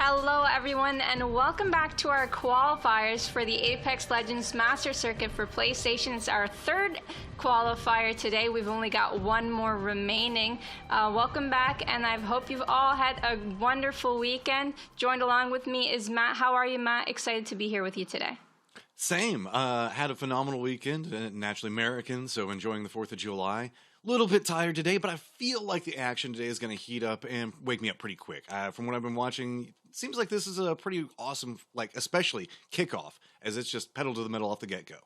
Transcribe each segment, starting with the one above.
Hello everyone and welcome back to our qualifiers for the Apex Legends Master Circuit for PlayStation. It's our third qualifier today. We've only got one more remaining. Welcome back, and I hope you've all had a wonderful weekend. Joined along with me is Matt. How are you, Matt? Excited to be here with you today. Same. Had a phenomenal weekend, naturally American, so enjoying the 4th of July. Little bit tired today, but I feel like the action today is going to heat up and wake me up pretty quick. From what I've been watching, it seems like this is a pretty awesome, especially kickoff, as it's just pedal to the metal off the get-go.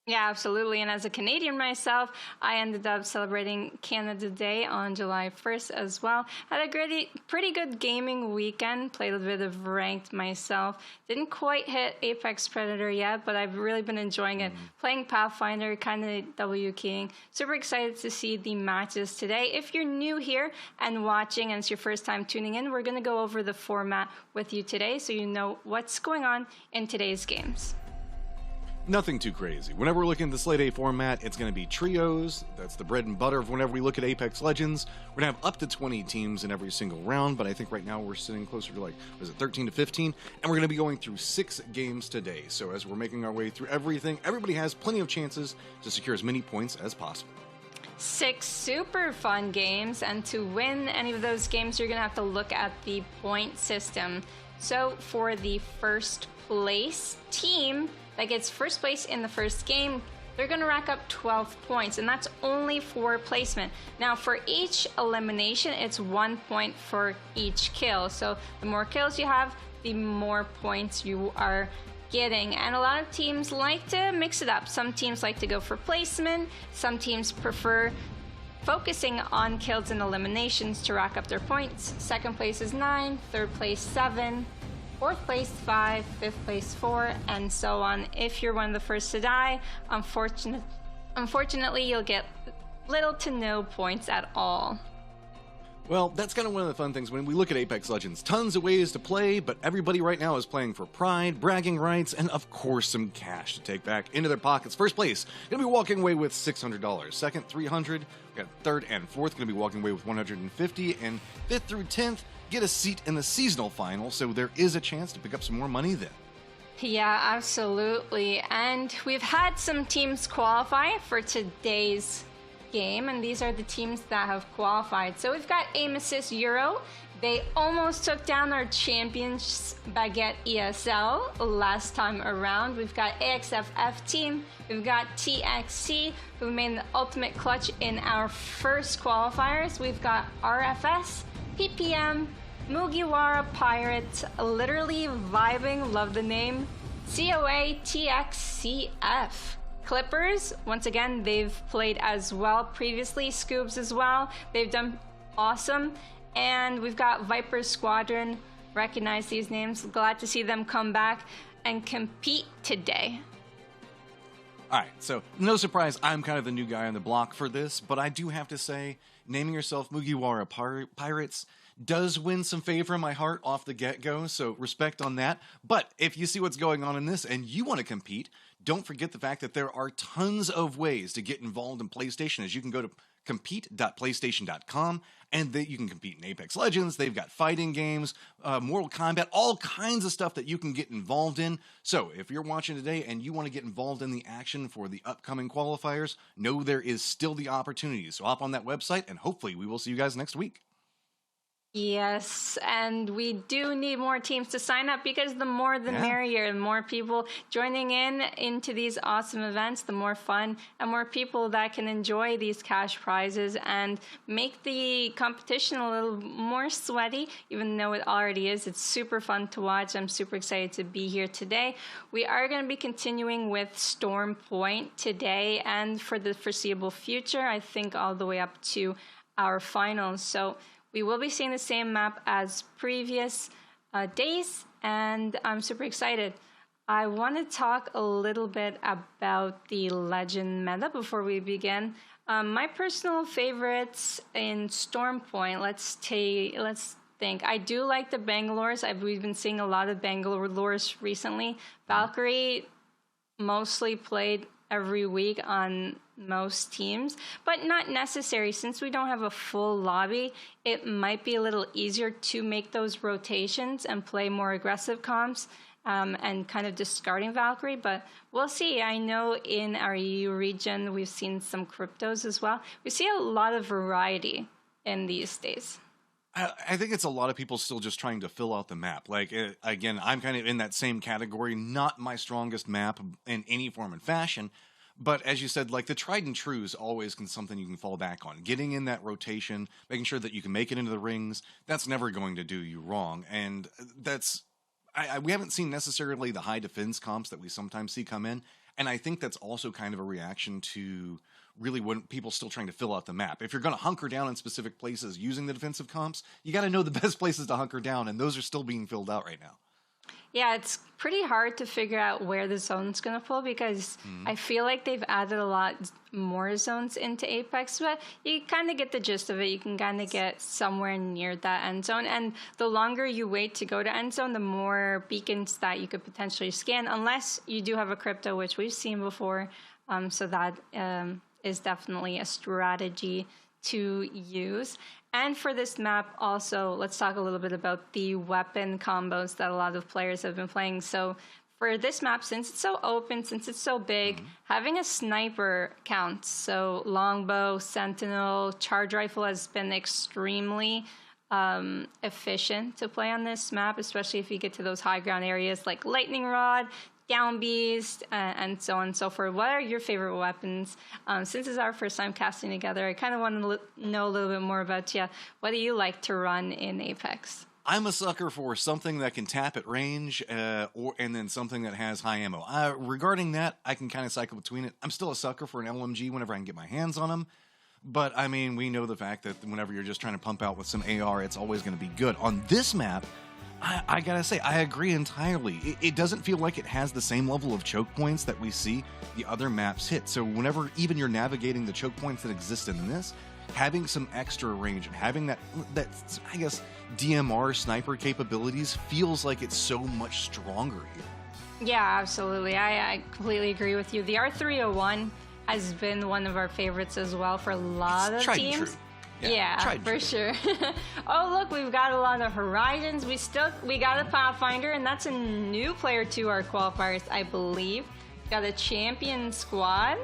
Yeah, absolutely. And as a Canadian myself, I ended up celebrating Canada Day on July 1st as well. Had a pretty good gaming weekend. Played a bit of ranked myself. Didn't quite hit Apex Predator yet, but I've really been enjoying it. Playing Pathfinder, kind of W keying. Super excited to see the matches today. If you're new here and watching and it's your first time tuning in, we're going to go over the format with you today so you know what's going on in today's games. Nothing too crazy. Whenever we're looking at the Slate A format, it's going to be trios. That's the bread and butter of whenever we look at Apex Legends. We're going to have up to 20 teams in every single round, but I think right now we're sitting closer to 13 to 15? And we're going to be going through 6 games today. So as we're making our way through everything, everybody has plenty of chances to secure as many points as possible. 6 super fun games, and to win any of those games, you're going to have to look at the point system. So for the first place team that gets first place in the first game, they're going to rack up 12 points, and that's only for placement. Now, for each elimination, it's 1 point for each kill. So the more kills you have, the more points you are getting. And a lot of teams like to mix it up. Some teams like to go for placement. Some teams prefer focusing on kills and eliminations to rack up their points. Second place is 9, third place 7, fourth place 5, fifth place 4, and so on. If you're one of the first to die, unfortunately, you'll get little to no points at all. Well, that's kind of one of the fun things when we look at Apex Legends. Tons of ways to play, but everybody right now is playing for pride, bragging rights, and of course some cash to take back into their pockets. First place, going to be walking away with $600. Second, $300. We got third and fourth, going to be walking away with $150. And fifth through 10th, get a seat in the seasonal final, so there is a chance to pick up some more money then. Yeah, absolutely. And we've had some teams qualify for today's game, and these are the teams that have qualified. So we've got Aim Assist Euro. They almost took down our champions Baguette ESL last time around. We've got AXFF team. We've got TXC, who made the ultimate clutch in our first qualifiers. We've got RFS, PPM, Mugiwara Pirates, literally vibing, love the name, COA, TXCF. Clippers, once again, they've played as well previously. Scoobs as well. They've done awesome. And we've got Viper Squadron. Recognize these names. Glad to see them come back and compete today. All right, so no surprise, I'm kind of the new guy on the block for this, but I do have to say, naming yourself Mugiwara Pirates does win some favor in my heart off the get-go, so respect on that. But if you see what's going on in this and you want to compete, don't forget the fact that there are tons of ways to get involved in PlayStation, as you can go to compete.playstation.com, and that you can compete in Apex Legends. They've got fighting games, Mortal Kombat, all kinds of stuff that you can get involved in. So if you're watching today and you want to get involved in the action for the upcoming qualifiers, know there is still the opportunity. So hop on that website, and hopefully we will see you guys next week. Yes, and we do need more teams to sign up, because the more the merrier. The more people joining into these awesome events, the more fun and more people that can enjoy these cash prizes and make the competition a little more sweaty, even though it already is. It's super fun to watch. I'm super excited to be here today. We are going to be continuing with Storm Point today and for the foreseeable future, I think all the way up to our finals. So we will be seeing the same map as previous days, and I'm super excited. I want to talk a little bit about the Legend meta before we begin. My personal favorites in Storm Point, let's think. I do like the Bangalores. We've been seeing a lot of Bangalores recently. Valkyrie mostly played every week on most teams, but not necessary. Since we don't have a full lobby, it might be a little easier to make those rotations and play more aggressive comps and kind of discarding Valkyrie, but we'll see. I know in our EU region, we've seen some cryptos as well. We see a lot of variety in these days. I think it's a lot of people still just trying to fill out the map. Like, again, I'm kind of in that same category, not my strongest map in any form and fashion. But as you said, like the tried and true is always something you can fall back on. Getting in that rotation, making sure that you can make it into the rings, that's never going to do you wrong. And that's, we haven't seen necessarily the high defense comps that we sometimes see come in. And I think that's also kind of a reaction to really when people still trying to fill out the map. If you're going to hunker down in specific places using the defensive comps, you got to know the best places to hunker down, and those are still being filled out right now. Yeah, it's pretty hard to figure out where the zone's going to pull because I feel like they've added a lot more zones into Apex, but you kind of get the gist of it. You can kind of get somewhere near that end zone, and the longer you wait to go to end zone, the more beacons that you could potentially scan, unless you do have a crypto, which we've seen before. So that is definitely a strategy to use. And for this map also, let's talk a little bit about the weapon combos that a lot of players have been playing. So for this map, since it's so open, since it's so big, having a sniper counts. So longbow, sentinel, charge rifle has been extremely efficient to play on this map, especially if you get to those high ground areas like lightning rod, down beast, and so on and so forth. What are your favorite weapons? Since it's our first time casting together, I kind of want to know a little bit more about you. What do you like to run in Apex? I'm a sucker for something that can tap at range, and then something that has high ammo. Regarding that, I can kind of cycle between it. I'm still a sucker for an LMG whenever I can get my hands on them. But, I mean, we know the fact that whenever you're just trying to pump out with some AR, it's always going to be good. On this map, I gotta say, I agree entirely. It doesn't feel like it has the same level of choke points that we see the other maps hit. So whenever even you're navigating the choke points that exist in this, having some extra range and having that I guess, DMR sniper capabilities feels like it's so much stronger here. Yeah, absolutely. I completely agree with you. The R301 has been one of our favorites as well for a lot of teams. Yeah, for sure. Oh, look, we've got a lot of Horizons. We got a Pathfinder, and that's a new player to our qualifiers, I believe. Got a champion squad.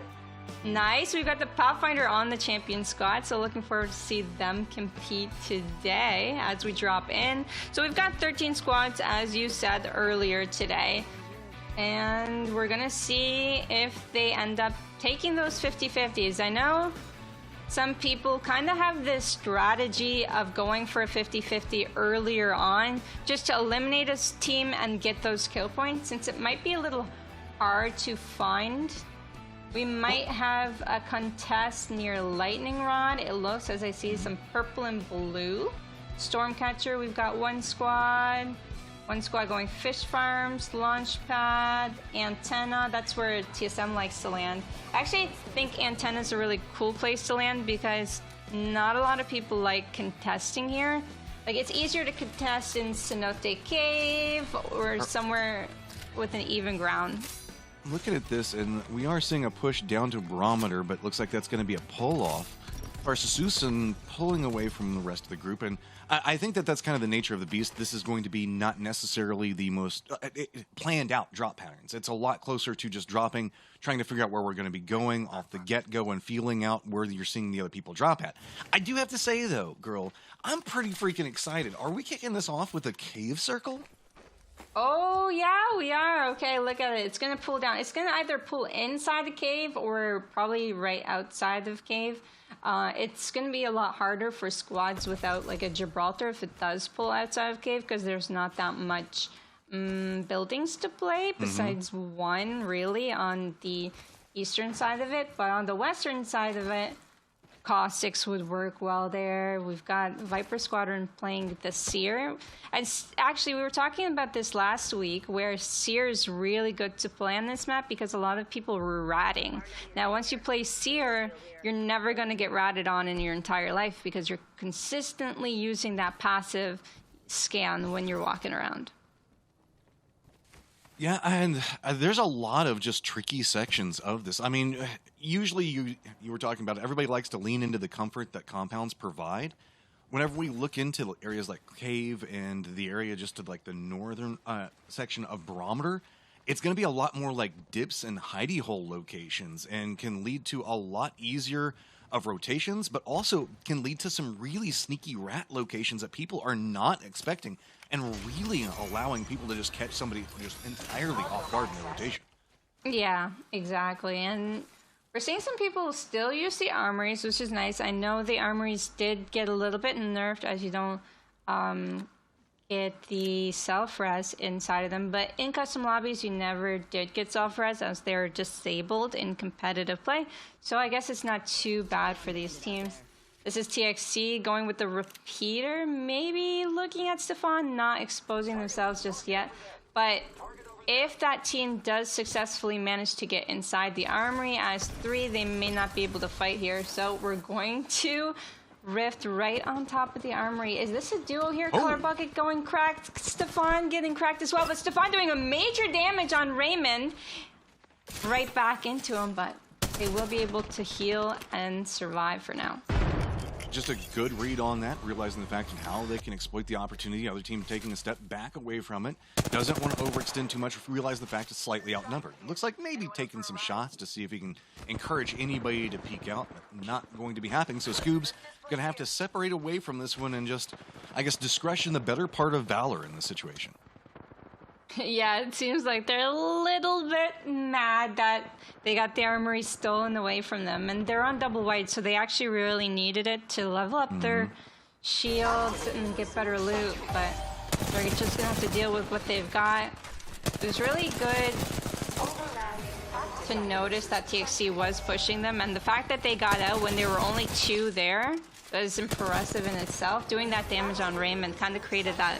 Nice. We've got the Pathfinder on the champion squad, so looking forward to see them compete today as we drop in. So we've got 13 squads, as you said earlier today. And we're going to see if they end up taking those 50-50s. I know some people kind of have this strategy of going for a 50-50 earlier on just to eliminate a team and get those kill points, since it might be a little hard to find. We might have a contest near Lightning Rod. It looks, as I see, some purple and blue. Stormcatcher, we've got one squad. One squad going Fish Farms, Launchpad, Antenna. That's where TSM likes to land. I actually think Antenna is a really cool place to land because not a lot of people like contesting here. Like, it's easier to contest in Cenote Cave or somewhere with an even ground. Looking at this, and we are seeing a push down to Barometer, but looks like that's going to be a pull-off. Susan pulling away from the rest of the group, and I think that that's kind of the nature of the beast. This is going to be not necessarily the most planned out drop patterns. It's a lot closer to just dropping, trying to figure out where we're going to be going off the get-go and feeling out where you're seeing the other people drop at. I do have to say, though, girl, I'm pretty freaking excited. Are we kicking this off with a cave circle? Oh, yeah, we are. Okay, look at it. It's going to pull down. It's going to either pull inside the cave or probably right outside of cave. It's going to be a lot harder for squads without like a Gibraltar if it does pull outside of cave, because there's not that much buildings to play besides one really on the eastern side of it. But on the western side of it, Caustics would work well there. We've got Viper Squadron playing the Seer. And actually, we were talking about this last week, where Seer is really good to play on this map because a lot of people were ratting. Now, once you play Seer, you're never going to get ratted on in your entire life because you're consistently using that passive scan when you're walking around. Yeah, and there's a lot of just tricky sections of this. I mean, usually you were talking about it, everybody likes to lean into the comfort that compounds provide. Whenever we look into areas like Cave and the area just to like the northern section of Barometer, it's going to be a lot more like dips and hidey hole locations and can lead to a lot easier of rotations, but also can lead to some really sneaky rat locations that people are not expecting and really allowing people to just catch somebody just entirely off guard in their rotation. Yeah, exactly. And we're seeing some people still use the armories, which is nice. I know the armories did get a little bit nerfed as you don't get the self-res inside of them, but in custom lobbies you never did get self-res as they're disabled in competitive play, so I guess it's not too bad for these teams. This is TXC going with the repeater, maybe looking at Stefan, not exposing themselves just yet, but if that team does successfully manage to get inside the armory as 3, they may not be able to fight here, so we're going to Rift right on top of the armory. Is this a duo here? Oh. Color Bucket going cracked. Stefan getting cracked as well, but Stefan doing a major damage on Raymond. Right back into him, but they will be able to heal and survive for now. Just a good read on that, realizing the fact of how they can exploit the opportunity. The other team taking a step back away from it. Doesn't want to overextend too much, realize the fact it's slightly outnumbered. Looks like maybe taking some shots to see if he can encourage anybody to peek out, but not going to be happening. So Scoob's going to have to separate away from this one and just, I guess, discretion the better part of valor in this situation. Yeah, it seems like they're a little bit mad that they got the armory stolen away from them. And they're on double white, so they actually really needed it to level up their shields and get better loot. But they're just going to have to deal with what they've got. It was really good to notice that TXC was pushing them. And the fact that they got out when there were only 2 there was impressive in itself. Doing that damage on Raymond kind of created that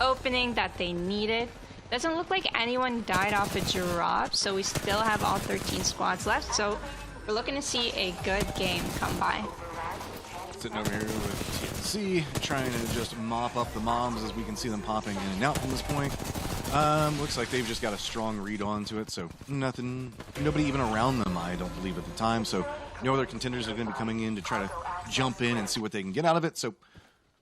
opening that they needed. Doesn't look like anyone died off a drop, so we still have all 13 squads left, so we're looking to see a good game come by. Sitting over here with TNC, trying to just mop up the mobs as we can see them popping in and out from this point. Looks like they've just got a strong read onto it, so nobody even around them, I don't believe at the time, so no other contenders are going to be coming in to try to jump in and see what they can get out of it, so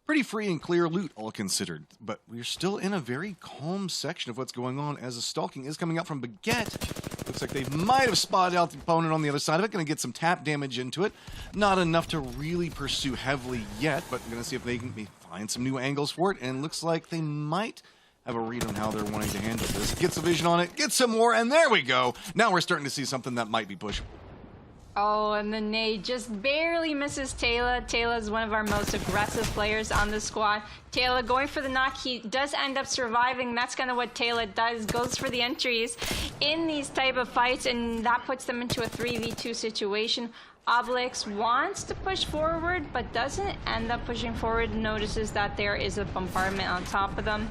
pretty free and clear loot, all considered. But we're still in a very calm section of what's going on as the stalking is coming out from Baguette. Looks like they might have spotted out the opponent on the other side of it. Going to get some tap damage into it. Not enough to really pursue heavily yet, but going to see if they can find some new angles for it. And looks like they might have a read on how they're wanting to handle this. Gets a vision on it, gets some more, and there we go. Now we're starting to see something that might be pushable. Oh, and the nade just barely misses Taylor. Taylor's one of our most aggressive players on the squad. Taylor going for the knock. He does end up surviving. That's kind of what Taylor does. Goes for the entries in these type of fights, and that puts them into a 3v2 situation. Obelix wants to push forward, but doesn't end up pushing forward. Notices that there is a bombardment on top of them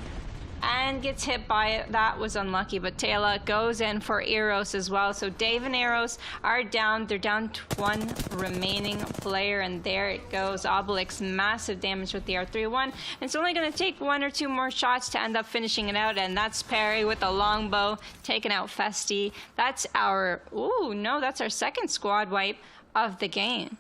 and gets hit by it. That was unlucky, but Taylor goes in for Eros as well. So Dave and Eros are down. They're down to 1 remaining player, and there it goes. Obelix, massive damage with the R3-1. And it's only going to take 1 or 2 more shots to end up finishing it out, and that's Perry with a longbow taking out Festy. That's our, that's our second squad wipe of the game.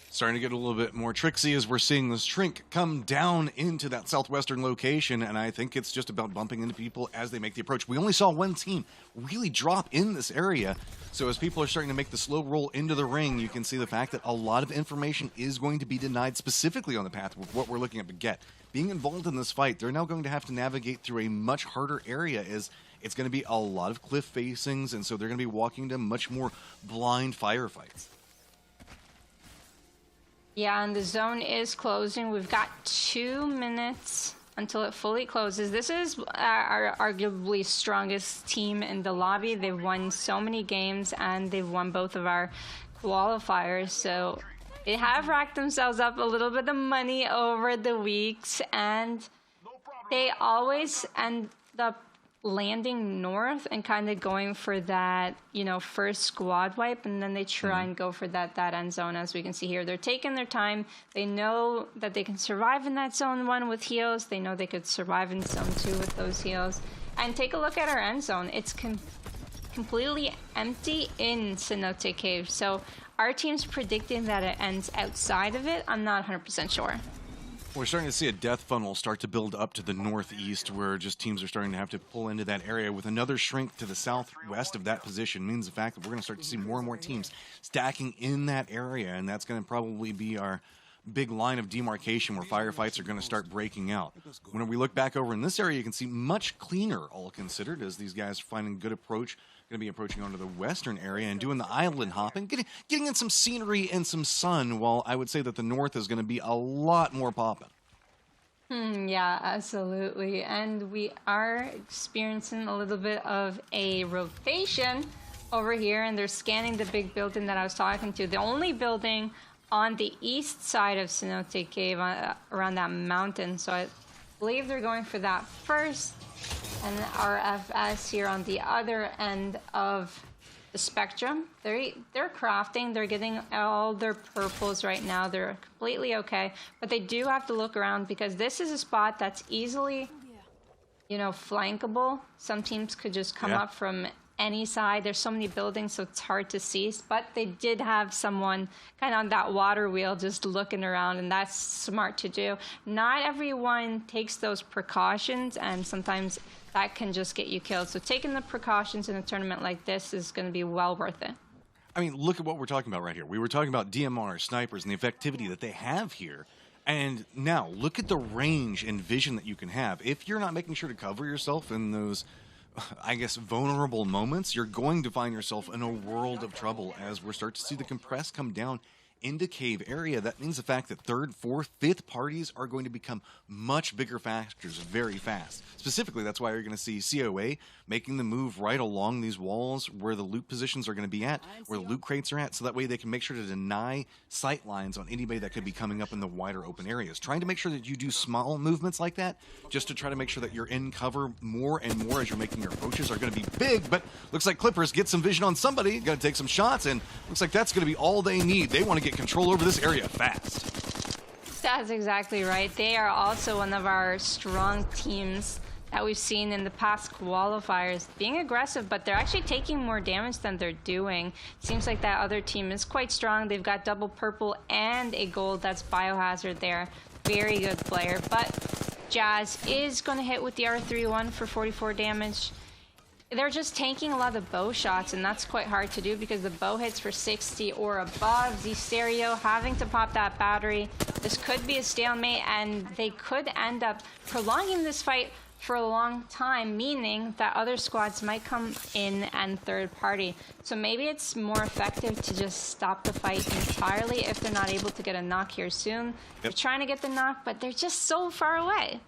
Starting to get a little bit more tricksy as we're seeing the shrink come down into that southwestern location, and I think it's just about bumping into people as they make the approach. We only saw one team really drop in this area, so as people are starting to make the slow roll into the ring, you can see the fact that a lot of information is going to be denied specifically on the path with what we're looking at. Baguette being involved in this fight, they're now going to have to navigate through a much harder area as it's going to be a lot of cliff facings, and so they're going to be walking to much more blind firefights. Yeah, and the zone is closing. We've got 2 minutes until it fully closes. This is our arguably strongest team in the lobby. They've won so many games, and they've won both of our qualifiers. So they have racked themselves up a little bit of money over the weeks, and they always end up landing north and kind of going for that, first squad wipe, and then they try and go for that end zone. As we can see here, they're taking their time. They know that they can survive in that zone 1 with heals. They know they could survive in zone 2 with those heals, And take a look at our end zone. It's completely empty in Cenote Cave. So our team's predicting that it ends outside of it. I'm not 100% sure. We're starting to see a death funnel start to build up to the northeast, where just teams are starting to have to pull into that area, with another shrink to the southwest of that position. Means the fact that we're going to start to see more and more teams stacking in that area, and that's going to probably be our big line of demarcation where firefights are going to start breaking out. When we look back over in this area, you can see much cleaner, all considered, as these guys are finding good approach. Going to be approaching onto the western area and doing the island hopping, getting in some scenery and some sun, while I would say that the north is going to be a lot more popping. Yeah, absolutely. And we are experiencing a little bit of a rotation over here, and they're scanning the big building that I was talking to. The only building on the east side of Cenote Cave, around that mountain. So I believe they're going for that first. And our FS here on the other end of the spectrum. They're crafting. They're getting all their purples right now. They're completely okay. But they do have to look around, because this is a spot that's easily, you know, flankable. Some teams could just come up from any side. There's so many buildings, so it's hard to see. But they did have someone kind of on that water wheel just looking around, and that's smart to do. Not everyone takes those precautions, and sometimes that can just get you killed. So taking the precautions in a tournament like this is going to be well worth it. I mean, look at what we're talking about right here. We were talking about DMR, snipers, and the effectivity that they have here. And now, look at the range and vision that you can have. If you're not making sure to cover yourself in those, I guess, vulnerable moments, you're going to find yourself in a world of trouble as we're starting to see the compress come down into cave area. That means the fact that third, fourth, fifth parties are going to become much bigger factors very fast. Specifically, that's why you're going to see COA making the move right along these walls where the loot positions are going to be at, where the loot crates are at, so that way they can make sure to deny sight lines on anybody that could be coming up in the wider open areas. Trying to make sure that you do small movements like that, just to try to make sure that you're in cover more and more as you're making your approaches, are going to be big. But looks like Clippers get some vision on somebody, going to take some shots, and looks like that's going to be all they need. They want to get control over this area fast. That's exactly right. They are also one of our strong teams that we've seen in the past qualifiers, being aggressive, but they're actually taking more damage than they're doing. Seems like that other team is quite strong. They've got double purple and a gold. That's Biohazard there. Very good player. But Jazz is going to hit with the R31 for 44 damage. They're just tanking a lot of bow shots, and that's quite hard to do because the bow hits for 60 or above. Z-Stereo having to pop that battery. This could be a stalemate, and they could end up prolonging this fight for a long time, meaning that other squads might come in and third party. So maybe it's more effective to just stop the fight entirely if they're not able to get a knock here soon. They're trying to get the knock, but they're just so far away.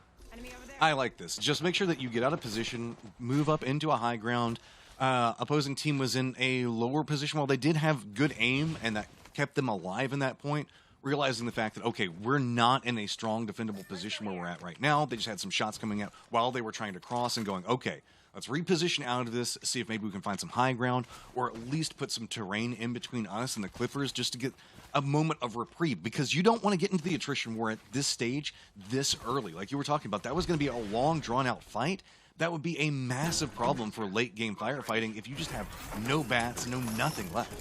I like this. Just make sure that you get out of position, move up into a high ground. Opposing team was in a lower position. While they did have good aim, and that kept them alive in that point, realizing the fact that, okay, we're not in a strong defendable position where we're at right now. They just had some shots coming out while they were trying to cross and going, okay, let's reposition out of this, see if maybe we can find some high ground, or at least put some terrain in between us and the Clippers just to get a moment of reprieve, because you don't want to get into the attrition where at this stage, this early, like you were talking about, that was going to be a long, drawn-out fight. That would be a massive problem for late-game firefighting if you just have no bats, no nothing left.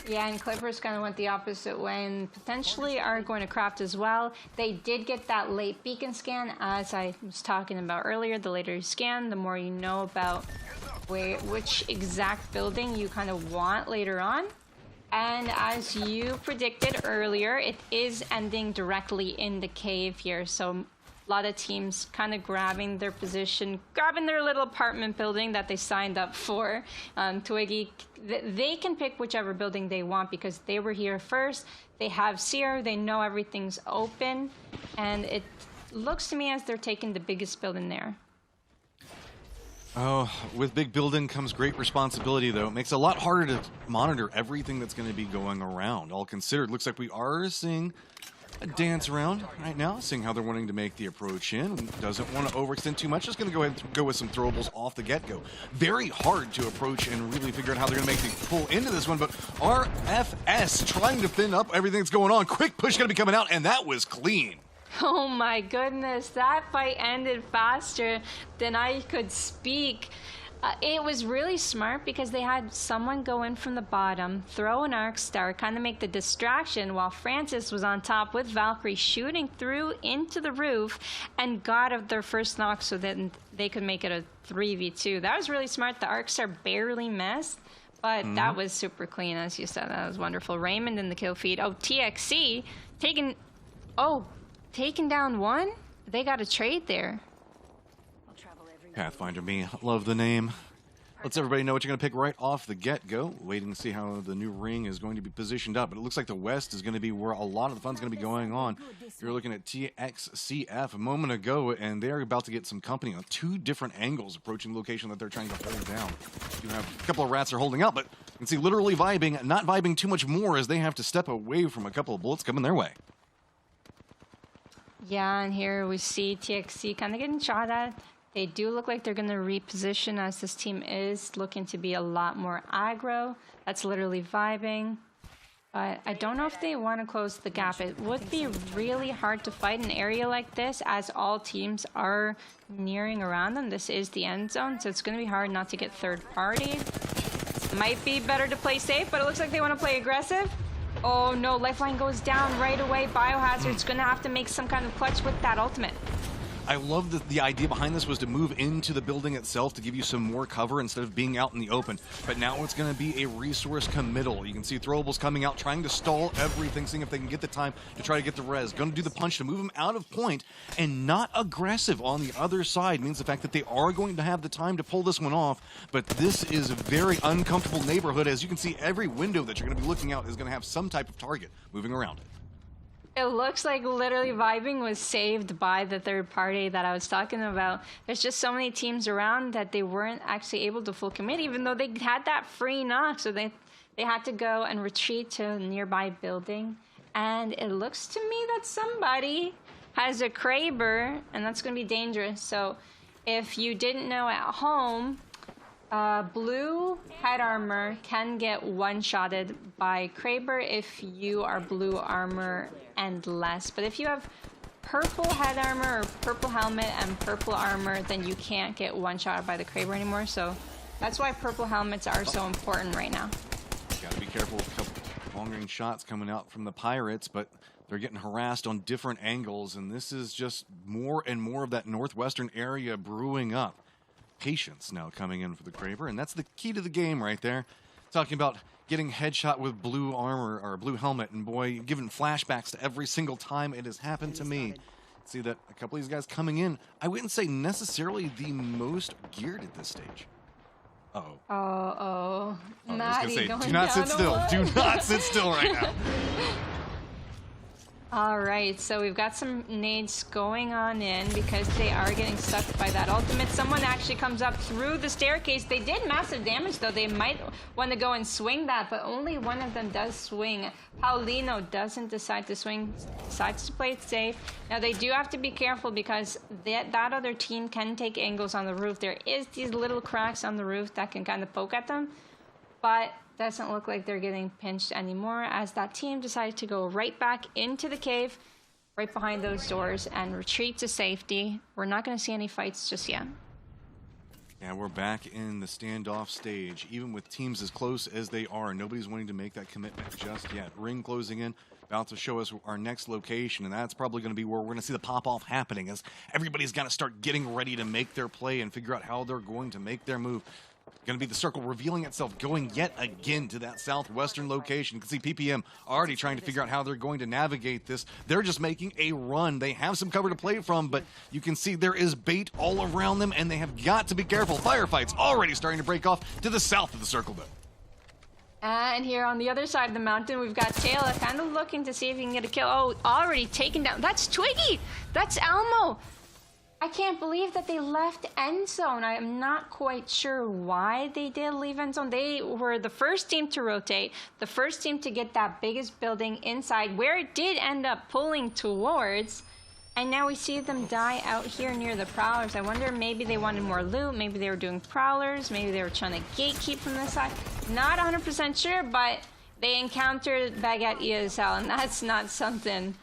Yeah, and Clippers kind of went the opposite way and potentially are going to craft as well. They did get that late beacon scan, as I was talking about earlier. The later you scan, the more you know about which exact building you kind of want later on. And as you predicted earlier, it is ending directly in the cave here. So a lot of teams kind of grabbing their position, grabbing their little apartment building that they signed up for. Twiggy, they can pick whichever building they want because they were here first. They have Seer, they know everything's open, and it looks to me as they're taking the biggest building there. Oh, with big building comes great responsibility, though. It makes it a lot harder to monitor everything that's going to be going around. All considered, looks like we are seeing a dance around right now, seeing how they're wanting to make the approach in. Doesn't want to overextend too much. Just going to go ahead and go with some throwables off the get-go. Very hard to approach and really figure out how they're going to make the pull into this one, but RFS trying to thin up everything that's going on. Quick push going to be coming out, and that was clean. Oh my goodness, that fight ended faster than I could speak. It was really smart because they had someone go in from the bottom, throw an arc star, kind of make the distraction, while Francis was on top with Valkyrie shooting through into the roof and got their first knock so that they could make it a 3v2. That was really smart. The arc star barely missed, but that was super clean, as you said. That was wonderful. Raymond in the kill feed. Oh, TXC taking down one? They got a trade there. Pathfinder me, love the name. Lets everybody know what you're going to pick right off the get-go. Waiting to see how the new ring is going to be positioned up. But it looks like the West is going to be where a lot of the fun's going to be going on. You're looking at TXCF a moment ago, and they're about to get some company on 2 different angles approaching the location that they're trying to hold down. You have a couple of rats are holding out, but you can see literally vibing, not vibing too much more as they have to step away from a couple of bullets coming their way. Yeah, and here we see TXC kind of getting shot at. They do look like they're going to reposition, as this team is looking to be a lot more aggro. That's literally vibing. But I don't know if they want to close the gap. It would be really hard to fight an area like this as all teams are nearing around them. This is the end zone, so it's going to be hard not to get third party. Might be better to play safe, but it looks like they want to play aggressive. Oh no, Lifeline goes down right away. Biohazard's going to have to make some kind of clutch with that ultimate. I love that the idea behind this was to move into the building itself to give you some more cover instead of being out in the open. But now it's going to be a resource committal. You can see throwables coming out, trying to stall everything, seeing if they can get the time to try to get the res. Going to do the punch to move them out of point, and not aggressive on the other side means the fact that they are going to have the time to pull this one off. But this is a very uncomfortable neighborhood. As you can see, every window that you're going to be looking out is going to have some type of target moving around it. It looks like literally vibing was saved by the third party that I was talking about. There's just so many teams around that they weren't actually able to full commit, even though they had that free knock. So they had to go and retreat to a nearby building. And it looks to me that somebody has a Kraber, and that's going to be dangerous. So if you didn't know at home, blue head armor can get one-shotted by Kraber if you are blue armor and less. But if you have purple head armor or purple helmet and purple armor, then you can't get one-shotted by the Kraber anymore. So that's why purple helmets are so important right now. Gotta be careful with a couple long-range shots coming out from the Pirates, but they're getting harassed on different angles, and this is just more and more of that northwestern area brewing up. Patience now coming in for the Kraber, and that's the key to the game right there. Talking about getting headshot with blue armor or blue helmet, and boy, giving flashbacks to every single time it has happened to me. See that a couple of these guys coming in, I wouldn't say necessarily the most geared at this stage. Uh-oh. Oh, I was Maddie gonna say, going do not sit down still. a Do not sit still right now. All right, so we've got some nades going on in because they are getting sucked by that ultimate. Someone actually comes up through the staircase. They did massive damage, though. They might want to go and swing that, but only one of them does swing. Paulino doesn't decide to swing, decides to play it safe. Now, they do have to be careful because that other team can take angles on the roof. There is these little cracks on the roof that can kind of poke at them, but doesn't look like they're getting pinched anymore as that team decided to go right back into the cave, right behind those doors, and retreat to safety. We're not going to see any fights just yet. Yeah, we're back in the standoff stage. Even with teams as close as they are, nobody's wanting to make that commitment just yet. Ring closing in, about to show us our next location, and that's probably going to be where we're going to see the pop-off happening as everybody's got to start getting ready to make their play and figure out how they're going to make their move. Going to be the circle revealing itself, going yet again to that southwestern location. You can see PPM already trying to figure out how they're going to navigate this. They're just making a run. They have some cover to play from, but you can see there is bait all around them, and they have got to be careful. Firefights already starting to break off to the south of the circle, though. And here on the other side of the mountain, we've got Taylor kind of looking to see if he can get a kill. Oh, already taken down. That's Twiggy. That's Elmo. I can't believe that they left end zone. I am not quite sure why they did leave end zone. They were the first team to rotate, the first team to get that biggest building inside, where it did end up pulling towards. And now we see them die out here near the prowlers. I wonder, maybe they wanted more loot, maybe they were doing prowlers, maybe they were trying to gatekeep from this side. Not 100% sure, but they encountered Baguette ESL, and that's not something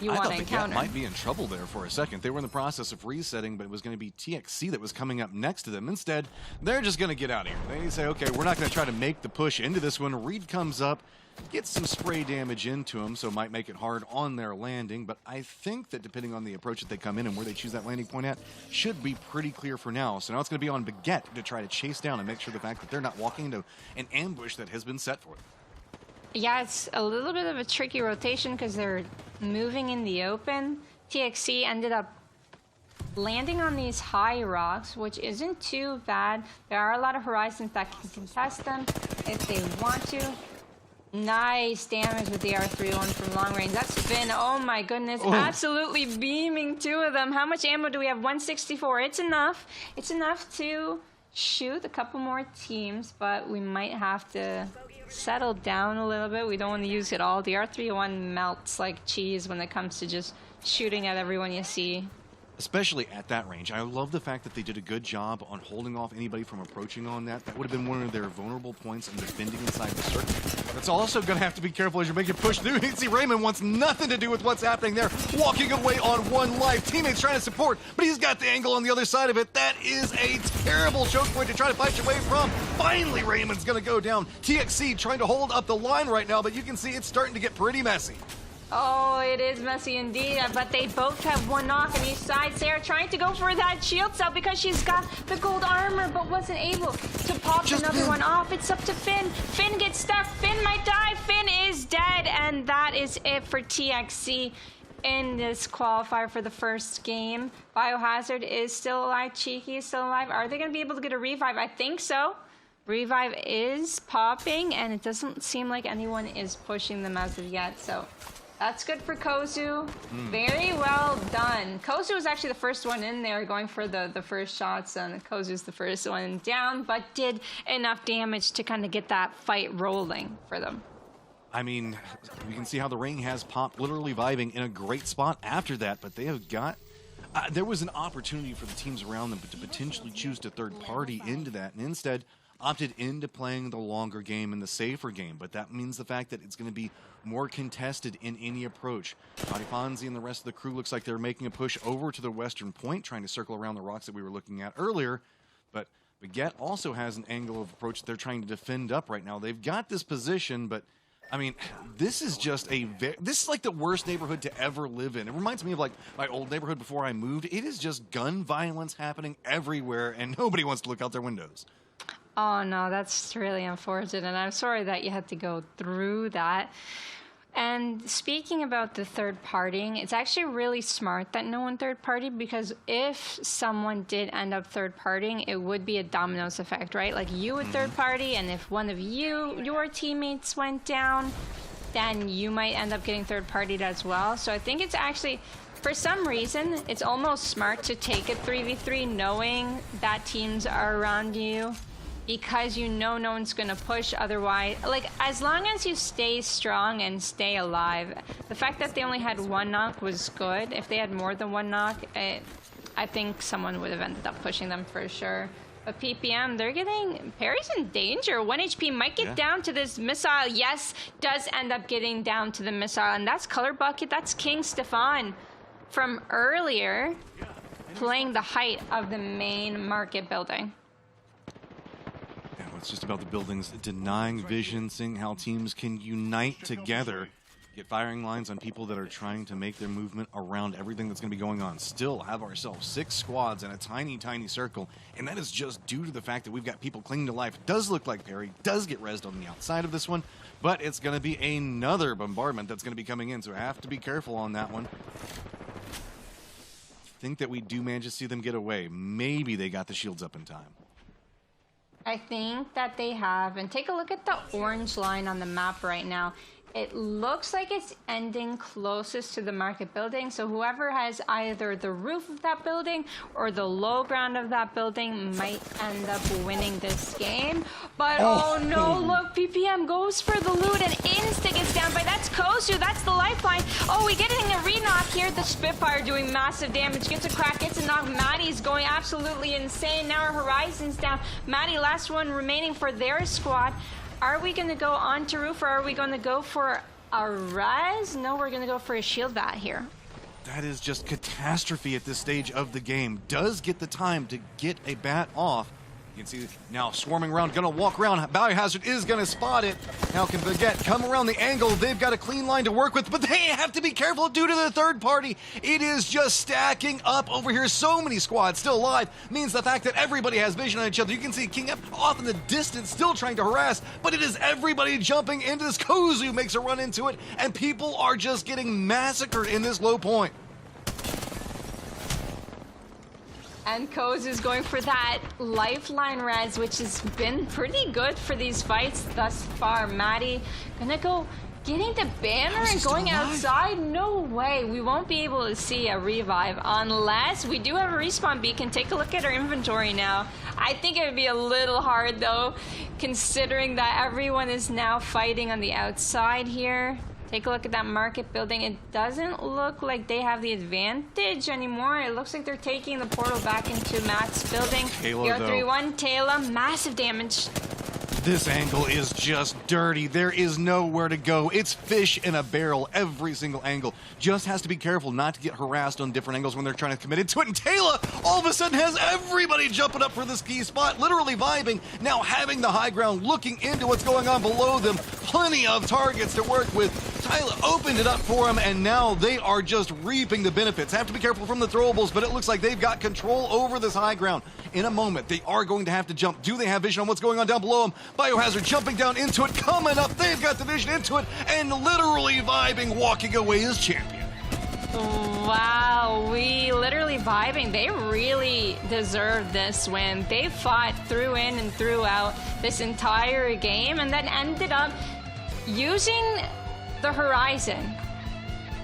you want to I encounter. thought the might be in trouble there for a second. They were in the process of resetting, but it was going to be TXC that was coming up next to them. Instead, they're just going to get out of here. They say, okay, we're not going to try to make the push into this one. Reed comes up, gets some spray damage into him, so it might make it hard on their landing. But I think that depending on the approach that they come in and where they choose that landing point at, should be pretty clear for now. So now it's going to be on Baguette to try to chase down and make sure the fact that they're not walking into an ambush that has been set for them. Yeah, it's a little bit of a tricky rotation because they're moving in the open. TXC ended up landing on these high rocks, which isn't too bad. There are a lot of horizons that can contest them if they want to. Nice damage with the R3-1 from long range. That's Finn. Oh my goodness. Oh. Absolutely beaming two of them. How much ammo do we have? 164. It's enough. It's enough to shoot a couple more teams, but we might have to settle down a little bit. We don't want to use it all. The R3-1 melts like cheese when it comes to just shooting at everyone you see. Especially at that range. I love the fact that they did a good job on holding off anybody from approaching on that. That would have been one of their vulnerable points in defending inside the circle. But it's also going to have to be careful as you're making push through. You can see Raymond wants nothing to do with what's happening there. Walking away on one life. Teammates trying to support, but he's got the angle on the other side of it. That is a terrible choke point to try to fight your way from. Finally, Raymond's going to go down. TXC trying to hold up the line right now, but you can see it's starting to get pretty messy. Oh, it is messy indeed, but they both have one knock on each side. Sarah trying to go for that shield cell because she's got the gold armor, but wasn't able to pop another one off. It's up to Finn. Finn gets stuck. Finn might die. Finn is dead, and that is it for TXC in this qualifier for the first game. Biohazard is still alive. Cheeky is still alive. Are they going to be able to get a revive? I think so. Revive is popping, and it doesn't seem like anyone is pushing them as of yet, so that's good for Kozu. Very well done. Kozu was actually the first one in there going for the first shots, and Kozu's the first one down, but did enough damage to kind of get that fight rolling for them. I mean, you can see how the ring has popped, literally vibing in a great spot after that, but they have got... there was an opportunity for the teams around them to potentially choose to third party into that, and instead opted into playing the longer game and the safer game, but that means the fact that it's going to be more contested in any approach. Fonzie and the rest of the crew looks like they're making a push over to the western point, trying to circle around the rocks that we were looking at earlier, but Baguette also has an angle of approach that they're trying to defend up right now. They've got this position, but I mean, this is just this is like the worst neighborhood to ever live in. It reminds me of like my old neighborhood before I moved. It is just gun violence happening everywhere, and nobody wants to look out their windows. Oh no, that's really unfortunate, and I'm sorry that you had to go through that. And speaking about the third partying, it's actually really smart that no one third partied, because if someone did end up third partying, it would be a dominoes effect, right? Like you would third party, and if one of your teammates went down, then you might end up getting third partied as well. So I think it's actually, for some reason, it's almost smart to take a 3v3 knowing that teams are around you, because you know no one's gonna push otherwise. Like, as long as you stay strong and stay alive. The fact that they only had one knock was good. If they had more than one knock, I think someone would have ended up pushing them for sure. But PPM, they're getting... Perry's in danger. 1 HP might get down to this missile. Yes, does end up getting down to the missile. And that's Color Bucket. That's King Stefan from earlier, playing the height of the main market building. It's just about the buildings denying vision, seeing how teams can unite together, get firing lines on people that are trying to make their movement around everything that's going to be going on. Still have ourselves 6 squads in a tiny, tiny circle, and that is just due to the fact that we've got people clinging to life. It does look like Perry does get rezzed on the outside of this one, but it's going to be another bombardment that's going to be coming in, so I have to be careful on that one. I think that we do manage to see them get away. Maybe they got the shields up in time. I think that they have, and take a look at the orange line on the map right now. It looks like it's ending closest to the market building, so whoever has either the roof of that building or the low ground of that building might end up winning this game. But oh no, look, PPM goes for the loot and insta gets down by, that's Kozu, that's the lifeline. Oh, we getting a re-knock here. The Spitfire doing massive damage, gets a crack, gets a knock. Maddie's going absolutely insane. Now our Horizon's down. Maddie, last one remaining for their squad. Are we going to go onto roof, or are we going to go for A res? No, we're gonna go for a shield bat here. That is just catastrophe at this stage of the game. Does get the time to get a bat off. You can see now swarming around, gonna walk around. Biohazard is gonna spot it. Now can Baguette come around the angle. They've got a clean line to work with, but they have to be careful due to the third party. It is just stacking up over here. So many squads still alive means the fact that everybody has vision on each other. You can see King F off in the distance still trying to harass, but it is everybody jumping into this. Kozu makes a run into it, and people are just getting massacred in this low point. And Koz is going for that lifeline res, which has been pretty good for these fights thus far. Maddie gonna go getting the banner and going outside. No way. We won't be able to see a revive unless we do have a respawn beacon. Take a look at our inventory now. I think it would be a little hard though, considering that everyone is now fighting on the outside here. Take a look at that market building. It doesn't look like they have the advantage anymore. It looks like they're taking the portal back into Matt's building. Taylor, 3-1, Taylor, massive damage. This angle is just dirty. There is nowhere to go. It's fish in a barrel, every single angle. Just has to be careful not to get harassed on different angles when they're trying to commit into it. And Taylor all of a sudden has everybody jumping up for this key spot, literally vibing, now having the high ground, looking into what's going on below them. Plenty of targets to work with. Tyler opened it up for him, and now they are just reaping the benefits. Have to be careful from the throwables, but it looks like they've got control over this high ground. In a moment, they are going to have to jump. Do they have vision on what's going on down below them? Biohazard jumping down into it, coming up. They've got the vision into it, and literally vibing, walking away as champion. Wow, we literally vibing. They really deserved this win. They fought through in and throughout this entire game, and then ended up using the Horizon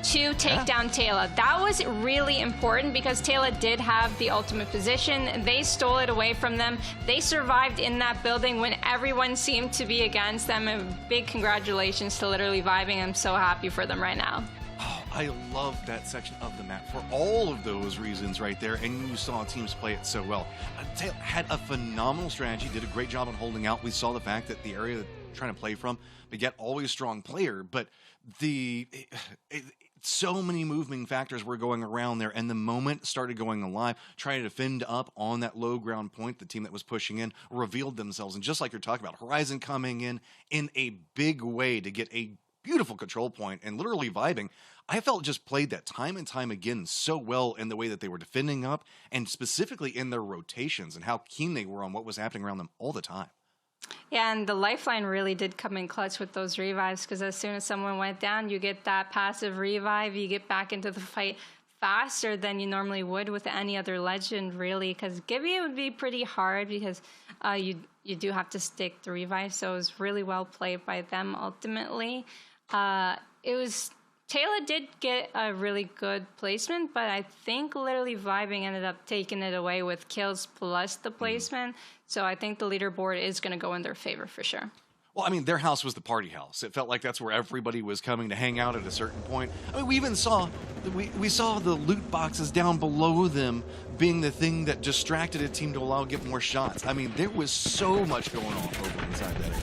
to take down Taylor. That was really important because Taylor did have the ultimate position. They stole it away from them. They survived in that building when everyone seemed to be against them. A big congratulations to literally vibing. I'm so happy for them right now. Oh, I love that section of the map for all of those reasons right there, and you saw teams play it so well. Taylor had a phenomenal strategy, did a great job on holding out. We saw the fact that the area they're trying to play from, Baguette always a strong player, but so many moving factors were going around there, and the moment started going alive, trying to defend up on that low ground point, the team that was pushing in revealed themselves. And just like you're talking about, Horizon coming in a big way to get a beautiful control point and literally vibing. I felt just played that time and time again so well in the way that they were defending up, and specifically in their rotations and how keen they were on what was happening around them all the time. Yeah, and the lifeline really did come in clutch with those revives, because as soon as someone went down, you get that passive revive, you get back into the fight faster than you normally would with any other legend, really, because Gibby would be pretty hard because you do have to stick the revive, so it was really well played by them ultimately. Taylor did get a really good placement, but I think literally vibing ended up taking it away with kills plus the placement. So I think the leaderboard is going to go in their favor for sure. Well, I mean, their house was the party house. It felt like that's where everybody was coming to hang out at a certain point. I mean, we even saw we saw the loot boxes down below them being the thing that distracted a team to allow get more shots. I mean, there was so much going on over inside that area.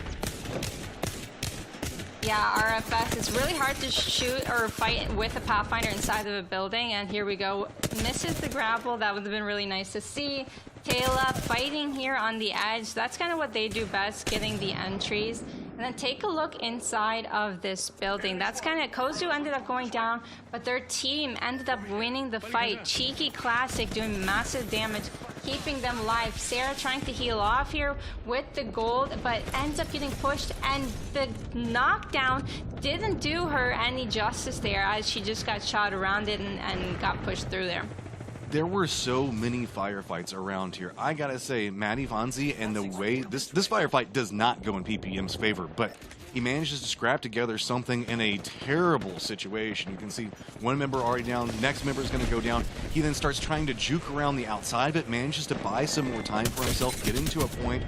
Yeah, RFS, it's really hard to shoot or fight with a Pathfinder inside of a building, and here we go. Misses the grapple. That would have been really nice to see. Taylor fighting here on the edge. That's kind of what they do best, getting the entries. And then take a look inside of this building. That's kind of, Kozu ended up going down, but their team ended up winning the fight. Cheeky Classic doing massive damage, keeping them alive. Sarah trying to heal off here with the gold, but ends up getting pushed, and the knockdown didn't do her any justice there, as she just got shot around it and got pushed through there. There were so many firefights around here. I gotta say, Matty Fonzie and the way this firefight does not go in PPM's favor, but he manages to scrap together something in a terrible situation. You can see one member already down, next member is gonna go down. He then starts trying to juke around the outside of it, manages to buy some more time for himself, getting to a point,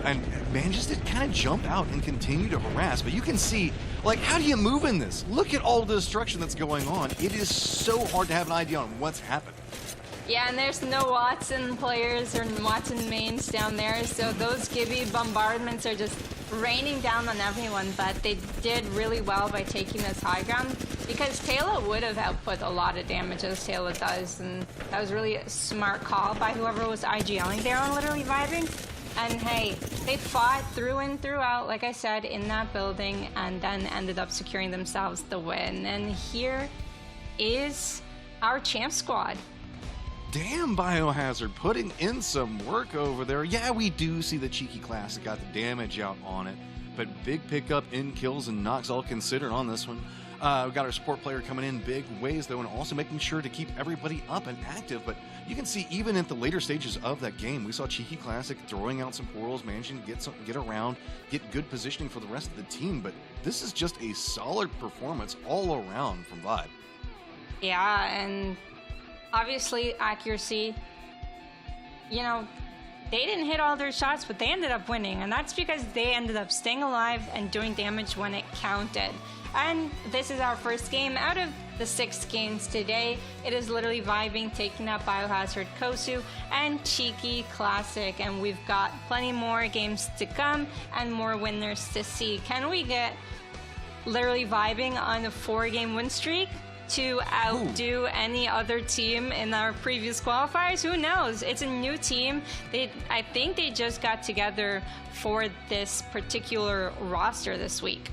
and manages to kind of jump out and continue to harass. But you can see, like, how do you move in this? Look at all the destruction that's going on. It is so hard to have an idea on what's happened. Yeah, and there's no Watson players or Watson mains down there, so those Gibby bombardments are just raining down on everyone, but they did really well by taking this high ground because Taylor would have output a lot of damage as Taylor does, and that was really a smart call by whoever was IGLing there on Literally Vibing. And hey, they fought through and throughout, like I said, in that building, and then ended up securing themselves the win. And here is our champ squad. Damn, Biohazard putting in some work over there. Yeah, we do see the Cheeky Classic got the damage out on it, but big pickup in kills and knocks all considered on this one. We got our support player coming in big ways, though, and also making sure to keep everybody up and active. But you can see even at the later stages of that game, we saw Cheeky Classic throwing out some portals, managing to get around, get good positioning for the rest of the team. But this is just a solid performance all around from Vibe. Yeah, and obviously accuracy, you know, they didn't hit all their shots, but they ended up winning, and that's because they ended up staying alive and doing damage when it counted. And this is our first game out of the 6 games today. It is Literally Vibing, taking out Biohazard, Kosu, and Cheeky Classic, and we've got plenty more games to come and more winners to see. Can we get Literally Vibing on a 4-game win streak to outdo any other team in our previous qualifiers? Who knows? It's a new team. I think they just got together for this particular roster this week.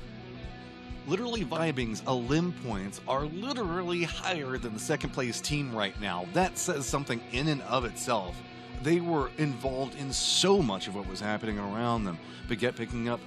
Literally Vibing's elim points are literally higher than the second place team right now. That says something in and of itself. They were involved in so much of what was happening around them. Baguette picking up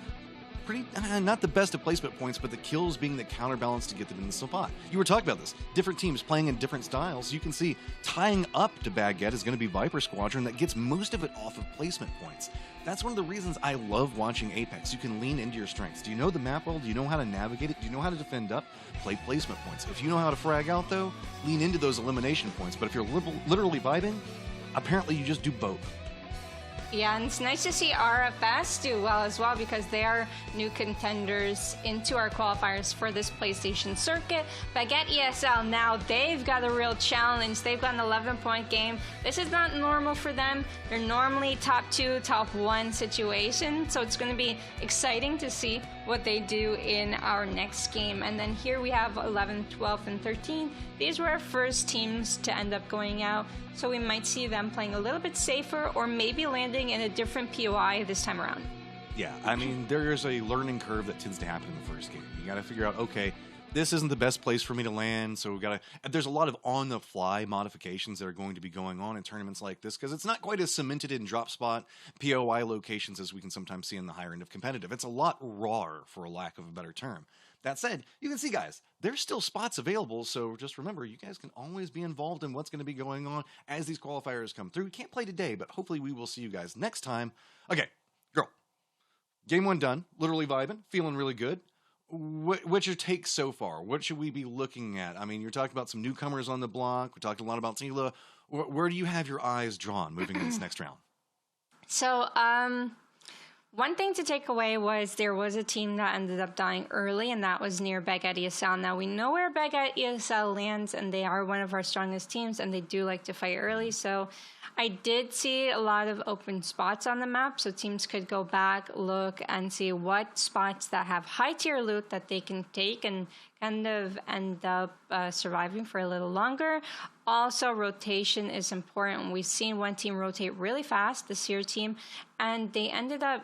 pretty, not the best of placement points, but the kills being the counterbalance to get them in the spot. You were talking about this. Different teams playing in different styles. You can see tying up to Baguette is going to be Viper Squadron that gets most of it off of placement points. That's one of the reasons I love watching Apex. You can lean into your strengths. Do you know the map well? Do you know how to navigate it? Do you know how to defend up? Play placement points. If you know how to frag out, though, lean into those elimination points. But if you're literally vibing, apparently you just do both. Yeah, and it's nice to see RFS do well as well, because they are new contenders into our qualifiers for this PlayStation circuit. Baguette ESL, now they've got a real challenge. They've got an 11-point game. This is not normal for them. They're normally top 2, top 1 situation, so it's going to be exciting to see what they do in our next game. And then here we have 11, 12, and 13. These were our first teams to end up going out, so we might see them playing a little bit safer or maybe landing in a different POI this time around. Yeah, I mean, there is a learning curve that tends to happen in the first game. You got to figure out, okay, this isn't the best place for me to land, so we got to. There's a lot of on-the-fly modifications that are going to be going on in tournaments like this, because it's not quite as cemented in drop spot POI locations as we can sometimes see in the higher end of competitive. It's a lot rawer, for a lack of a better term. That said, you can see, guys, there's still spots available, so just remember, you guys can always be involved in what's going to be going on as these qualifiers come through. We can't play today, but hopefully we will see you guys next time. Okay, girl. Game 1 done. Literally vibing. Feeling really good. What's your take so far? What should we be looking at? I mean, you're talking about some newcomers on the block. We talked a lot about Tila. Where do you have your eyes drawn moving into this next round? So, one thing to take away was there was a team that ended up dying early, and that was near Baguette ESL. Now, we know where Baguette ESL lands, and they are one of our strongest teams, and they do like to fight early. So I did see a lot of open spots on the map, so teams could go back, look, and see what spots that have high-tier loot that they can take and kind of end up surviving for a little longer. Also, rotation is important. We've seen one team rotate really fast, the Seer team, and they ended up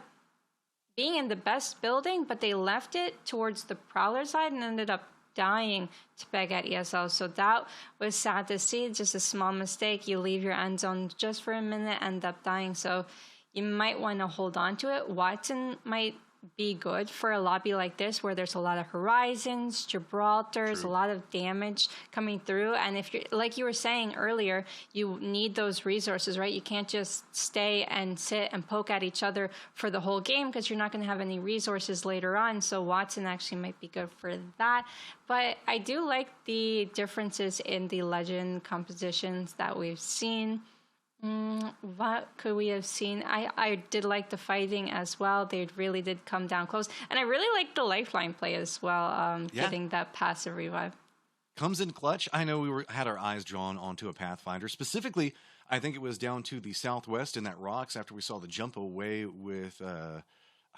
being in the best building, but they left it towards the Prowler side and ended up dying to Baguette ESL. So that was sad to see. Just a small mistake. You leave your end zone just for a minute, end up dying. So you might want to hold on to it. Watson might be good for a lobby like this where there's a lot of horizons, Gibraltars, a lot of damage coming through. And if you're, like you were saying earlier, you need those resources, right? You can't just stay and sit and poke at each other for the whole game, because you're not going to have any resources later on. So Watson actually might be good for that. But I do like the differences in the legend compositions that we've seen. What could we have seen? I did like the fighting as well. They really did come down close. And I really liked the lifeline play as well, getting that passive revive. Comes in clutch. I know we had our eyes drawn onto a Pathfinder. Specifically, I think it was down to the southwest in that rocks after we saw the jump away with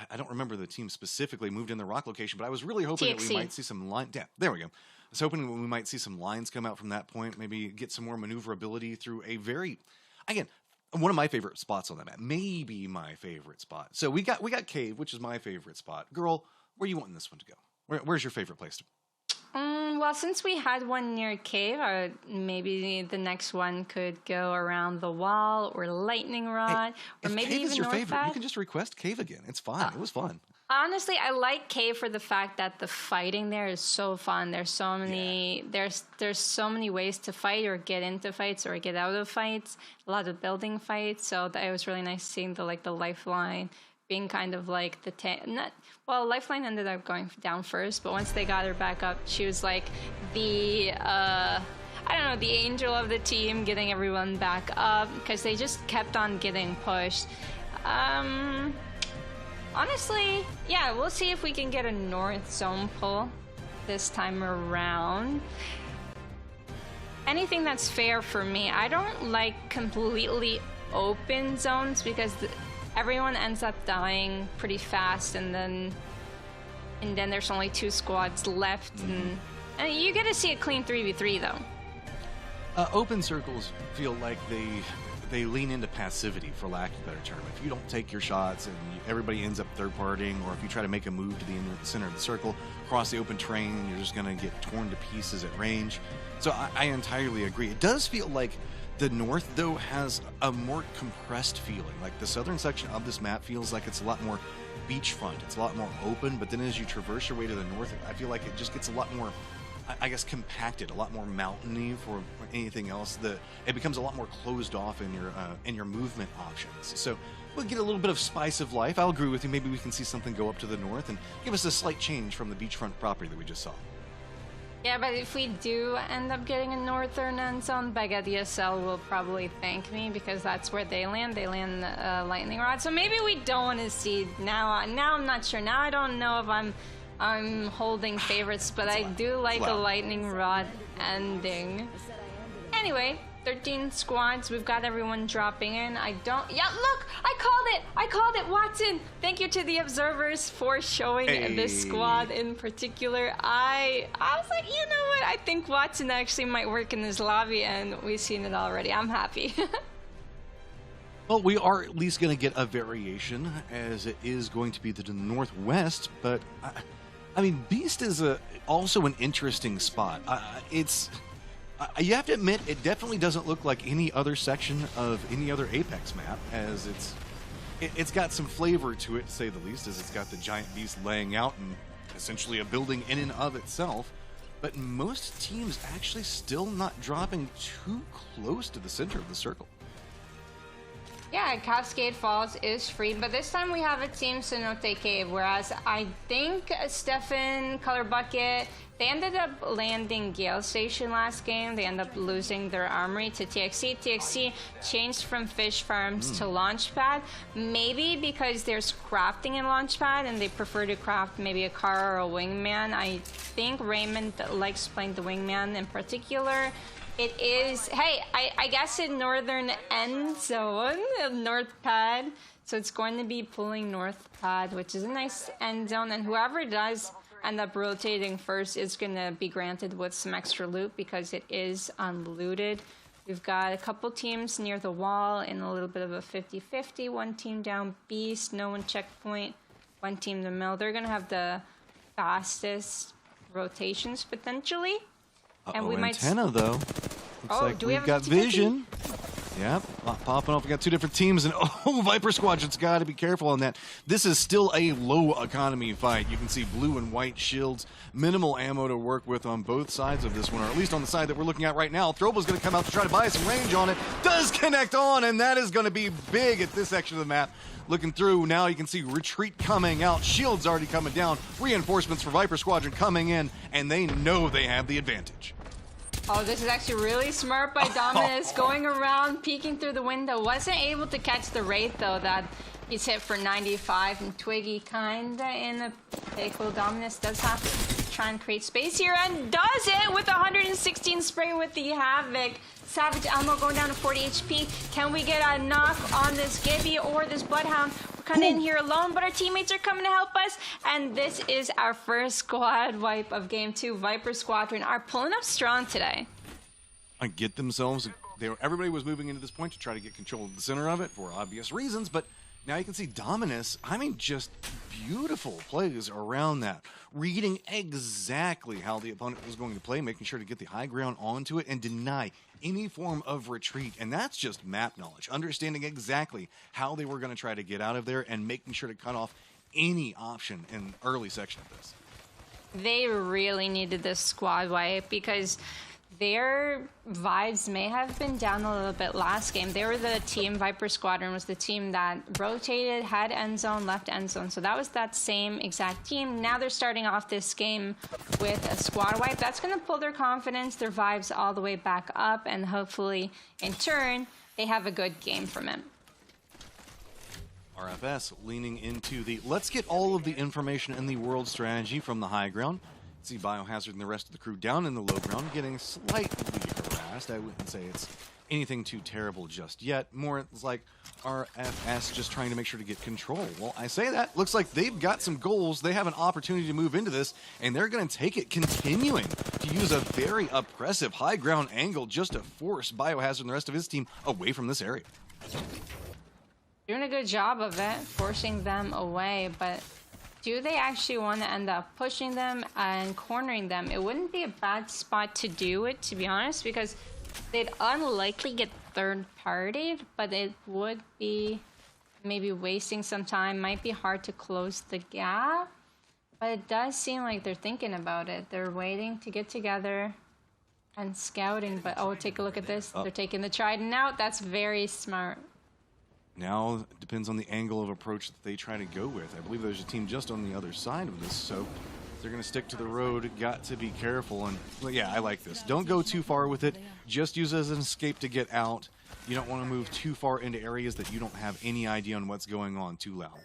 I don't remember the team specifically moved in the rock location, but I was really hoping that we TXC. might see some line. Yeah, there we go. I was hoping we might see some lines come out from that point, maybe get some more maneuverability through a very, again, one of my favorite spots on that map, maybe my favorite spot. So we got cave, which is my favorite spot. Girl, where you wanting this one to go? Where's your favorite place to? Well, since we had one near cave, maybe the next one could go around the wall or lightning rod, or maybe cave even is your north favorite, pad. you can just request cave again. It's fine. It was fun. Honestly, I like cave for the fact that the fighting there is so fun. There's so many there's so many ways to fight or get into fights or get out of fights. A lot of building fights. So it was really nice seeing the lifeline being kind of like lifeline ended up going down first, but once they got her back up, she was like the I don't know, the angel of the team, getting everyone back up because they just kept on getting pushed. Honestly, yeah, we'll see if we can get a north zone pull this time around. Anything that's fair for me. I don't like completely open zones because everyone ends up dying pretty fast, and then there's only 2 squads left, and you get to see a clean 3v3 though. Open circles feel like they lean into passivity, for lack of a better term. If you don't take your shots and everybody ends up third-partying, or if you try to make a move to the center of the circle, across the open terrain, you're just going to get torn to pieces at range. So I entirely agree. It does feel like the north, though, has a more compressed feeling. Like the southern section of this map feels like it's a lot more beachfront. It's a lot more open, but then as you traverse your way to the north, I feel like it just gets a lot more, I guess, compacted, a lot more mountainy for anything else. It becomes a lot more closed off in your movement options. So we'll get a little bit of spice of life. I'll agree with you. Maybe we can see something go up to the north and give us a slight change from the beachfront property that we just saw. Yeah, but if we do end up getting a northern end zone, Baguette ESL will probably thank me because that's where they land. They land lightning rod. So maybe we don't want to see now. I'm not sure. Now I don't know if I'm holding favorites, but I do like a lightning rod ending. Anyway, 13 squads. We've got everyone dropping in. Yeah, look! I called it, Watson! Thank you to the observers for showing this squad in particular. I was like, you know what? I think Watson actually might work in this lobby, and we've seen it already. I'm happy. Well, we are at least going to get a variation, as it is going to be to the northwest, but I mean, Beast is also an interesting spot. You have to admit, it definitely doesn't look like any other section of any other Apex map, as it's got some flavor to it, to say the least, as it's got the giant beast laying out and essentially a building in and of itself. But most teams actually still not dropping too close to the center of the circle. Yeah, Cascade Falls is free, but this time we have a Team Cenote Cave, whereas I think Stefan, Color Bucket, they ended up landing Gale Station last game. They ended up losing their armory to TXC. TXC changed from fish farms to Launchpad, maybe because there's crafting in Launchpad and they prefer to craft maybe a car or a wingman. I think Raymond likes playing the wingman in particular. It is, hey, I guess in northern end zone, north pad. So it's going to be pulling north pad, which is a nice end zone. And whoever does end up rotating first is going to be granted with some extra loot because it is unlooted. We've got a couple teams near the wall in a little bit of a 50-50. One team down Beast, no one checkpoint. One team the middle. They're going to have the fastest rotations potentially. And we might antenna though. Looks like we've got vision. Yep, popping off. We got 2 different teams, and Viper Squadron's got to be careful on that. This is still a low economy fight. You can see blue and white shields, minimal ammo to work with on both sides of this one, or at least on the side that we're looking at right now. Throwball's going to come out to try to buy some range on it. Does connect on, and that is going to be big at this section of the map. Looking through, now you can see retreat coming out. Shields already coming down. Reinforcements for Viper Squadron coming in, and they know they have the advantage. Oh, this is actually really smart by Dominus, going around, peeking through the window. Wasn't able to catch the Wraith, though, that he's hit for 95, and Twiggy kinda in a pickle. Dominus does have try and create space here, and does it with 116 spray with the Havoc. Savage Elmo going down to 40 HP. Can we get a knock on this Gibby or this Bloodhound? We're kind of in here alone, but our teammates are coming to help us. And this is our first squad wipe of Game 2. Viper Squadron are pulling up strong today. And get themselves... Everybody was moving into this point to try to get control of the center of it for obvious reasons, but now you can see Dominus, I mean, just beautiful plays around that. Reading exactly how the opponent was going to play, making sure to get the high ground onto it and deny any form of retreat. And that's just map knowledge, understanding exactly how they were going to try to get out of there and making sure to cut off any option in the early section of this. They really needed this squad wipe because their vibes may have been down a little bit last game. They were the team, Viper Squadron was the team that rotated, had end zone, left end zone. So that was that same exact team. Now they're starting off this game with a squad wipe. That's going to pull their confidence, their vibes all the way back up, and hopefully, in turn, they have a good game from it. RFS leaning into the let's get all of the information in the world strategy from the high ground. See Biohazard and the rest of the crew down in the low ground, getting slightly harassed. I wouldn't say it's anything too terrible just yet. More it's like RFS just trying to make sure to get control. Well, I say that. Looks like they've got some goals. They have an opportunity to move into this, and they're going to take it, continuing to use a very oppressive high ground angle just to force Biohazard and the rest of his team away from this area. Doing a good job of it, forcing them away, but do they actually want to end up pushing them and cornering them? It wouldn't be a bad spot to do it, to be honest, because they'd unlikely get third-partied, but it would be maybe wasting some time. Might be hard to close the gap, but it does seem like they're thinking about it. They're waiting to get together and scouting, but oh, take a look at this. They're taking the Trident out. That's very smart. Now it depends on the angle of approach that they try to go with. I believe there's a team just on the other side of this, so they're going to stick to the road. Got to be careful. And well, yeah, I like this. Don't go too far with it. Just use it as an escape to get out. You don't want to move too far into areas that you don't have any idea on what's going on too loud.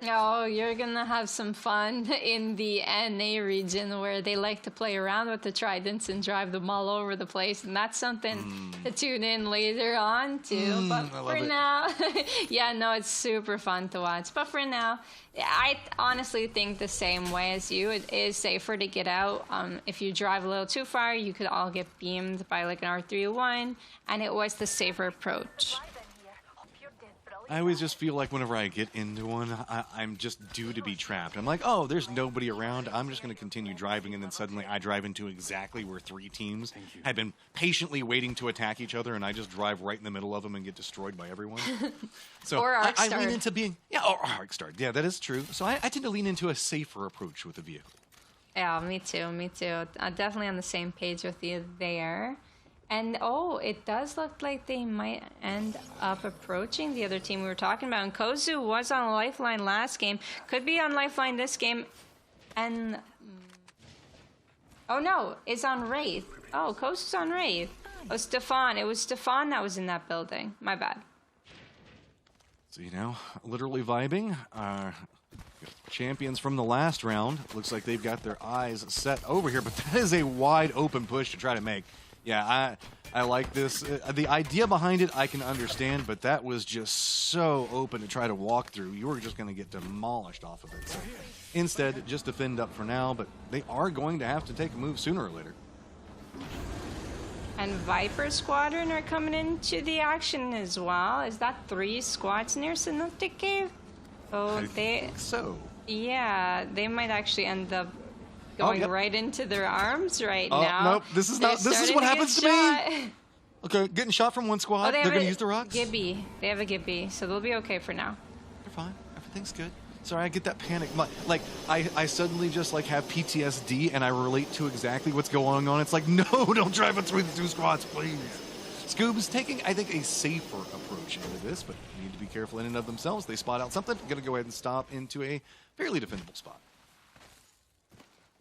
Oh, you're gonna have some fun in the NA region where they like to play around with the Tridents and drive them all over the place, and that's something to tune in later on too. But for now, yeah, no, it's super fun to watch. But for now, I honestly think the same way as you. It is safer to get out. If you drive a little too far, you could all get beamed by like an R301, and it was the safer approach. I always just feel like whenever I get into one, I'm just due to be trapped. I'm like, oh, there's nobody around. I'm just going to continue driving, and then suddenly I drive into exactly where three teams had been patiently waiting to attack each other, and I just drive right in the middle of them and get destroyed by everyone. So or I lean into being, or Arcstar. Yeah, that is true. So I tend to lean into a safer approach with the vehicle. Yeah, me too, me too. I'm definitely on the same page with you there. And, oh, it does look like they might end up approaching the other team we were talking about. And Kozu was on Lifeline last game. Could be on Lifeline this game. And, oh, no, it's on Wraith. Oh, Kozu's on Wraith. Oh, Stefan. It was Stefan that was in that building. My bad. So, you know, literally vibing. Champions from the last round. Looks like they've got their eyes set over here. But that is a wide open push to try to make. Yeah, I like this. The idea behind it I can understand, but that was just so open to try to walk through. You were just going to get demolished off of it. So instead, just defend up for now, but they are going to have to take a move sooner or later. And Viper Squadron are coming into the action as well. Is that 3 squads near Synoptic Cave? Oh, I think so. Yeah, they might actually end up going right into their arms right now. Nope, this is not. This is what happens to me. Okay, getting shot from one squad. They're going to use the rocks. Gibby. They have a Gibby, so they'll be okay for now. They're fine. Everything's good. Sorry, I get that panic. Like, I suddenly just like have PTSD and I relate to exactly what's going on. It's like, no, don't drive it through the 2 squads, please. Scoob's taking, I think, a safer approach into this, but need to be careful in and of themselves. They spot out something. Going to go ahead and stop into a fairly defendable spot.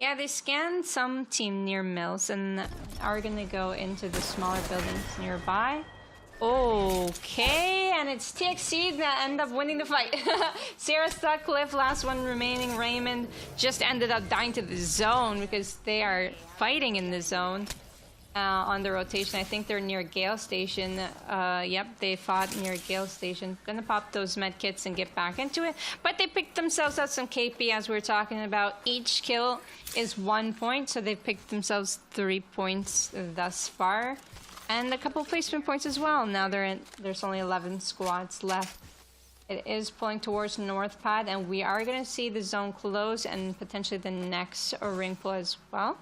Yeah, they scanned some team near Mills and are going to go into the smaller buildings nearby. Okay, and it's TXC that end up winning the fight. Sarah Sutcliffe, last one remaining. Raymond just ended up dying to the zone because they are fighting in the zone on the rotation. I think they're near Gale Station. Yep, they fought near Gale Station. Gonna pop those med kits and get back into it. But they picked themselves out some KP, as we were talking about. Each kill is 1 point, so they've picked themselves 3 points thus far. And a couple placement points as well. Now there's only 11 squads left. It is pulling towards North Pad, and we are going to see the zone close and potentially the next ring pull as well.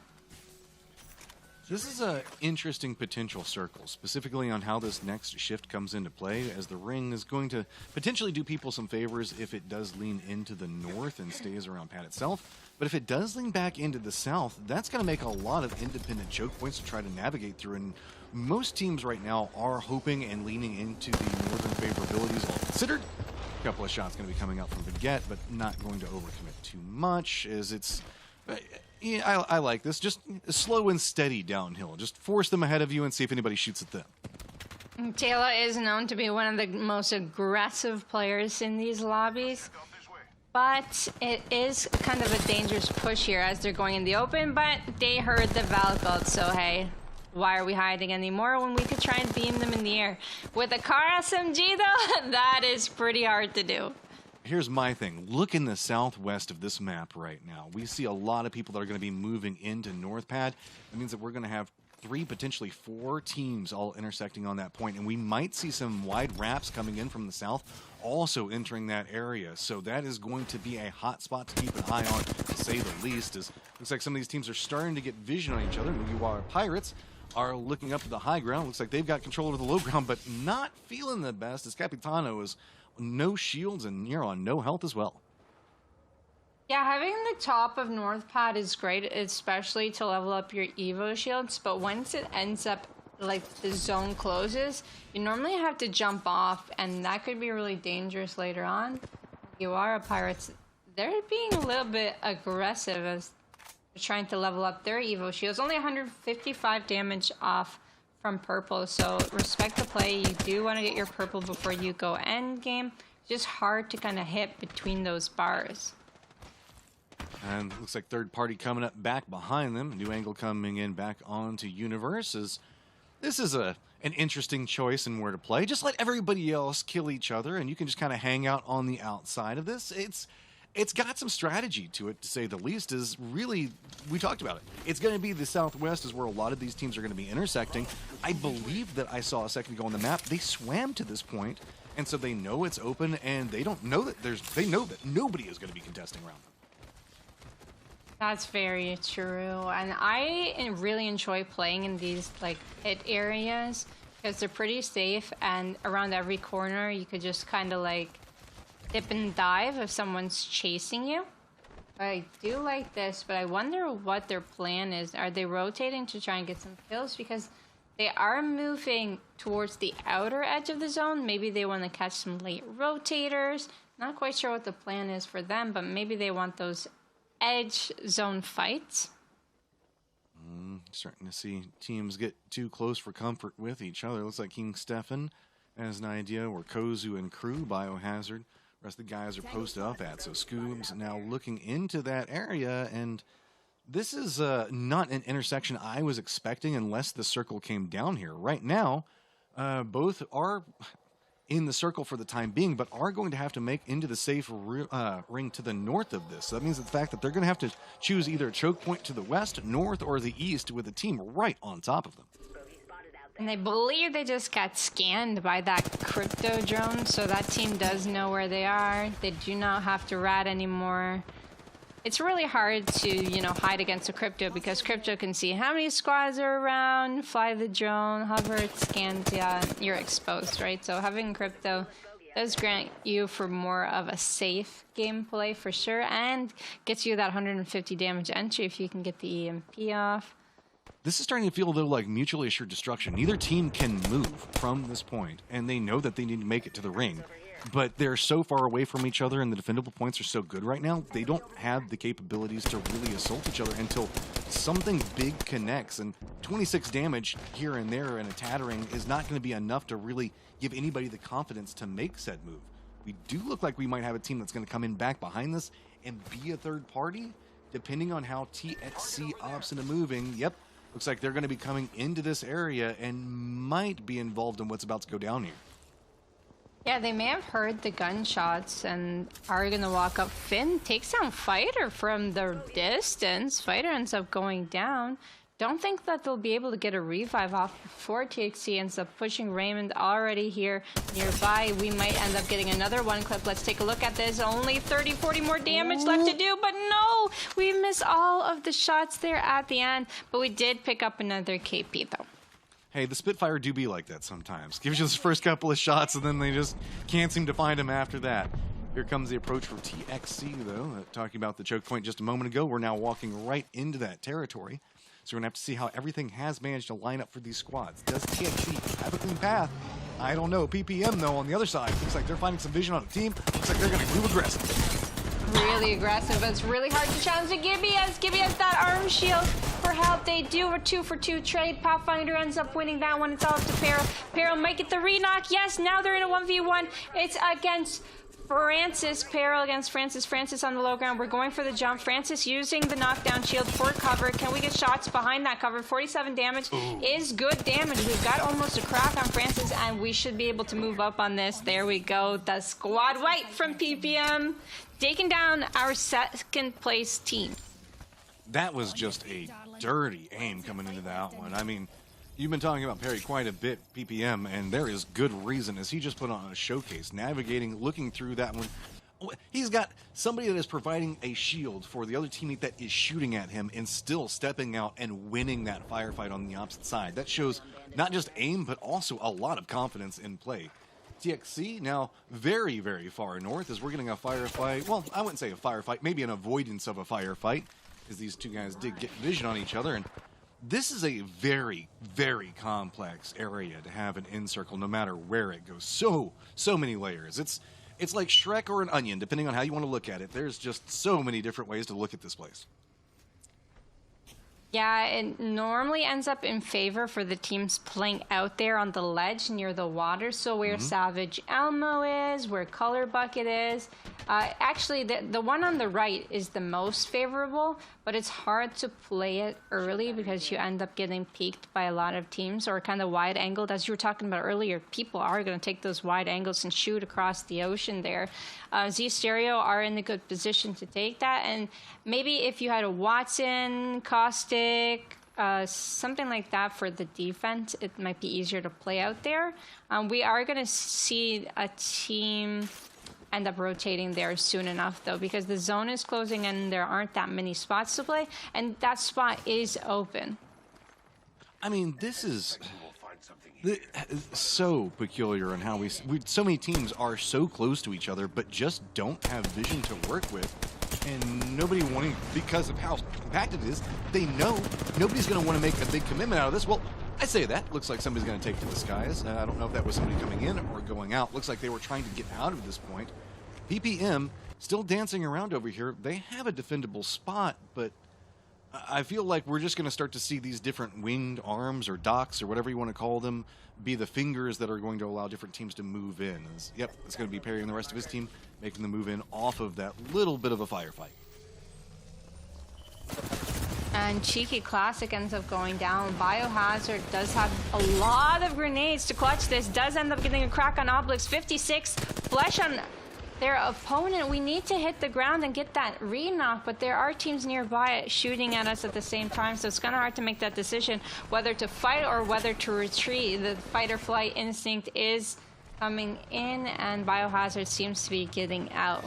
This is an interesting potential circle, specifically on how this next shift comes into play, as the ring is going to potentially do people some favors if it does lean into the north and stays around Pad itself. But if it does lean back into the south, that's going to make a lot of independent choke points to try to navigate through. And most teams right now are hoping and leaning into the northern favorabilities, all considered. A couple of shots going to be coming out from Baguette, but not going to overcommit too much, as it's... Yeah, I like this. Just slow and steady downhill. Just force them ahead of you and see if anybody shoots at them. Taylor is known to be one of the most aggressive players in these lobbies. But it is kind of a dangerous push here as they're going in the open, but they heard the Valcult, so hey, why are we hiding anymore when we could try and beam them in the air? With a car SMG though, that is pretty hard to do. Here's my thing. Look in the southwest of this map right now. We see a lot of people that are going to be moving into North Pad. That means that we're going to have 3, potentially 4 teams all intersecting on that point, and we might see some wide wraps coming in from the south also entering that area. So that is going to be a hot spot to keep an eye on, to say the least. As looks like some of these teams are starting to get vision on each other. Mugiwara Pirates are looking up at the high ground. Looks like they've got control over the low ground, but not feeling the best, as Capitano is no shields and you're on no health as well. Yeah, having the top of North Pad is great, especially to level up your Evo shields, but once it ends up, like, the zone closes, you normally have to jump off, and that could be really dangerous later on. You are a Pirates. They're being a little bit aggressive as they're trying to level up their Evo shields. Only 155 damage off from purple, so respect the play. You do want to get your purple before you go end game. Just hard to kind of hit between those bars. And looks like third party coming up back behind them. New angle coming in back onto Universe. This is an interesting choice in where to play. Just let everybody else kill each other, and you can just kind of hang out on the outside of this. It's got some strategy to it, to say the least. Is really, we talked about it. It's going to be the southwest is where a lot of these teams are going to be intersecting. I believe that I saw a second ago on the map. They swam to this point, and so they know it's open, and they don't know that they know that nobody is going to be contesting around them. That's very true, and I really enjoy playing in these like hit areas because they're pretty safe, and around every corner you could just kind of like dip and dive if someone's chasing you. I do like this, but I wonder what their plan is. Are they rotating to try and get some kills? Because they are moving towards the outer edge of the zone. Maybe they want to catch some late rotators. Not quite sure what the plan is for them, but maybe they want those edge zone fights. Starting to see teams get too close for comfort with each other. Looks like King Stefan has an idea where Kozu and crew biohazard. The rest of the guys are posted up at. So Scoob's now looking into that area, and this is not an intersection I was expecting unless the circle came down here. Right now, both are in the circle for the time being, but are going to have to make into the safe ring to the north of this. So that means the fact that they're going to have to choose either a choke point to the west, north, or the east with a team right on top of them. And I believe they just got scanned by that crypto drone, so that team does know where they are. They do not have to rat anymore. It's really hard to, hide against a crypto because crypto can see how many squads are around, fly the drone, hover, it scans, yeah, you're exposed, right? So having crypto does grant you for more of a safe gameplay for sure, and gets you that 150 damage entry if you can get the EMP off. This is starting to feel, though, like mutually assured destruction. Neither team can move from this point, and they know that they need to make it to the ring. but they're so far away from each other and the defendable points are so good right now, they don't have the capabilities to really assault each other until something big connects. And 26 damage here and there and a tattering is not going to be enough to really give anybody the confidence to make said move. We do look like we might have a team that's going to come in back behind this and be a third party, depending on how TXC opts into moving. Yep, looks like they're going to be coming into this area and might be involved in what's about to go down here. Yeah, they may have heard the gunshots and are going to walk up. Finn takes down Fighter from the distance. Fighter ends up going down. Don't think that they'll be able to get a revive off before TXC ends up pushing Raymond already here nearby. We might end up getting another one clip. Let's take a look at this. Only 30, 40 more damage left to do, but no! We miss all of the shots there at the end, but we did pick up another KP though. Hey, the Spitfire do be like that sometimes. Gives you those first couple of shots, and then they just can't seem to find him after that. Here comes the approach from TXC, though. Talking about the choke point just a moment ago, we're now walking right into that territory. So we're going to have to see how everything has managed to line up for these squads. Does TXC have a clean path? I don't know. PPM, though, on the other side, looks like they're finding some vision on the team. Looks like they're going to move aggressive. Really aggressive, but it's really hard to challenge the Gibby has that arm shield for help. They do a 2-for-2 trade. Pathfinder ends up winning that one. It's all up to Peril. Peril might get the re-knock. Yes, now they're in a 1v1. It's against Francis. Peril against Francis. Francis on the low ground. We're going for the jump. Francis using the knockdown shield for cover. Can we get shots behind that cover? 47 damage is good damage. We've got almost a crack on Francis, and we should be able to move up on this. There we go. The squad wipe from PPM. Taking down our second place team. That was just a dirty aim coming into that one. I mean, you've been talking about Perry quite a bit, PPM, and there is good reason, as he just put on a showcase, navigating, looking through that one. He's got somebody that is providing a shield for the other teammate that is shooting at him and still stepping out and winning that firefight on the opposite side. That shows not just aim, but also a lot of confidence in play. TXC now very, very far north as we're getting a firefight. Well, I wouldn't say a firefight, maybe an avoidance of a firefight, as these two guys did get vision on each other. And this is a very, very complex area to have an in-circle, no matter where it goes. So many layers. It's like Shrek or an onion, depending on how you want to look at it. There's just so many different ways to look at this place. Yeah, it normally ends up in favor for the teams playing out there on the ledge near the water. So where Savage Elmo is, where Color Bucket is. Actually, the one on the right is the most favorable, but it's hard to play it early because you end up getting peeked by a lot of teams, or kind of wide angled. As you were talking about earlier, people are going to take those wide angles and shoot across the ocean there. Z Stereo are in a good position to take that, and maybe if you had a Watson, Caustic, something like that for the defense, it might be easier to play out there. We are going to see a team end up rotating there soon enough, though, because the zone is closing and there aren't that many spots to play, and that spot is open. I mean, this is so peculiar in how so many teams are so close to each other, but just don't have vision to work with. And nobody wanting, because of how compacted it is, they know nobody's going to want to make a big commitment out of this. Well, I say that. Looks like somebody's going to take to the skies. I don't know if that was somebody coming in or going out. Looks like they were trying to get out of this point. PPM still dancing around over here. They have a defendable spot, but I feel like we're just going to start to see these different winged arms or docks or whatever you want to call them be the fingers that are going to allow different teams to move in. Yep, it's going to be Perry and the rest of his team making the move in off of that little bit of a firefight. And Cheeky Classic ends up going down. Biohazard does have a lot of grenades to clutch this. Does end up getting a crack on Obelix. 56 flesh on their opponent. We need to hit the ground and get that re-knock, but there are teams nearby shooting at us at the same time, so it's kind of hard to make that decision whether to fight or whether to retreat. The fight or flight instinct is coming in, and Biohazard seems to be getting out.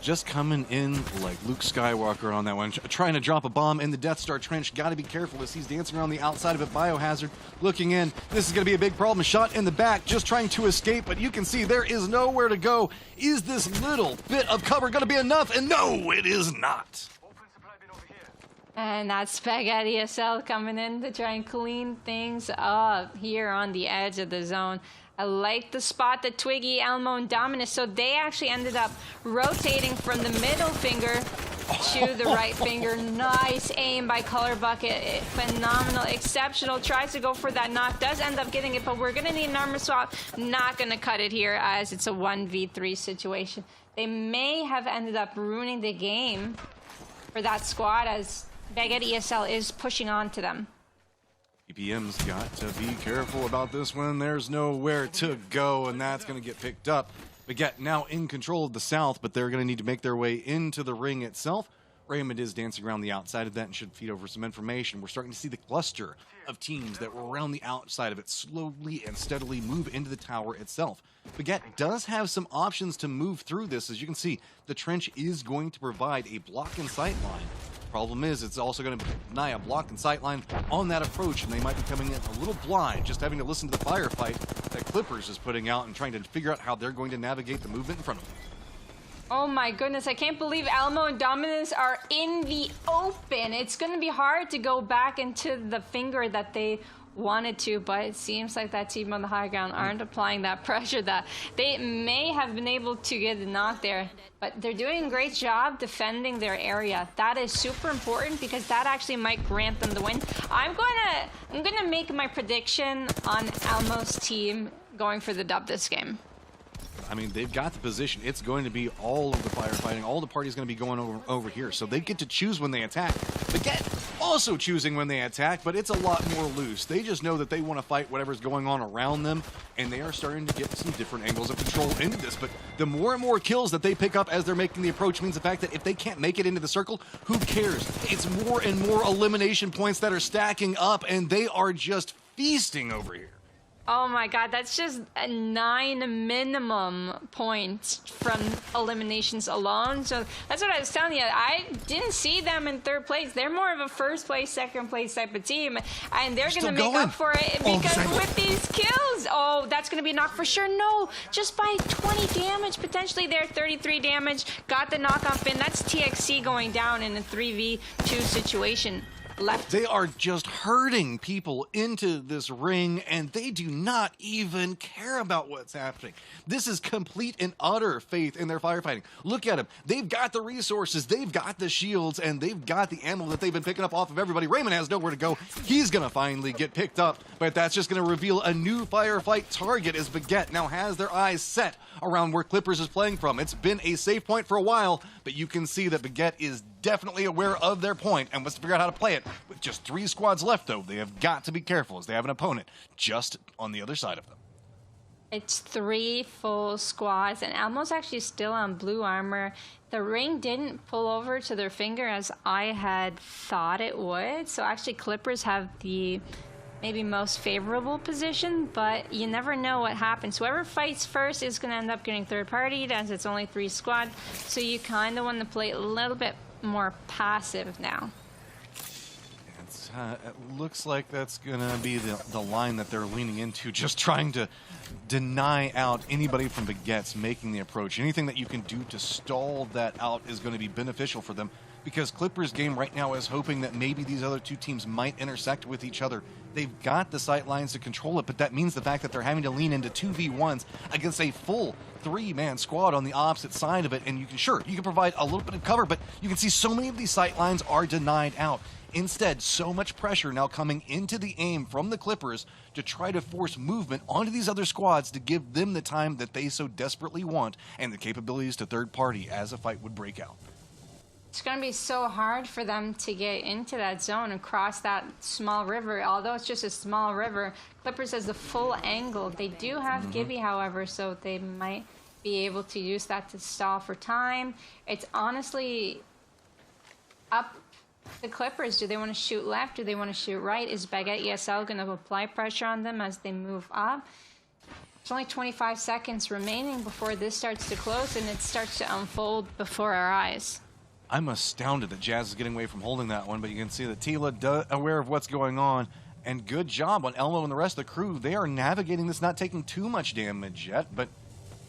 Just coming in like Luke Skywalker on that one, trying to drop a bomb in the Death Star Trench. Got to be careful as he's dancing around the outside of it. Biohazard looking in. This is going to be a big problem. Shot in the back, just trying to escape, but you can see there is nowhere to go. Is this little bit of cover going to be enough? And no, it is not. And that's Spaghetti SL coming in to try and clean things up here on the edge of the zone. I like the spot that Twiggy, Elmo, and Dominus. So they actually ended up rotating from the middle finger to the right finger. Nice aim by Color Bucket. Phenomenal, exceptional. Tries to go for that knock. Does end up getting it, but we're going to need an armor swap. Not going to cut it here as it's a 1v3 situation. They may have ended up ruining the game for that squad as Baguette ESL is pushing on to them. PPM's got to be careful about this one. There's nowhere to go, and that's going to get picked up. Baguette now in control of the south, but they're going to need to make their way into the ring itself. Raymond is dancing around the outside of that and should feed over some information. We're starting to see the cluster of teams that were around the outside of it slowly and steadily move into the tower itself. Baguette does have some options to move through this. As you can see, the trench is going to provide a block and sight line. Problem is, it's also going to deny a block and sight line on that approach, and they might be coming in a little blind, just having to listen to the firefight that Clippers is putting out and trying to figure out how they're going to navigate the movement in front of them. Oh my goodness, I can't believe Elmo and Dominus are in the open. It's going to be hard to go back into the finger that they wanted to, but it seems like that team on the high ground aren't applying that pressure that they may have been able to get the knock there, but they're doing a great job defending their area. That is super important because that actually might grant them the win. I'm gonna make my prediction on Elmo's team going for the dub this game. I mean, they've got the position. It's going to be all of the firefighting. All the party's going to be going over here. So they get to choose when they attack. Baguette also choosing when they attack, but it's a lot more loose. They just know that they want to fight whatever's going on around them, and they are starting to get some different angles of control into this. But the more and more kills that they pick up as they're making the approach means the fact that if they can't make it into the circle, who cares? It's more and more elimination points that are stacking up, and they are just feasting over here. Oh my god, that's just a 9 minimum points from eliminations alone. So that's what I was telling you. I didn't see them in third place. They're more of a first place, second place type of team. And they're going to make up for it because with these kills, oh, that's going to be a knock for sure. No, just by 20 damage, potentially there, 33 damage. Got the knock on Finn. That's TXC going down in a 3v2 situation. Left. They are just herding people into this ring, and they do not even care about what's happening. This is complete and utter faith in their firefighting. Look at them. They've got the resources, they've got the shields, and they've got the ammo that they've been picking up off of everybody. Raymond has nowhere to go. He's going to finally get picked up, but that's just going to reveal a new firefight target as Baguette now has their eyes set around where Clippers is playing from. It's been a safe point for a while, but you can see that Baguette is definitely aware of their point and wants to figure out how to play it. With just 3 squads left, though, they have got to be careful as they have an opponent just on the other side of them. It's 3 full squads, and Elmo's actually still on blue armor. The ring didn't pull over to their finger as I had thought it would, so actually Clippers have the maybe most favorable position, but you never know what happens. Whoever fights first is going to end up getting third-partied as it's only 3 squad, so you kind of want to play a little bit more passive now. It looks like that's going to be the line that they're leaning into, just trying to deny out anybody from Baguette's making the approach. Anything that you can do to stall that out is going to be beneficial for them, because Clippers' game right now is hoping that maybe these other 2 teams might intersect with each other. They've got the sight lines to control it, but that means the fact that they're having to lean into 2v1s against a full 3-man squad on the opposite side of it, and you can provide a little bit of cover, but you can see so many of these sight lines are denied out. Instead, so much pressure now coming into the aim from the Clippers to try to force movement onto these other squads to give them the time that they so desperately want and the capabilities to third party as a fight would break out. It's going to be so hard for them to get into that zone and cross that small river. Although it's just a small river, Clippers has the full angle. They do have Gibby, however, so they might be able to use that to stall for time. It's honestly up the Clippers. Do they want to shoot left? Do they want to shoot right? Is Baguette ESL going to apply pressure on them as they move up? There's only 25 seconds remaining before this starts to close, and it starts to unfold before our eyes. I'm astounded that Jazz is getting away from holding that one, but you can see that Tila aware of what's going on, and good job on Elmo and the rest of the crew. They are navigating this, not taking too much damage yet, but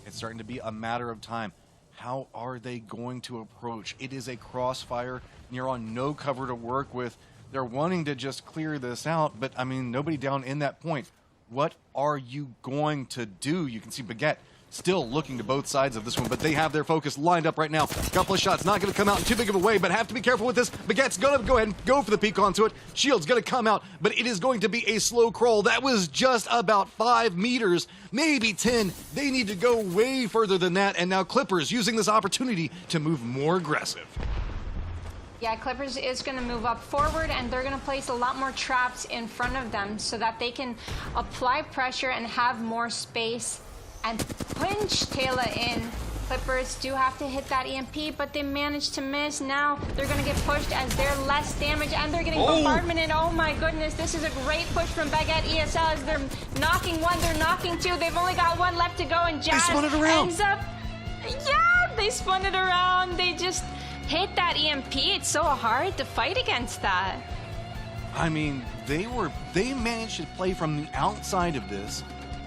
it's starting to be a matter of time. How are they going to approach? It is a crossfire, and you're on no cover to work with. They're wanting to just clear this out, but, I mean, nobody down in that point. What are you going to do? You can see Baguette still looking to both sides of this one, but they have their focus lined up right now. Couple of shots, not going to come out in too big of a way, but have to be careful with this. Baguette's going to go ahead and go for the peek onto it. Shield's going to come out, but it is going to be a slow crawl. That was just about 5 meters, maybe 10. They need to go way further than that, and now Clippers using this opportunity to move more aggressive. Yeah, Clippers is going to move up forward, and they're going to place a lot more traps in front of them so that they can apply pressure and have more space and punch Taylor in. Clippers do have to hit that EMP, but they managed to miss. Now they're going to get pushed as they're less damage, and they're getting bombardment. And oh my goodness, this is a great push from Baguette ESL as they're knocking one, they're knocking two. They've only got one left to go, and Jazz ends up... Yeah, they spun it around. They just hit that EMP. It's so hard to fight against that. I mean, they managed to play from the outside of this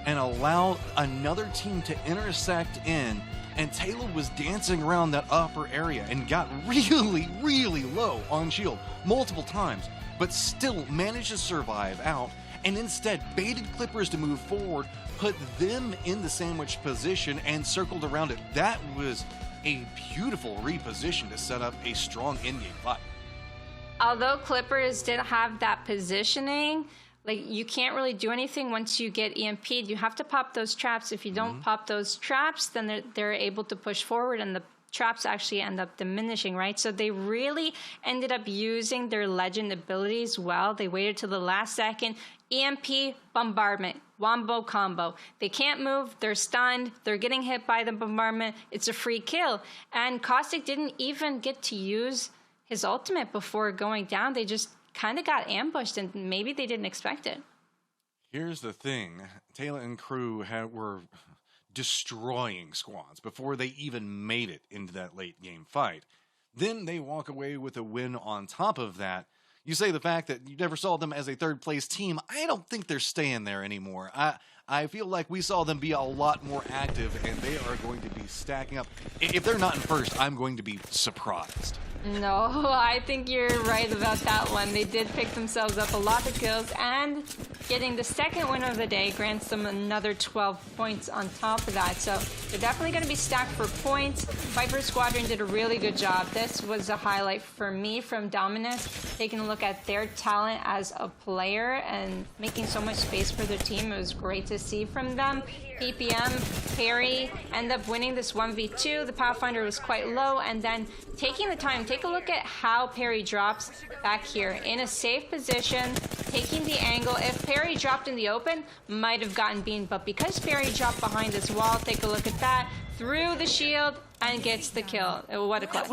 and allow another team to intersect in, and Taylor was dancing around that upper area and got really, really low on shield multiple times, but still managed to survive out, and instead baited Clippers to move forward, put them in the sandwich position, and circled around it. That was a beautiful reposition to set up a strong in-game fight. Although Clippers didn't have that positioning, like, you can't really do anything once you get EMP'd. You have to pop those traps. If you don't pop those traps, then they're able to push forward, and the traps actually end up diminishing, right? So they really ended up using their legend abilities well. They waited till the last second. EMP, bombardment, wombo combo. They can't move, they're stunned, they're getting hit by the bombardment. It's a free kill. And Caustic didn't even get to use his ultimate before going down. They just kind of got ambushed, and maybe they didn't expect it. Here's the thing. Taylor and crew were destroying squads before they even made it into that late game fight. Then they walk away with a win on top of that. You say the fact that you never saw them as a third place team, I don't think they're staying there anymore. I feel like we saw them be a lot more active, and they are going to be stacking up. If they're not in first, I'm going to be surprised. No, I think you're right about that one. They did pick themselves up a lot of kills, and getting the second win of the day grants them another 12 points on top of that. So they're definitely going to be stacked for points. Viper Squadron did a really good job. This was a highlight for me from Dominus, taking a look at their talent as a player and making so much space for their team. It was great to see from them. PPM, Perry end up winning this 1v2. The Pathfinder was quite low, and then taking the time, take a look at how Perry drops back here in a safe position, taking the angle. If Perry dropped in the open, might have gotten beamed, but because Perry dropped behind this wall, take a look at that, through the shield and gets the kill. What a clutch.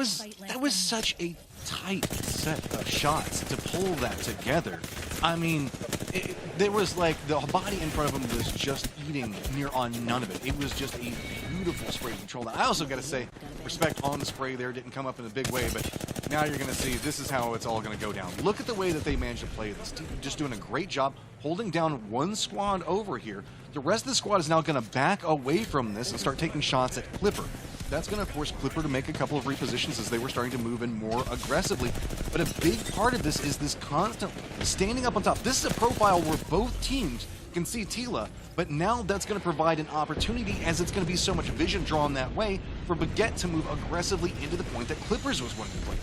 That was such a tight set of shots to pull that together. I mean, there was like the body in front of him was just eating near on none of it. It was just a beautiful spray control. I also got to say, respect on the spray there, didn't come up in a big way, but now you're going to see this is how it's all going to go down. Look at the way that they managed to play this. Just doing a great job holding down one squad over here. The rest of the squad is now going to back away from this and start taking shots at Clipper. That's going to force Clipper to make a couple of repositions as they were starting to move in more aggressively. But a big part of this is this constant standing up on top. This is a profile where both teams can see Tila, but now that's going to provide an opportunity, as it's going to be so much vision drawn that way, for Baguette to move aggressively into the point that Clippers was wanting to play.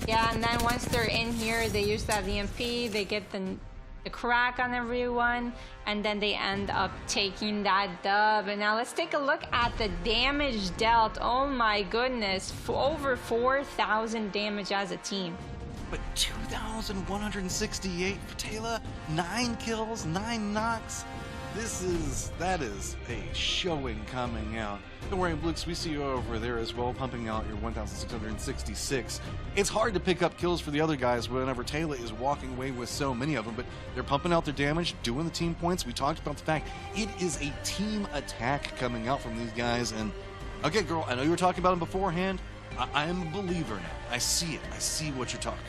Yeah, and then once they're in here, they use that EMP, they get the crack on everyone, and then they end up taking that dub. And now let's take a look at the damage dealt. Oh my goodness, over 4,000 damage as a team. But 2,168 for Taylor, 9 kills, 9 knocks. That is a showing coming out. Don't worry, Blukes, we see you over there as well, pumping out your 1,666. It's hard to pick up kills for the other guys whenever Taylor is walking away with so many of them, but they're pumping out their damage, doing the team points. We talked about the fact it is a team attack coming out from these guys. And okay, girl, I know you were talking about them beforehand. I am a believer now. I see it. I see what you're talking.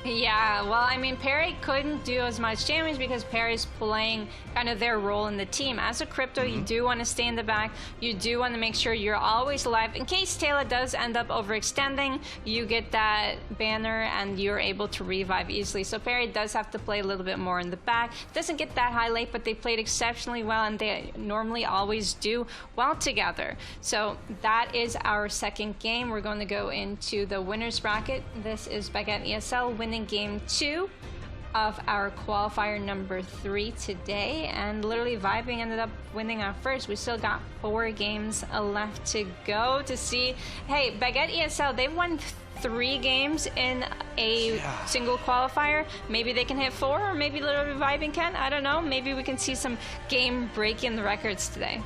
Yeah, well, I mean, Perry couldn't do as much damage because Perry's playing kind of their role in the team. As a crypto, you do want to stay in the back. You do want to make sure you're always alive. In case Taylor does end up overextending, you get that banner and you're able to revive easily. So Perry does have to play a little bit more in the back. Doesn't get that high late, but they played exceptionally well, and they normally always do well together. So that is our second game. We're going to go into the winner's bracket. This is Baguette ESL winning game 2 of our qualifier number 3 today, and literally Vibing ended up winning our first. We still got 4 games left to go to see. Hey, Baguette ESL, they won 3 games in a single qualifier. Maybe they can hit 4, or maybe literally Vibing can. I don't know. Maybe we can see some game breaking the records today.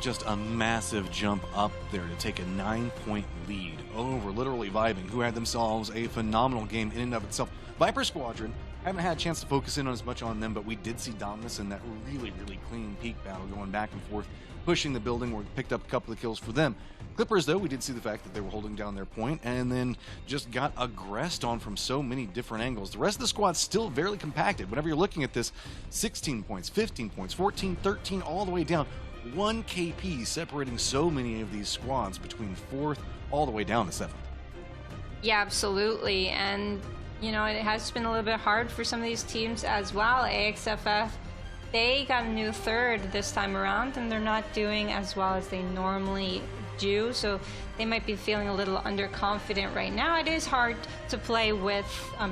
Just a massive jump up there to take a 9-point lead over literally Vibing, who had themselves a phenomenal game in and of itself. Viper Squadron, haven't had a chance to focus in on as much on them, but we did see Dominus in that really, really clean peak battle going back and forth, pushing the building, where we picked up a couple of kills for them. Clippers, though, we did see the fact that they were holding down their point and then just got aggressed on from so many different angles. The rest of the squad's still very compacted. Whenever you're looking at this, 16 points, 15 points, 14, 13, all the way down. 1 KP separating so many of these squads between 4th all the way down to 7th. Yeah, absolutely. And, you know, it has been a little bit hard for some of these teams as well. AXFF, they got a new 3rd this time around, and they're not doing as well as they normally do. So they might be feeling a little underconfident right now. It is hard to play with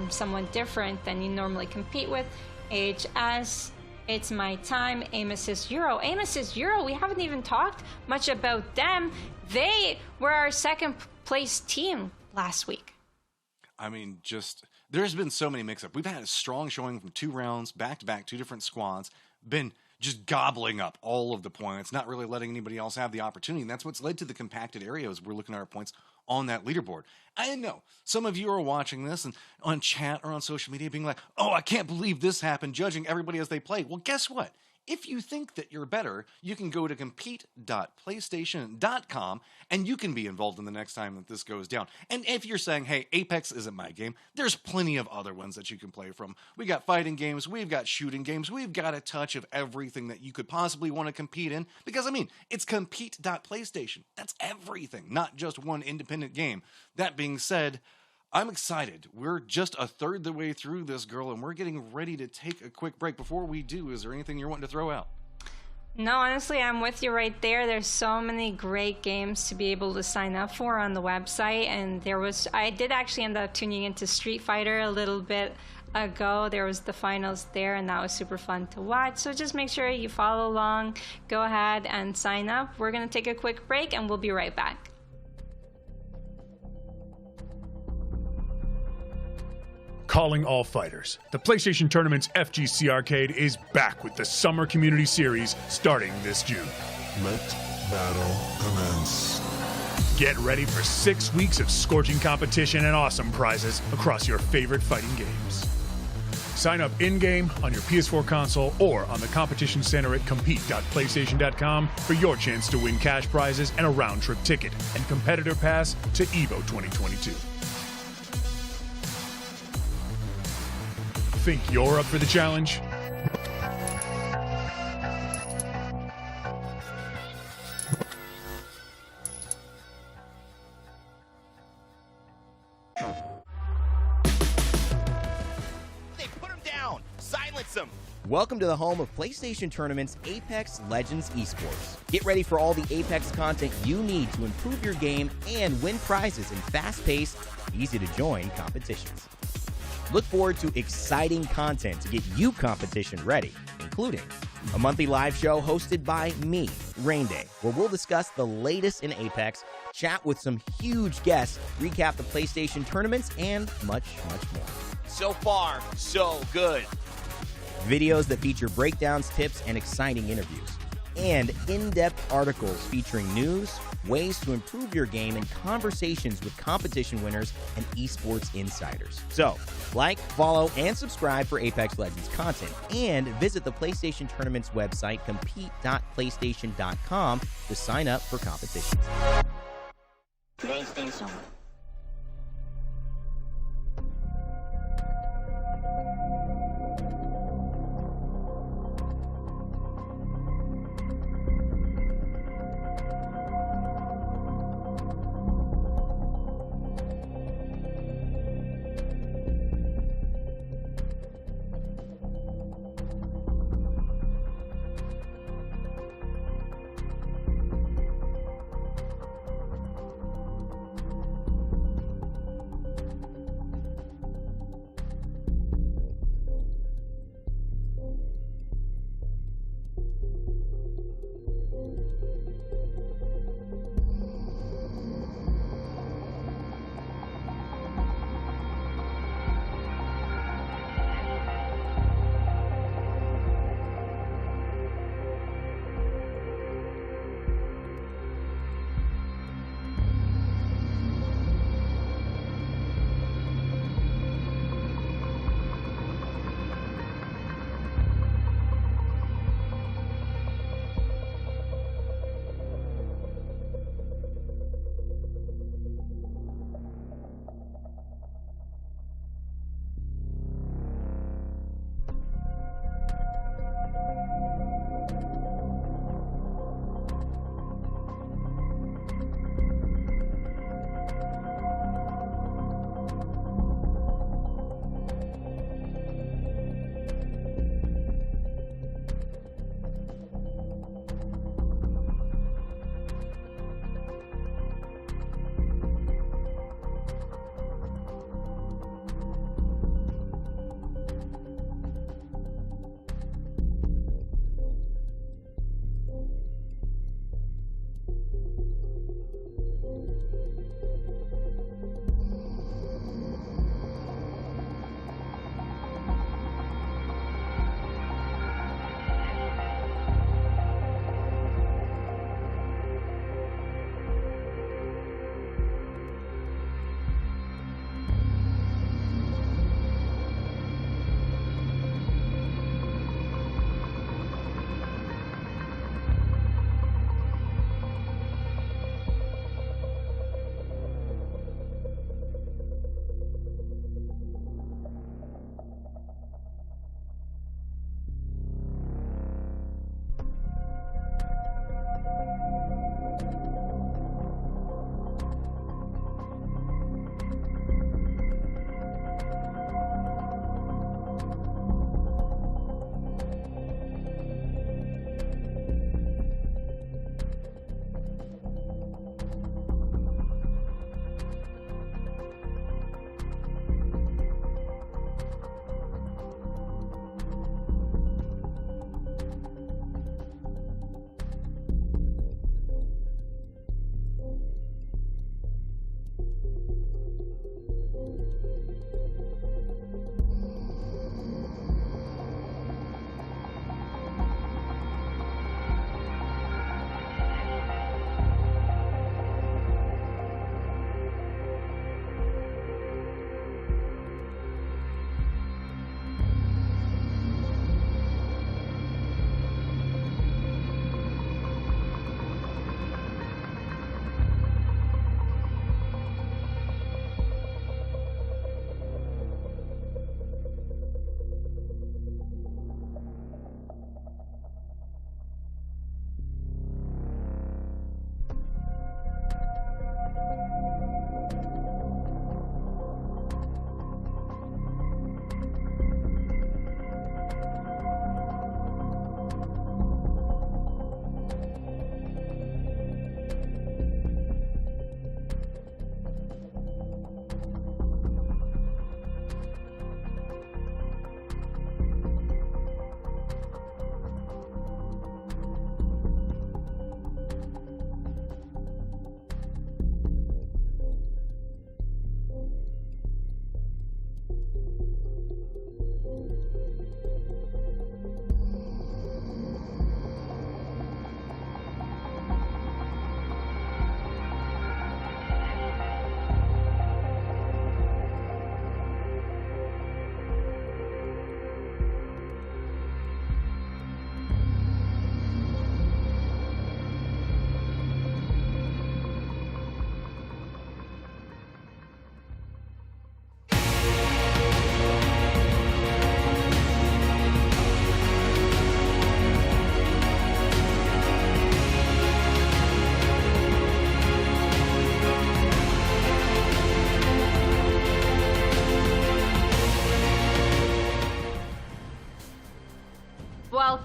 someone different than you normally compete with. AHS, it's my time. Aim Assist Euro. Aim Assist Euro, we haven't even talked much about them. They were our 2nd place team last week. I mean, just, there's been so many mix-up. We've had a strong showing from 2 rounds, back-to-back, 2 different squads, been just gobbling up all of the points, not really letting anybody else have the opportunity, and that's what's led to the compacted areas. We're looking at our points on that leaderboard. I know some of you are watching this and on chat or on social media being like, oh, I can't believe this happened, judging everybody as they play. Well, guess what? If you think that you're better, you can go to compete.playstation.com and you can be involved in the next time that this goes down. And if you're saying, hey, Apex isn't my game, there's plenty of other ones that you can play from. We got fighting games, we've got shooting games, we've got a touch of everything that you could possibly want to compete in. Because, I mean, it's compete.playstation. That's everything, not just one independent game. That being said, I'm excited. We're just a third the way through this, girl, and we're getting ready to take a quick break. Before we do, is there anything you're wanting to throw out? No, honestly, I'm with you right there. There's so many great games to be able to sign up for on the website, and I did actually end up tuning into Street Fighter a little bit ago. There was the finals there, and that was super fun to watch. So just make sure you follow along, go ahead and sign up. We're going to take a quick break, and we'll be right back. Calling all fighters. The PlayStation Tournaments FGC Arcade is back with the Summer Community Series starting this June. Let battle commence. Get ready for 6 weeks of scorching competition and awesome prizes across your favorite fighting games. Sign up in-game, on your PS4 console, or on the competition center at compete.playstation.com for your chance to win cash prizes and a round-trip ticket and competitor pass to EVO 2022. Think you're up for the challenge? They put him down! Silence him! Welcome to the home of PlayStation Tournaments Apex Legends Esports. Get ready for all the Apex content you need to improve your game and win prizes in fast-paced, easy-to-join competitions. Look forward to exciting content to get you competition ready, including a monthly live show hosted by me, Rainday, where we'll discuss the latest in Apex, chat with some huge guests, recap the PlayStation tournaments, and much, much more. So far, so good. Videos that feature breakdowns, tips, and exciting interviews. And in-depth articles featuring news, ways to improve your game, and conversations with competition winners and esports insiders. So, like, follow, and subscribe for Apex Legends content, and visit the PlayStation Tournaments website, compete.playstation.com, to sign up for competitions. PlayStation.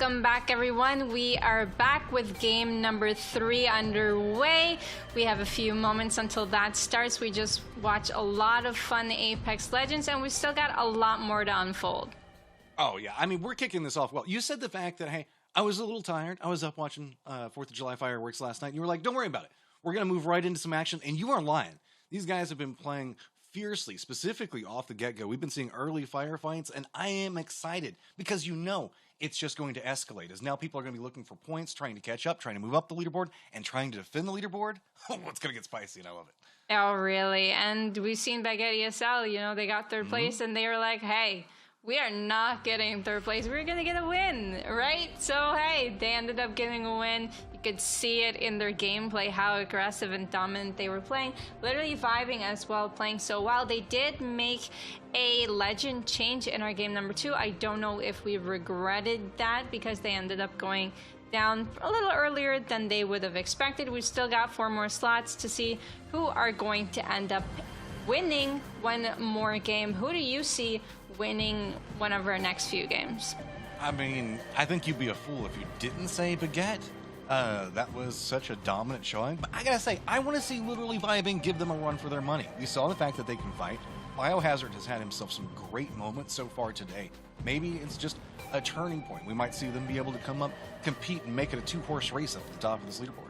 Welcome back, everyone. We are back with game number 3 underway. We have a few moments until that starts. We just watched a lot of fun Apex Legends, and we still got a lot more to unfold. Oh, yeah. I mean, we're kicking this off well. You said the fact that, hey, I was a little tired. I was up watching 4th of July fireworks last night. And you were like, don't worry about it. We're going to move right into some action. And you aren't lying. These guys have been playing fiercely, specifically off the get-go. We've been seeing early firefights, and I am excited because it's just going to escalate as now people are going to be looking for points, trying to catch up, trying to move up the leaderboard, and trying to defend the leaderboard. Oh, it's going to get spicy, and I love it. Oh, really? And we've seen back at ESL, they got 3rd place, and they were like, hey, we are not getting 3rd place. We're going to get a win, right? So, hey, they ended up getting a win. You could see it in their gameplay, how aggressive and dominant they were playing. Literally vibing as well, playing so well. They did make a legend change in our game number 2. I don't know if we regretted that because they ended up going down a little earlier than they would have expected. We've still got 4 more slots to see who are going to end up winning one more game. Who do you see winning one of our next few games? I mean, I think you'd be a fool if you didn't say Baguette. That was such a dominant showing. But I gotta say, I want to see literally vibing give them a run for their money. We saw the fact that they can fight. Biohazard has had himself some great moments so far today. Maybe it's just a turning point. We might see them be able to come up, compete, and make it a 2-horse race up at the top of this leaderboard.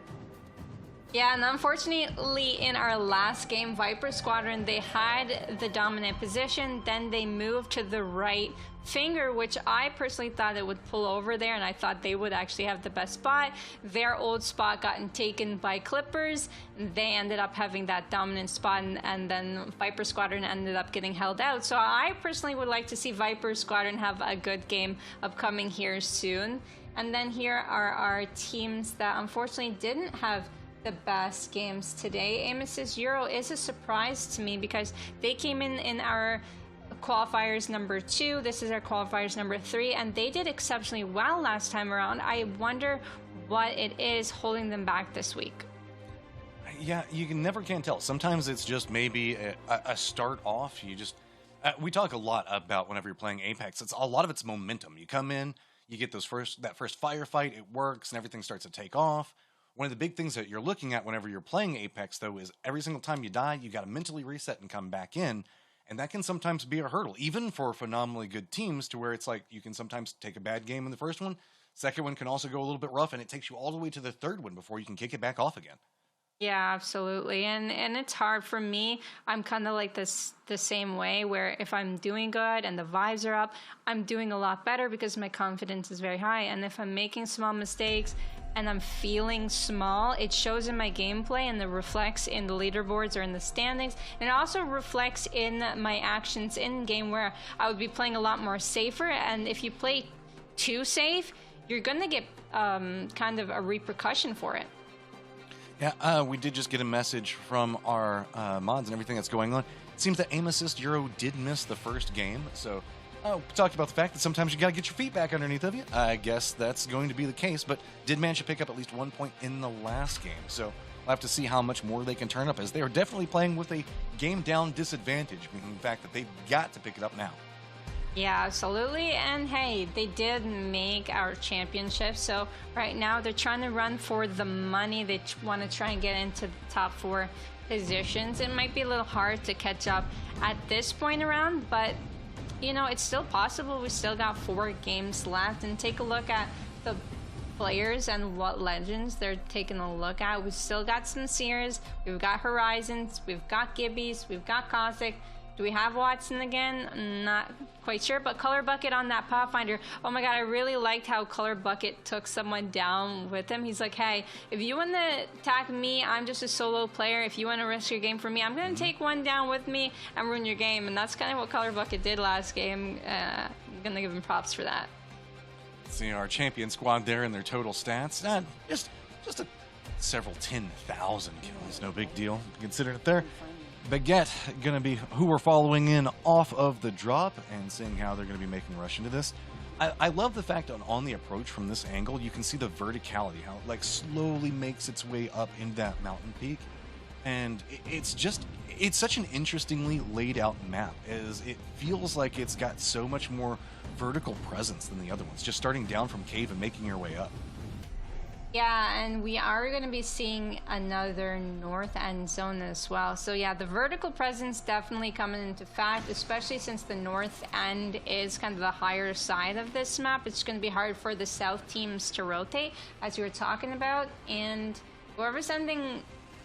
Yeah, and unfortunately in our last game, Viper Squadron, they had the dominant position, then they moved to the right finger, which I personally thought it would pull over there, and I thought they would actually have the best spot. Their old spot gotten taken by Clippers. They ended up having that dominant spot, and then Viper Squadron ended up getting held out. So I personally would like to see Viper Squadron have a good game upcoming here soon. And then here are our teams that unfortunately didn't have the best games today. Amos's Euro is a surprise to me because they came in our qualifiers number 2. This is our qualifiers number 3, and they did exceptionally well last time around. I wonder what it is holding them back this week. Yeah, you can tell. Sometimes it's just maybe a start off. You just we talk a lot about whenever you're playing Apex. It's a lot of it's momentum. You come in, you get that first firefight, it works, and everything starts to take off. One of the big things that you're looking at whenever you're playing Apex, though, is every single time you die, you got to mentally reset and come back in. And that can sometimes be a hurdle, even for phenomenally good teams, to where it's like you can sometimes take a bad game in the first one. Second one can also go a little bit rough, and it takes you all the way to the third one before you can kick it back off again. Yeah, absolutely. And it's hard for me. I'm kind of like this the same way where if I'm doing good and the vibes are up, I'm doing a lot better because my confidence is very high. And if I'm making small mistakes and I'm feeling small, it shows in my gameplay and it reflects in the leaderboards or in the standings. And it also reflects in my actions in game where I would be playing a lot more safer. And if you play too safe, you're going to get kind of a repercussion for it. Yeah, we did just get a message from our mods and everything that's going on. It seems that Aim Assist Euro did miss the first game, so we talked about the fact that sometimes you got to get your feet back underneath of you. I guess that's going to be the case, but did manage to pick up at least 1 point in the last game, so we'll have to see how much more they can turn up, as they are definitely playing with a game down disadvantage, meaning the fact that they've got to pick it up now. Yeah, absolutely. And hey, they did make our championship. So right now they're trying to run for the money. They want to try and get into the top 4 positions. It might be a little hard to catch up at this point around, but you know, it's still possible. We still got 4 games left, and take a look at the players and what legends they're taking a look at. We've still got Sinceres, we've got Horizons, we've got Gibbies, we've got Cossack. Do we have Watson again? Not quite sure, but Color Bucket on that Pathfinder. Oh my god, I really liked how Color Bucket took someone down with him. He's like, hey, if you want to attack me, I'm just a solo player. If you want to risk your game for me, I'm going to take one down with me and ruin your game. And that's kind of what Color Bucket did last game. I'm going to give him props for that. See our champion squad there and their total stats. Just several 10,000 kills. No big deal. Consider it there. Baguette going to be who we're following in off of the drop and seeing how they're going to be making a rush into this. I love the fact on the approach from this angle, you can see the verticality, how it like slowly makes its way up into that mountain peak. And it's such an interestingly laid out map, as it feels like it's got so much more vertical presence than the other ones, just starting down from cave and making your way up. Yeah, and we are going to be seeing another north end zone as well. So yeah, the vertical presence definitely coming into fact, especially since the north end is kind of the higher side of this map. It's going to be hard for the south teams to rotate, as you were talking about, and whoever's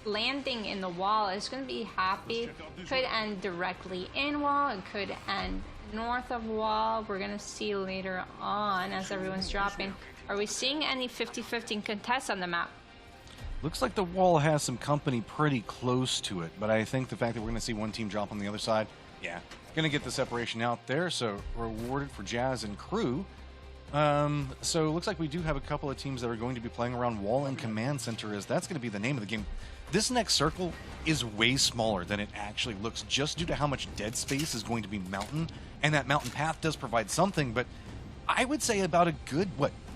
landing in the wall is going to be happy. Could end directly in wall, it could end north of wall. We're going to see later on as everyone's dropping. Are we seeing any 50-50 contests on the map? Looks like the wall has some company pretty close to it, but I think the fact that we're going to see one team drop on the other side, yeah, going to get the separation out there, so rewarded for Jazz and crew. So it looks like we do have a couple of teams that are going to be playing around wall and command center, as that's going to be the name of the game. This next circle is way smaller than it actually looks, just due to how much dead space is going to be mountain, and that mountain path does provide something, but I would say about a good,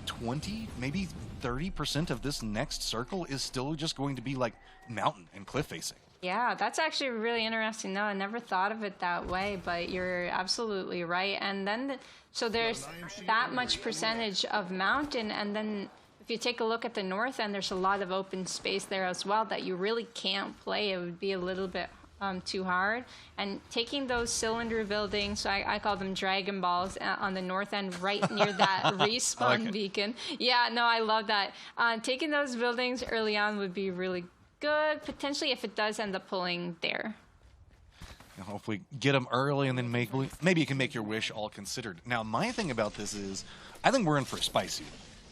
20, maybe 30% of this next circle is still just going to be like mountain and cliff facing. Yeah, that's actually really interesting. No, I never thought of it that way, but you're absolutely right. And then, so there's that much percentage of mountain, and then if you take a look at the north end, there's a lot of open space there as well that you really can't play. It would be a little bit too hard. And taking those cylinder buildings, so I call them Dragon Balls, on the north end, right near that respawn beacon. Yeah, no, I love that. Taking those buildings early on would be really good, potentially, if it does end up pulling there. Hopefully get them early, and then maybe you can make your wish all considered. Now, my thing about this is, I think we're in for a spicy.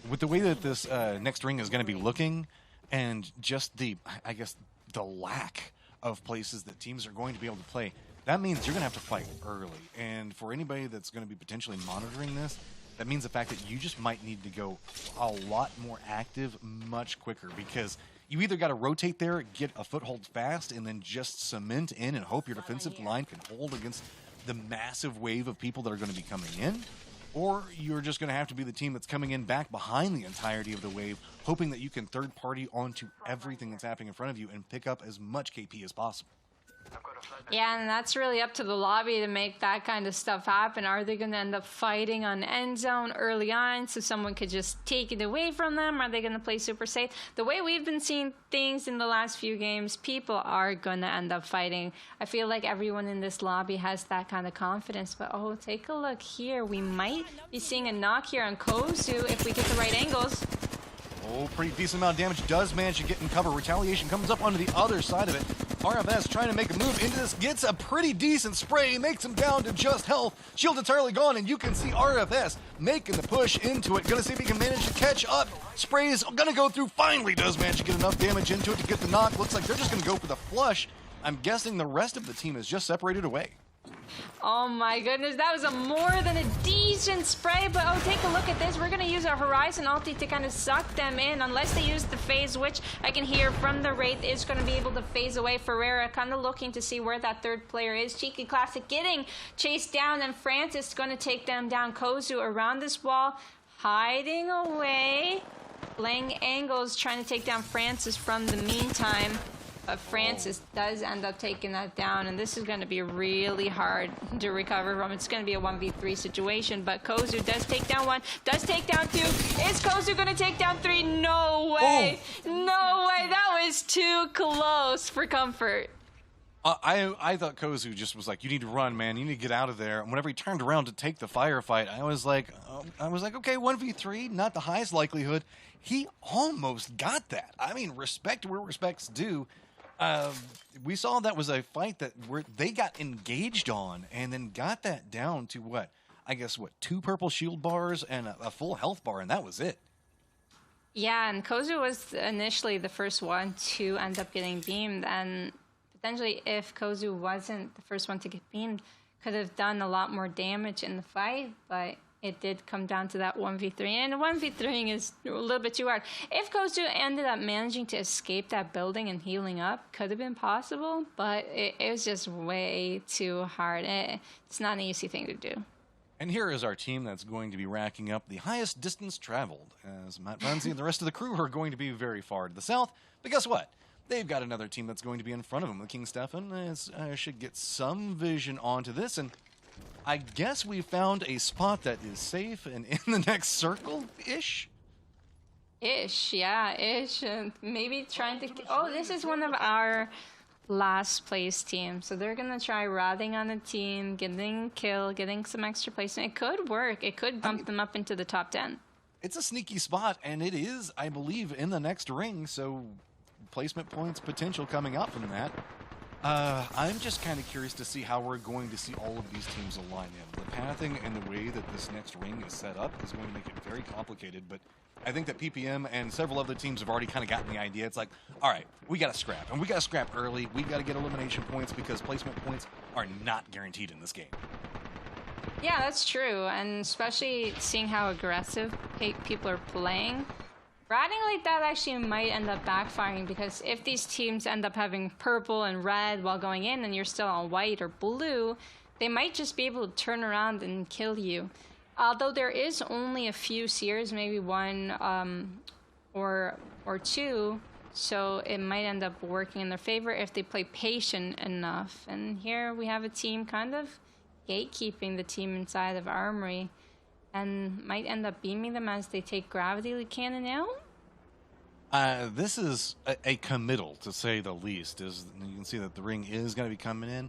With the way that this next ring is going to be looking, and just the lack of places that teams are going to be able to play, that means you're going to have to fight early. And for anybody that's going to be potentially monitoring this, that means the fact that you just might need to go a lot more active much quicker, because you either got to rotate there, get a foothold fast, and then just cement in and hope your defensive line can hold against the massive wave of people that are going to be coming in, or you're just going to have to be the team that's coming in back behind the entirety of the wave, hoping that you can third party onto everything that's happening in front of you and pick up as much KP as possible. Yeah, and that's really up to the lobby to make that kind of stuff happen. Are they going to end up fighting on end zone early on so someone could just take it away from them? Are they going to play super safe? The way we've been seeing things in the last few games, people are going to end up fighting. I feel like everyone in this lobby has that kind of confidence. But, oh, take a look here. We might be seeing a knock here on Kozu if we get the right angles. Oh, pretty decent amount of damage. Does manage to get in cover. Retaliation comes up onto the other side of it. RFS trying to make a move into this. Gets a pretty decent spray. Makes him down to just health. Shield entirely gone, and you can see RFS making the push into it. Gonna see if he can manage to catch up. Spray is gonna go through. Finally does manage to get enough damage into it to get the knock. Looks like they're just gonna go for the flush. I'm guessing the rest of the team is just separated away. Oh my goodness, that was a more than a decent spray, but oh, take a look at this. We're going to use our Horizon ulti to kind of suck them in, unless they use the phase, which I can hear from the Wraith is going to be able to phase away. Ferreira kind of looking to see where that third player is. Cheeky Classic getting chased down, and Francis is going to take them down. Kozu around this wall, hiding away, playing angles, trying to take down Francis from the meantime. But Francis does end up taking that down, and this is going to be really hard to recover from. It's going to be a 1v3 situation, but Kozu does take down one, does take down two. Is Kozu going to take down three? No way. Oh. No way. That was too close for comfort. I thought Kozu just was like, you need to run, man. You need to get out of there. And whenever he turned around to take the firefight, I was like, okay, 1v3, not the highest likelihood. He almost got that. I mean, respect where respect's due. We saw that was a fight that they got engaged on, and then got that down to what? 2 purple shield bars and a full health bar, and that was it. Yeah, and Kozu was initially the first one to end up getting beamed, and potentially if Kozu wasn't the first one to get beamed, could have done a lot more damage in the fight, but it did come down to that 1v3, and 1v3 is a little bit too hard. If Kozu ended up managing to escape that building and healing up, could have been possible, but it was just way too hard. It's not an easy thing to do. And here is our team that's going to be racking up the highest distance traveled, as Matt Bunzi and the rest of the crew are going to be very far to the south. But guess what? They've got another team that's going to be in front of them. The King Stefan should get some vision onto this, and I guess we found a spot that is safe and in the next circle-ish. Ish, yeah, ish. And maybe trying to. Oh, this is one of our last place teams. So they're gonna try routing on a team, getting a kill, getting some extra placement. It could work. It could bump them up into the top 10. It's a sneaky spot, and it is, I believe, in the next ring. So placement points potential coming out from that. I'm just kind of curious to see how we're going to see all of these teams align in. The pathing and the way that this next ring is set up is going to make it very complicated, but I think that PPM and several other teams have already kind of gotten the idea. It's like, all right, we got to scrap, and we got to scrap early. We got to get elimination points because placement points are not guaranteed in this game. Yeah, that's true, and especially seeing how aggressive people are playing. Routing like that actually might end up backfiring, because if these teams end up having purple and red while going in and you're still on white or blue, they might just be able to turn around and kill you. Although there is only a few seers, maybe one or two, so it might end up working in their favor if they play patient enough. And here we have a team kind of gatekeeping the team inside of Armory, and might end up beaming them as they take Gravity Cannon out. This is a committal, to say the least. You can see that the ring is going to be coming in,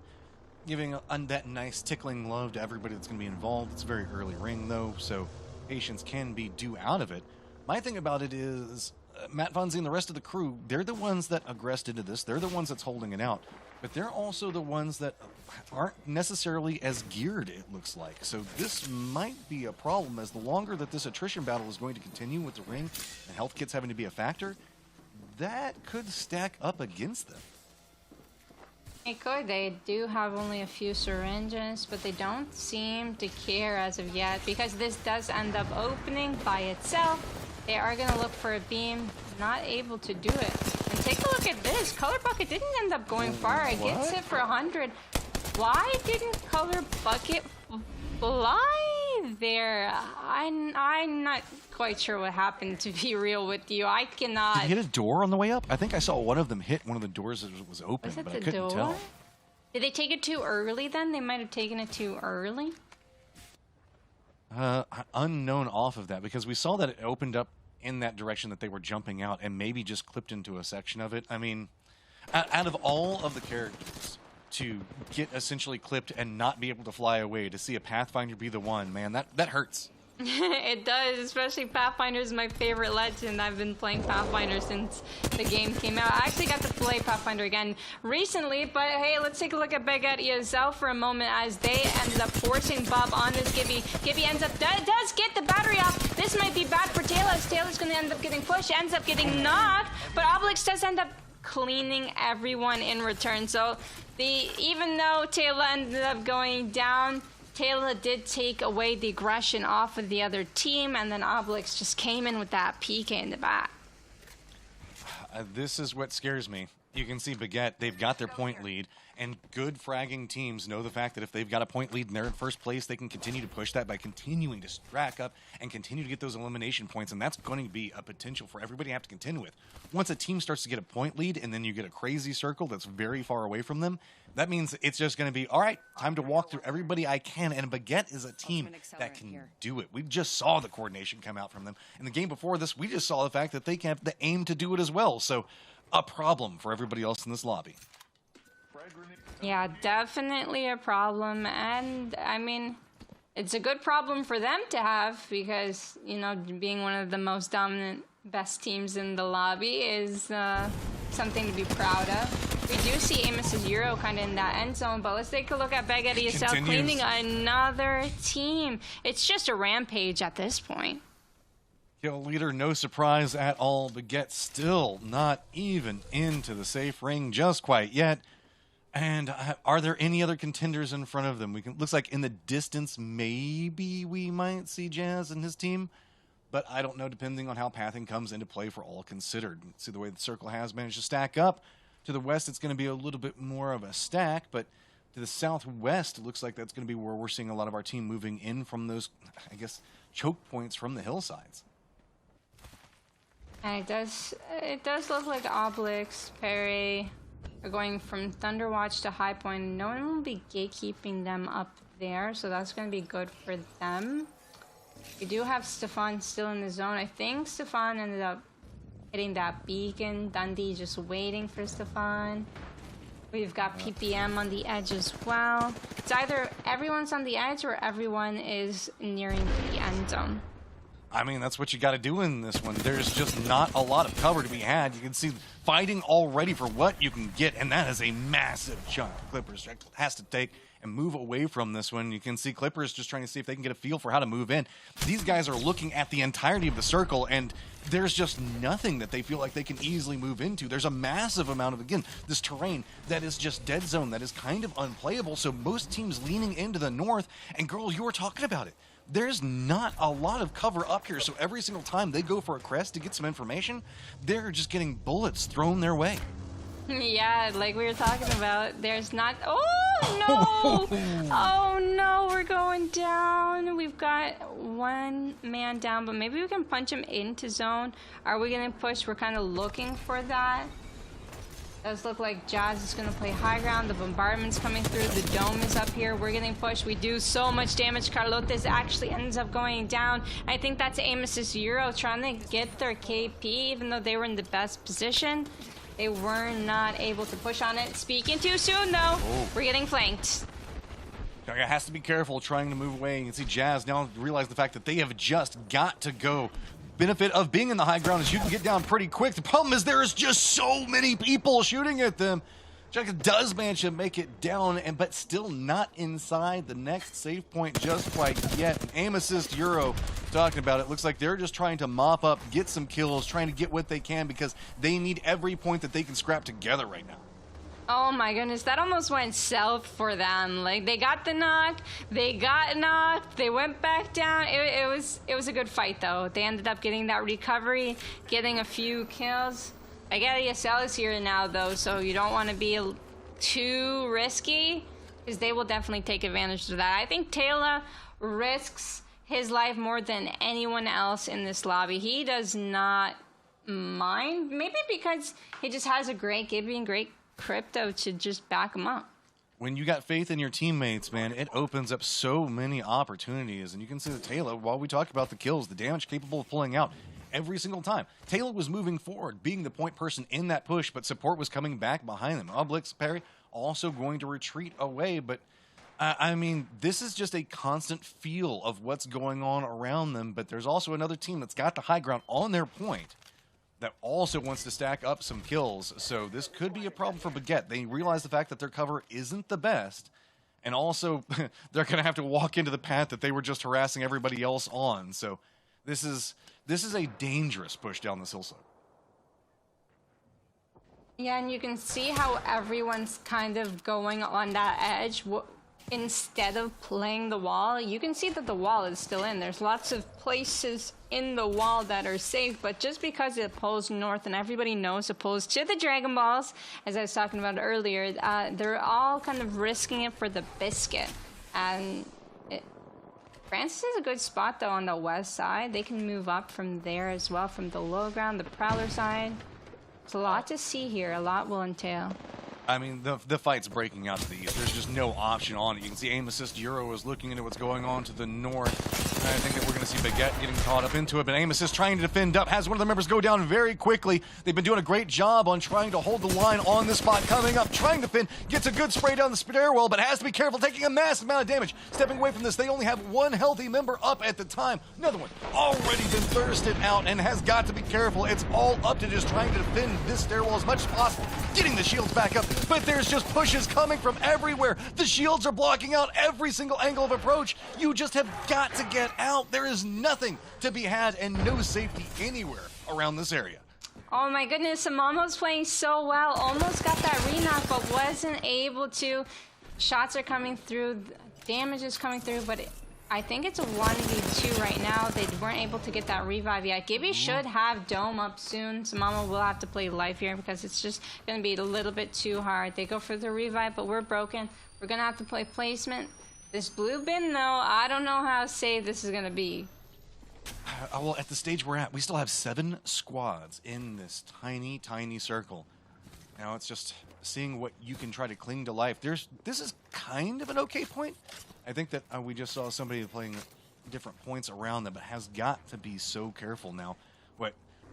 giving that nice tickling love to everybody that's going to be involved. It's a very early ring, though, so patience can be due out of it. My thing about it is Matt Fonzie and the rest of the crew, they're the ones that aggressed into this. They're the ones that's holding it out. But they're also the ones that aren't necessarily as geared, it looks like. So this might be a problem, as the longer that this attrition battle is going to continue with the ring and health kits having to be a factor, that could stack up against them. It could. They do have only a few syringes, but they don't seem to care as of yet, because this does end up opening by itself. They are going to look for a beam, not able to do it. And take a look at this. Color Bucket didn't end up going far. It gets hit for 100. Why didn't Color Bucket fly there? I'm not quite sure what happened, to be real with you. I cannot. Did he hit a door on the way up? I think I saw one of them hit one of the doors that was open, but I couldn't tell. Did they take it too early then? They might have taken it too early. Unknown off of that, because we saw that it opened up in that direction that they were jumping out and maybe just clipped into a section of it. I mean, out of all of the characters to get essentially clipped and not be able to fly away, to see a Pathfinder be the one, man, that hurts. It does, especially Pathfinder is my favorite legend. I've been playing Pathfinder since the game came out. I actually got to play Pathfinder again recently, but hey, let's take a look at Baguette ESL for a moment, as they ended up forcing Bob on this Gibby. Gibby ends up, does get the battery off. This might be bad for Taylor, as Taylor's going to end up getting pushed, ends up getting knocked, but Obelix does end up cleaning everyone in return. So even though Taylor ended up going down, Taylor did take away the aggression off of the other team, and then Obelix just came in with that PK in the back. This is what scares me. You can see Baguette, they've got their point lead, and good fragging teams know the fact that if they've got a point lead and they're in first place, they can continue to push that by continuing to rack up and continue to get those elimination points, and that's going to be a potential for everybody to have to contend with. Once a team starts to get a point lead and then you get a crazy circle that's very far away from them, that means it's just going to be, all right, time to walk through everybody I can, and Baguette is a team that can do it. We just saw the coordination come out from them. In the game before this, we just saw the fact that they have the aim to do it as well, so a problem for everybody else in this lobby. Yeah, definitely a problem, and I mean, it's a good problem for them to have, because, you know, being one of the most dominant, best teams in the lobby is something to be proud of. We do see Amos's Euro kind of in that end zone, but let's take a look at Baguette ESL cleaning another team. It's just a rampage at this point. Kill leader, no surprise at all. Baguette still not even into the safe ring just quite yet. And are there any other contenders in front of them? Looks like in the distance, maybe we might see Jazz and his team, but I don't know, depending on how pathing comes into play for all considered. See the way the circle has managed to stack up. To the west, it's going to be a little bit more of a stack, but to the southwest, it looks like that's going to be where we're seeing a lot of our team moving in from those, I guess, choke points from the hillsides. And it does look like Obelix, Perry are going from Thunderwatch to High Point. No one will be gatekeeping them up there, so that's going to be good for them. We do have Stefan still in the zone. I think Stefan ended up hitting that beacon. Dundee just waiting for Stefan. We've got PPM on the edge as well. It's either everyone's on the edge or everyone is nearing the end zone. I mean, that's what you got to do in this one. There's just not a lot of cover to be had. You can see fighting already for what you can get, and that is a massive chunk. Clippers has to take and move away from this one. You can see Clippers just trying to see if they can get a feel for how to move in. These guys are looking at the entirety of the circle, and there's just nothing that they feel like they can easily move into. There's a massive amount of, again, this terrain that is just dead zone, that is kind of unplayable, so most teams leaning into the north, and girl, you were talking about it. There's not a lot of cover up here, so every single time they go for a crest to get some information, they're just getting bullets thrown their way. Yeah, like we were talking about, there's not... Oh, no! Oh, no, we're going down. We've got one man down, but maybe we can punch him into zone. Are we going to push? We're kind of looking for that. Does look like Jazz is going to play high ground. The bombardment's coming through. The dome is up here. We're getting pushed. We do so much damage. Carlotes actually ends up going down. I think that's Amos's Euro trying to get their KP, even though they were in the best position. They were not able to push on it. Speaking too soon, though. Oh. We're getting flanked. It has to be careful trying to move away. You can see Jazz now realize the fact that they have just got to go. Benefit of being in the high ground is you can get down pretty quick. The problem is there is just so many people shooting at them. Jessica does manage to make it down, but still not inside the next save point just quite yet. Aim assist Euro talking about it. Looks like they're just trying to mop up, get some kills, trying to get what they can because they need every point that they can scrap together right now. Oh my goodness, that almost went south for them. Like, they got the knock, they got knocked, they went back down. It was a good fight, though. They ended up getting that recovery, getting a few kills. I get ESL is here now, though, so you don't want to be too risky, because they will definitely take advantage of that. I think Taylor risks his life more than anyone else in this lobby. He does not mind, maybe because he just has a great Gibby and great crypto to just back him up. When you got faith in your teammates, man, it opens up so many opportunities. And you can see that Taylor, while we talk about the kills, the damage capable of pulling out every single time. Taylor was moving forward, being the point person in that push, but support was coming back behind them. Oblix, Perry, also going to retreat away. But, I mean, this is just a constant feel of what's going on around them. But there's also another team that's got the high ground on their point that also wants to stack up some kills. So this could be a problem for Baguette. They realize the fact that their cover isn't the best, and also they're going to have to walk into the path that they were just harassing everybody else on. So this is a dangerous push down this hillside. Yeah, and you can see how everyone's kind of going on that edge. Instead of playing the wall, you can see that the wall is still in. There's lots of places in the wall that are safe, but just because it pulls north and everybody knows it pulls to the Dragon Balls, as I was talking about earlier, they're all kind of risking it for the biscuit. And Francis is a good spot, though, on the west side. They can move up from there as well, from the low ground, the Prowler side. There's a lot to see here. A lot will entail. I mean, the fight's breaking out to the east. There's just no option on it. You can see Aim Assist Euro is looking into what's going on to the north. And I think that we're going to see Baguette getting caught up into it. But Aim Assist trying to defend up, has one of the members go down very quickly. They've been doing a great job on trying to hold the line on this spot. Coming up, trying to defend, gets a good spray down the stairwell, but has to be careful, taking a massive amount of damage. Stepping away from this, they only have one healthy member up at the time. Another one already been thirsted out and has got to be careful. It's all up to just trying to defend this stairwell as much as possible. Getting the shields back up, but there's just pushes coming from everywhere. The shields are blocking out every single angle of approach. You just have got to get out. There is nothing to be had and no safety anywhere around this area. Oh my goodness, Amamo's playing so well. Almost got that re-knock, but wasn't able to. Shots are coming through, damage is coming through, but I think it's a 1v2 right now. They weren't able to get that revive yet. Gibby should have Dome up soon. So Mama will have to play life here because it's just going to be a little bit too hard. They go for the revive, but we're broken. We're going to have to play placement. This blue bin, though, I don't know how safe this is going to be. Well, at the stage we're at, we still have 7 squads in this tiny, tiny circle. Now it's just seeing what you can try to cling to life. This is kind of an okay point. I think that we just saw somebody playing different points around them, but has got to be so careful now.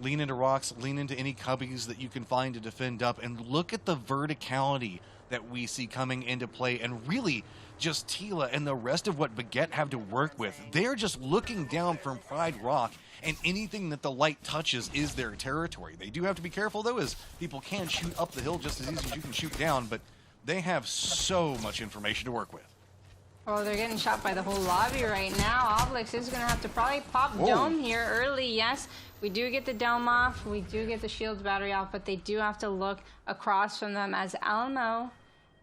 Lean into rocks, lean into any cubbies that you can find to defend up, and look at the verticality that we see coming into play, and really just Tila and the rest of what Baguette have to work with. They're just looking down from Pride Rock, and anything that the light touches is their territory. They do have to be careful, though, as people can shoot up the hill just as easy as you can shoot down, but they have so much information to work with. Oh, they're getting shot by the whole lobby right now. Obelix is going to have to probably pop dome here early. Yes, we do get the dome off. We do get the shield battery off, but they do have to look across from them as Elmo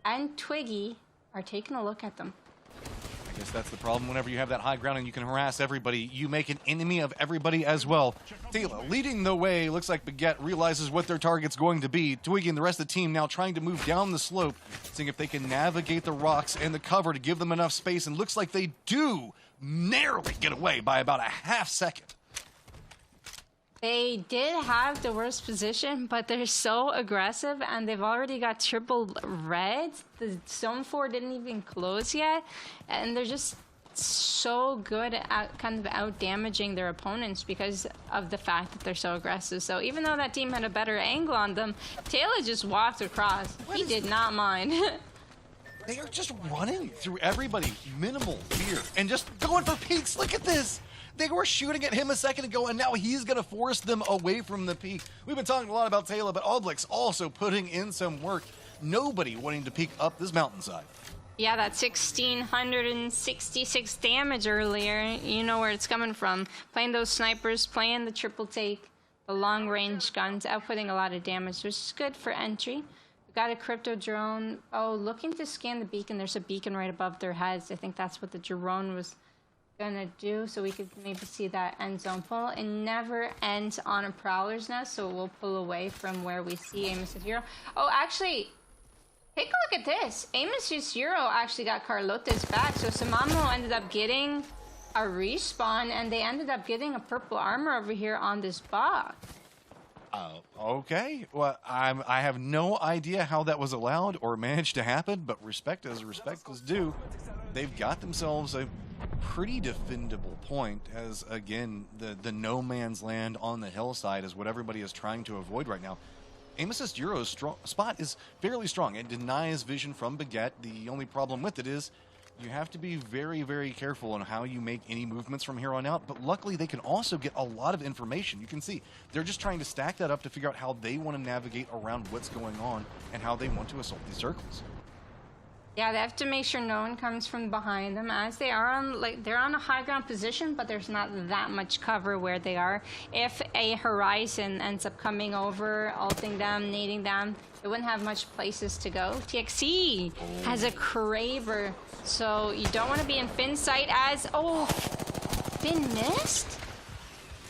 and Twiggy are taking a look at them. I guess that's the problem. Whenever you have that high ground and you can harass everybody, you make an enemy of everybody as well. Tila leading the way. Looks like Baguette realizes what their target's going to be. Twiggy and the rest of the team now trying to move down the slope, seeing if they can navigate the rocks and the cover to give them enough space, and looks like they do narrowly get away by about a half second. They did have the worst position, but they're so aggressive, and they've already got triple reds. The zone 4 didn't even close yet, and they're just so good at kind of out-damaging their opponents because of the fact that they're so aggressive. So even though that team had a better angle on them, Taylor just walked across. He did not mind. They are just running through everybody, minimal fear, and just going for peaks. Look at this. They were shooting at him a second ago, and now he's going to force them away from the peak. We've been talking a lot about Taylor, but Obelix also putting in some work. Nobody wanting to peek up this mountainside. Yeah, that 1,666 damage earlier, you know where it's coming from. Playing those snipers, playing the triple take, the long-range guns, outputting a lot of damage, which is good for entry. We've got a crypto drone. Oh, looking to scan the beacon. There's a beacon right above their heads. I think that's what the drone was gonna do, so we could maybe see that end zone pull. It never ends on a prowler's nest, so we'll pull away from where we see Amos' hero. Oh, actually, take a look at this. Amos' hero actually got Carlota's back, so Samamo ended up getting a respawn, and they ended up getting a purple armor over here on this bot. Okay. Well, I have no idea how that was allowed or managed to happen, but respect as respect is due. They've got themselves a pretty defendable point, as again the no man's land on the hillside is what everybody is trying to avoid right now. Amos's Euro's spot is fairly strong. It denies vision from Baguette. The only problem with it is you have to be very, very careful on how you make any movements from here on out, but luckily they can also get a lot of information. You can see they're just trying to stack that up to figure out how they want to navigate around what's going on and how they want to assault these circles. Yeah, they have to make sure no one comes from behind them, as they are on, they're on a high ground position, but there's not that much cover where they are. If a Horizon ends up coming over, ulting them, nading them, they wouldn't have much places to go. TXE has a Kraber, so you don't want to be in Finn's sight as, Finn missed?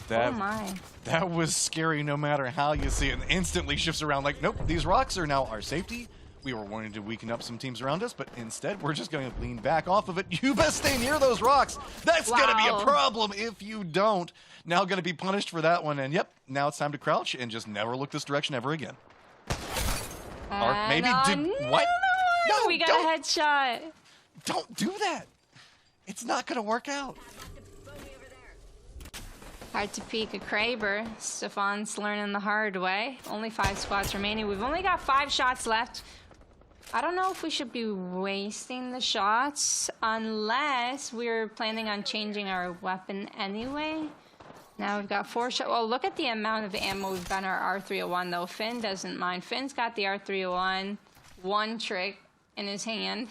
Oh my. That was scary no matter how you see it, and instantly shifts around like, nope, these rocks are now our safety. We were wanting to weaken up some teams around us, but instead we're just going to lean back off of it. You best stay near those rocks. That's going to be a problem if you don't. Now going to be punished for that one. And yep, now it's time to crouch and just never look this direction ever again. Or maybe what? No, we got a headshot. Don't do that. It's not going to work out. Hard to peek a Kraber. Stefan's learning the hard way. Only 5 squads remaining. We've only got 5 shots left. I don't know if we should be wasting the shots unless we're planning on changing our weapon anyway. Now we've got 4 shots. Well, look at the amount of ammo we've got in our R301 though. Finn doesn't mind. Finn's got the R301, one trick in his hand.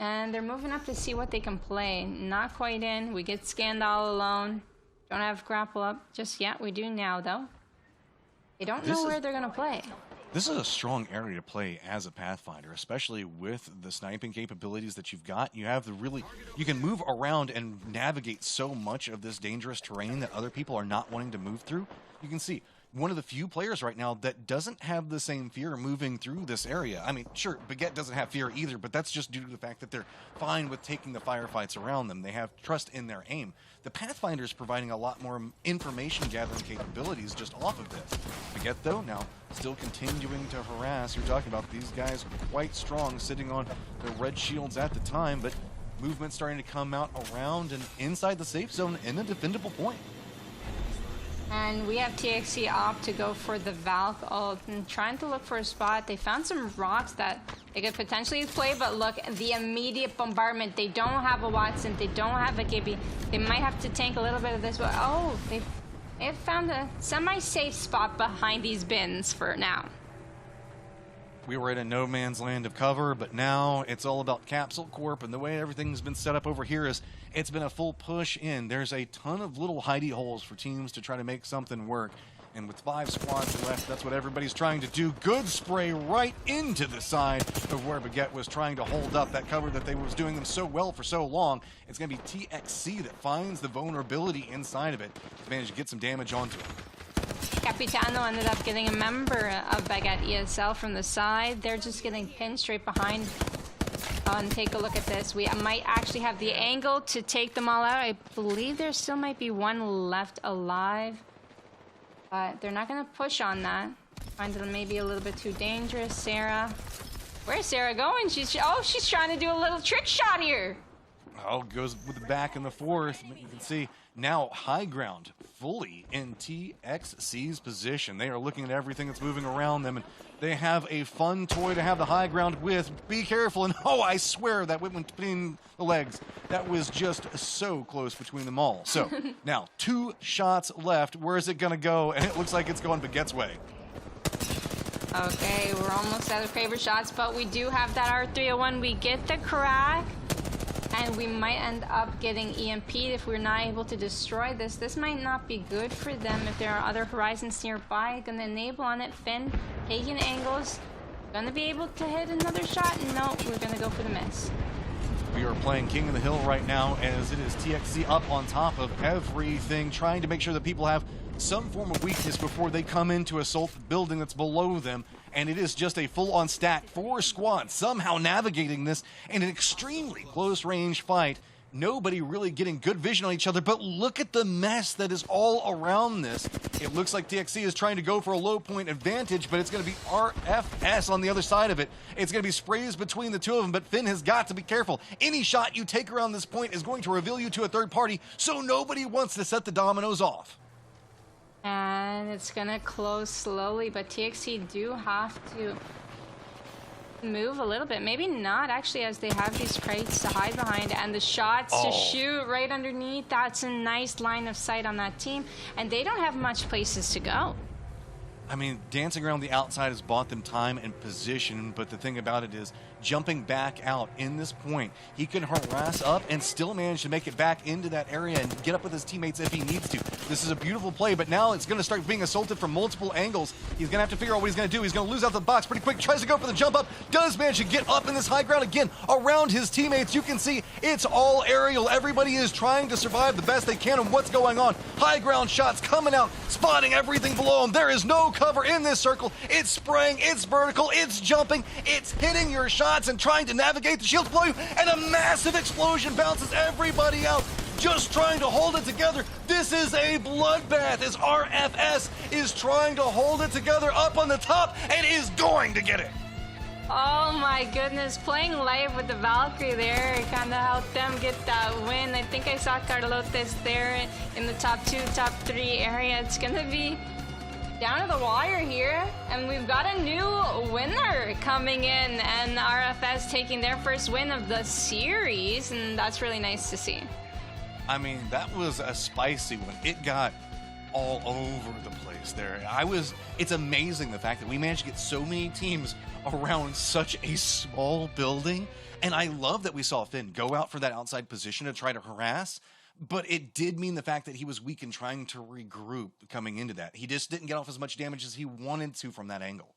And they're moving up to see what they can play. Not quite in. We get scanned all alone. Don't have grapple up just yet. We do now though. They don't know where they're gonna play. This is a strong area to play as a Pathfinder, especially with the sniping capabilities that you've got. You have you can move around and navigate so much of this dangerous terrain that other people are not wanting to move through. You can see one of the few players right now that doesn't have the same fear moving through this area. I mean, sure, Baguette doesn't have fear either, but that's just due to the fact that they're fine with taking the firefights around them. They have trust in their aim. The Pathfinder is providing a lot more information gathering capabilities just off of this. Baguette, though, now still continuing to harass. You're talking about these guys quite strong, sitting on their red shields at the time, but movement starting to come out around and inside the safe zone in a defendable point. And we have TXC opt to go for the Valk ult and trying to look for a spot. They found some rocks that they could potentially play, but look, the immediate bombardment. They don't have a Watson. They don't have a Gibby. They might have to tank a little bit of this, but oh, they found a semi-safe spot behind these bins for now. We were in a no man's land of cover, but now it's all about Capsule Corp, and the way everything's been set up over here is it's been a full push in. There's a ton of little hidey holes for teams to try to make something work, and with 5 squads left, that's what everybody's trying to do. Good spray right into the side of where Baguette was trying to hold up that cover that they was doing them so well for so long. It's going to be TXC that finds the vulnerability inside of it to manage to get some damage onto it. Capitano ended up getting a member of Baguette ESL from the side. They're just getting pinned straight behind. And take a look at this. We might actually have the angle to take them all out. I believe there still might be one left alive. But they're not going to push on that. Find it maybe a little bit too dangerous. Sarah. Where's Sarah going? She's trying to do a little trick shot here. Oh, goes with the back in the fourth. You can see now high ground fully in TXC's position. They are looking at everything that's moving around them, and they have a fun toy to have the high ground with. Be careful, and oh, I swear that went between the legs. That was just so close between them all. So now 2 shots left. Where is it going to go? And it looks like it's going Baguette's way. Okay, we're almost out of favorite shots, but we do have that R301. We get the crack. And we might end up getting EMP'd if we're not able to destroy this. This might not be good for them if there are other horizons nearby. Gonna enable on it. Finn taking angles. Gonna be able to hit another shot. No, we're gonna go for the miss. We are playing King of the Hill right now as it is TXC up on top of everything, trying to make sure that people have some form of weakness before they come in to assault the building that's below them. And it is just a full-on stack. 4 squads somehow navigating this in an extremely close-range fight. Nobody really getting good vision on each other, but look at the mess that is all around this. It looks like TXC is trying to go for a low-point advantage, but it's going to be RFS on the other side of it. It's going to be sprays between the two of them, but Finn has got to be careful. Any shot you take around this point is going to reveal you to a third party, so nobody wants to set the dominoes off. And it's gonna close slowly, but TXC do have to move a little bit. Maybe not, actually, as they have these crates to hide behind and the shots to shoot right underneath. That's a nice line of sight on that team, and they don't have much places to go. I mean, dancing around the outside has bought them time and position, but the thing about it is, jumping back out in this point, he can harass up and still manage to make it back into that area and get up with his teammates if he needs to. This is a beautiful play, but now it's going to start being assaulted from multiple angles. He's going to have to figure out what he's going to do. He's going to lose out the box pretty quick, tries to go for the jump up, does manage to get up in this high ground again around his teammates. You can see it's all aerial. Everybody is trying to survive the best they can on what's going on. High ground shots coming out, spotting everything below him. There is no cover in this circle. It's spraying, it's vertical, it's jumping, it's hitting your shots and trying to navigate the shields below you, and a massive explosion bounces everybody out, just trying to hold it together. This is a bloodbath as RFS is trying to hold it together up on the top and is going to get it. Oh my goodness, playing live with the Valkyrie there kind of helped them get that win. I think I saw Carlotes there in the top 2, top 3 area. It's gonna be down to the wire here, and we've got a new winner coming in, and RFS taking their first win of the series, and that's really nice to see. I mean, that was a spicy one. It got all over the place there. It's amazing the fact that we managed to get so many teams around such a small building, and I love that we saw Finn go out for that outside position to try to harass. But it did mean the fact that he was weak and trying to regroup coming into that. He just didn't get off as much damage as he wanted to from that angle.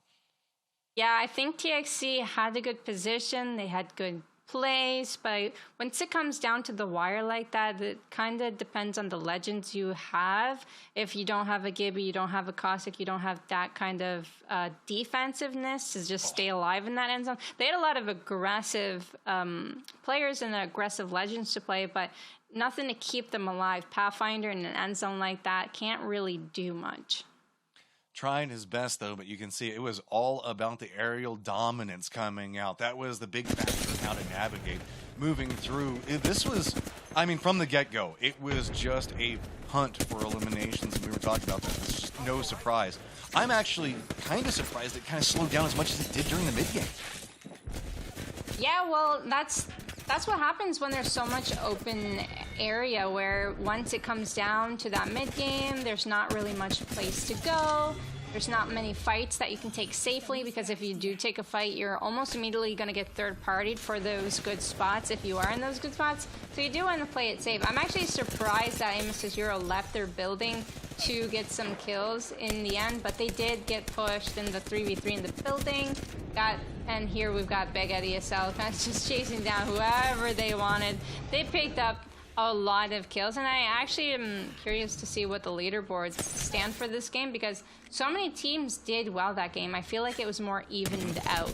Yeah, I think TXC had a good position. They had good plays, but once it comes down to the wire like that, it kind of depends on the legends you have. If you don't have a Gibby, you don't have a Cossack, you don't have that kind of defensiveness to just stay alive in that end zone. They had a lot of aggressive players and aggressive legends to play, but nothing to keep them alive. Pathfinder in an end zone like that can't really do much. Trying his best, though, but you can see it was all about the aerial dominance coming out. That was the big factor in how to navigate. Moving through, this was, I mean, from the get-go, it was just a hunt for eliminations, and we were talking about that. It's just no surprise. I'm actually kind of surprised it kind of slowed down as much as it did during the mid-game. Yeah, well, that's what happens when there's so much open area, where once it comes down to that mid-game, there's not really much place to go. There's not many fights that you can take safely, because if you do take a fight, you're almost immediately going to get third-partied for those good spots if you are in those good spots. So you do want to play it safe. I'm actually surprised that Amos Azuro left their building to get some kills in the end, but they did get pushed in the 3v3 in the building. And here we've got Big Eddie SL kind of just chasing down whoever they wanted. They picked up a lot of kills, and I actually am curious to see what the leaderboards stand for this game, because so many teams did well that game. I feel like it was more evened out.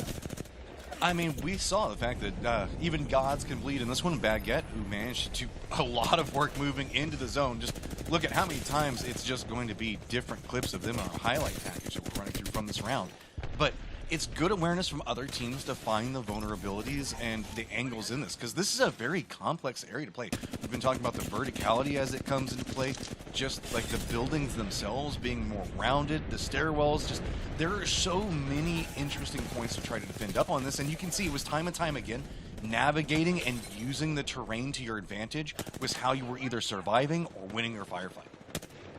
I mean, we saw the fact that even gods can bleed in this one. Baguette, who managed to do a lot of work moving into the zone. Just look at how many times it's just going to be different clips of them in our highlight package that we're running through from this round. But it's good awareness from other teams to find the vulnerabilities and the angles in this, because this is a very complex area to play. We've been talking about the verticality as it comes into play, just like the buildings themselves being more rounded, the stairwells, just there are so many interesting points to try to defend up on this, and you can see it was time and time again, navigating and using the terrain to your advantage was how you were either surviving or winning your firefight.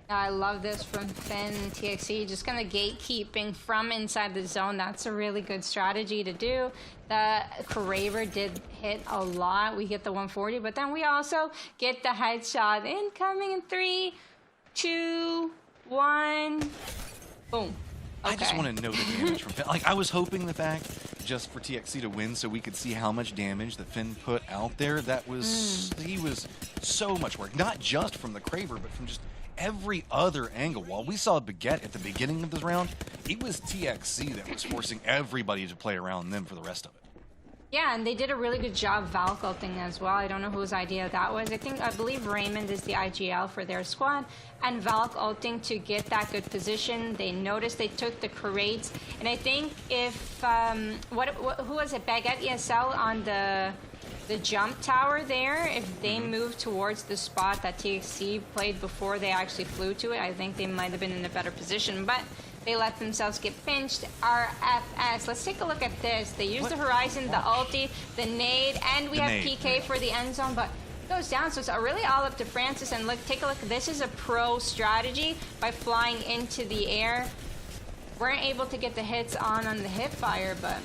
I love this from Finn and TXC, just kind of gatekeeping from inside the zone. That's a really good strategy to do. The Kraber did hit a lot. We get the 140, but then we also get the headshot. Incoming in 3, 2, 1. Boom. Okay. I just want to know the damage from Finn. Like, I was hoping the fact just for TXC to win so we could see how much damage that Finn put out there. That was, he was so much work. Not just from the Kraber, but from just every other angle. While we saw Baguette at the beginning of this round, it was TXC that was forcing everybody to play around them for the rest of it. Yeah, and they did a really good job Valk ulting as well. I don't know whose idea that was. I believe Raymond is the IGL for their squad, and Valk ulting to get that good position. They noticed they took the crates, and I think if who was it? Baguette ESL on the jump tower there, if they moved towards the spot that TXC played before they actually flew to it, I think they might have been in a better position, but they let themselves get pinched. RFS, let's take a look at this. They used the Horizon, the ulti, the nade, and we have PK for the end zone, but it goes down, so it's really all up to Francis. And look, take a look, this is a pro strategy by flying into the air. Weren't able to get the hits on the hip fire, but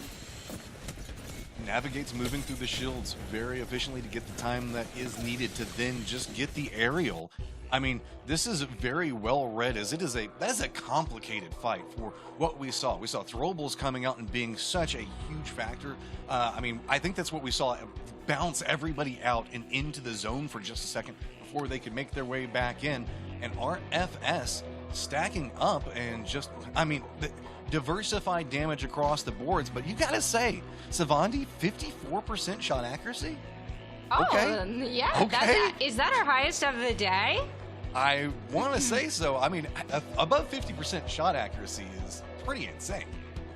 navigates moving through the shields very efficiently to get the time that is needed to then just get the aerial. I mean, this is very well read, as that is a complicated fight for what we saw. We saw throwables coming out and being such a huge factor. I mean, I think that's what we saw, bounce everybody out and into the zone for just a second before they could make their way back in. And RFS stacking up and just, I mean, diversified damage across the boards, but you gotta say, Savandi, 54% shot accuracy? oh, Okay. yeah, Okay. is that our highest of the day? I want to say so. I mean, above 50% shot accuracy is pretty insane.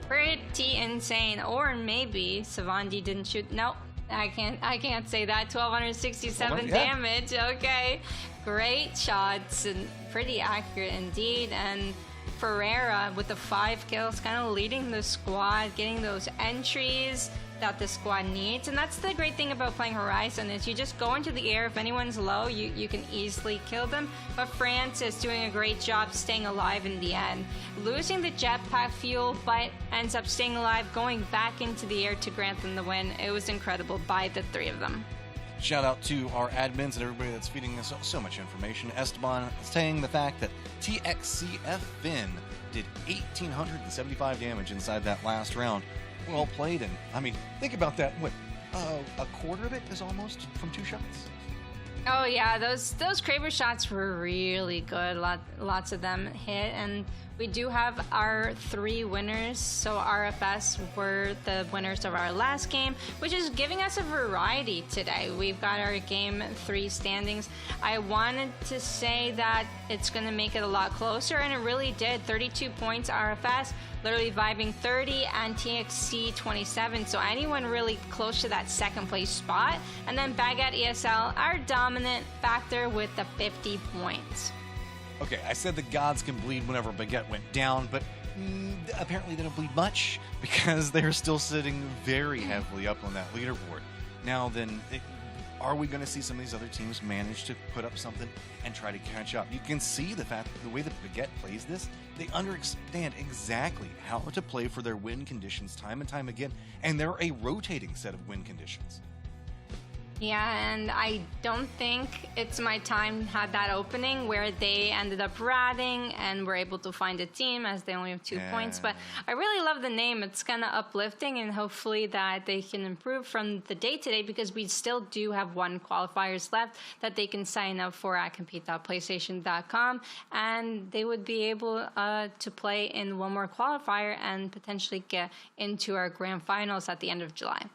Pretty insane. Or maybe Savandi didn't shoot. Nope, I can't say that. 1267 Yeah. damage. Okay, great shots and pretty accurate indeed. And Ferreira with the 5 kills, kind of leading the squad, getting those entries that the squad needs. And that's the great thing about playing Horizon, is you just go into the air. If anyone's low, you can easily kill them. But France is doing a great job staying alive in the end, losing the jetpack fuel, but ends up staying alive, going back into the air to grant them the win. It was incredible by the 3 of them. Shout out to our admins and everybody that's feeding us so much information. Esteban saying the fact that TXCF Finn did 1,875 damage inside that last round. Well played, and I mean, think about that. What, a quarter of it is almost from 2 shots. Oh yeah, those Kraber shots were really good. Lots of them hit, and we do have our 3 winners. So RFS were the winners of our last game, which is giving us a variety today. We've got our game 3 standings. I wanted to say that it's going to make it a lot closer, and it really did. 32 points RFS, literally vibing 30, and TXC 27. So anyone really close to that second place spot. And then Baguette ESL, our dominant factor with the 50 points. Okay, I said the gods can bleed whenever Baguette went down, but apparently they don't bleed much because they're still sitting very heavily up on that leaderboard. Now then, are we going to see some of these other teams manage to put up something and try to catch up? You can see the fact that the way that Baguette plays this, they understand exactly how to play for their win conditions time and time again, and they're a rotating set of win conditions. Yeah, and I don't think It's My Time had that opening where they ended up ratting and were able to find a team as they only have 2 points. But I really love the name. It's kind of uplifting, and hopefully that they can improve from the day today, because we still do have 1 qualifiers left that they can sign up for at compete.playstation.com, and they would be able to play in 1 more qualifier and potentially get into our grand finals at the end of July.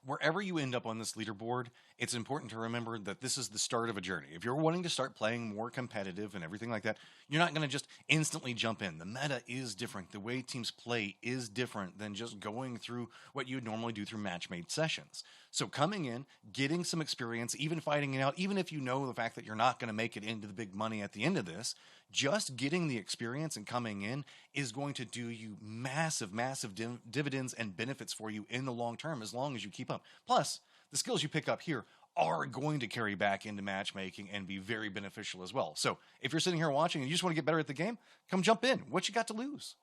Wherever you end up on this leaderboard, it's important to remember that this is the start of a journey. If you're wanting to start playing more competitive and everything like that, you're not going to just instantly jump in. The meta is different. The way teams play is different than just going through what you would normally do through match-made sessions. So coming in, getting some experience, even fighting it out, even if you know the fact that you're not going to make it into the big money at the end of this, just getting the experience and coming in is going to do you massive, massive dividends and benefits for you in the long term, as long as you keep up. Plus, the skills you pick up here are going to carry back into matchmaking and be very beneficial as well. So if you're sitting here watching and you just want to get better at the game, come jump in. What you got to lose?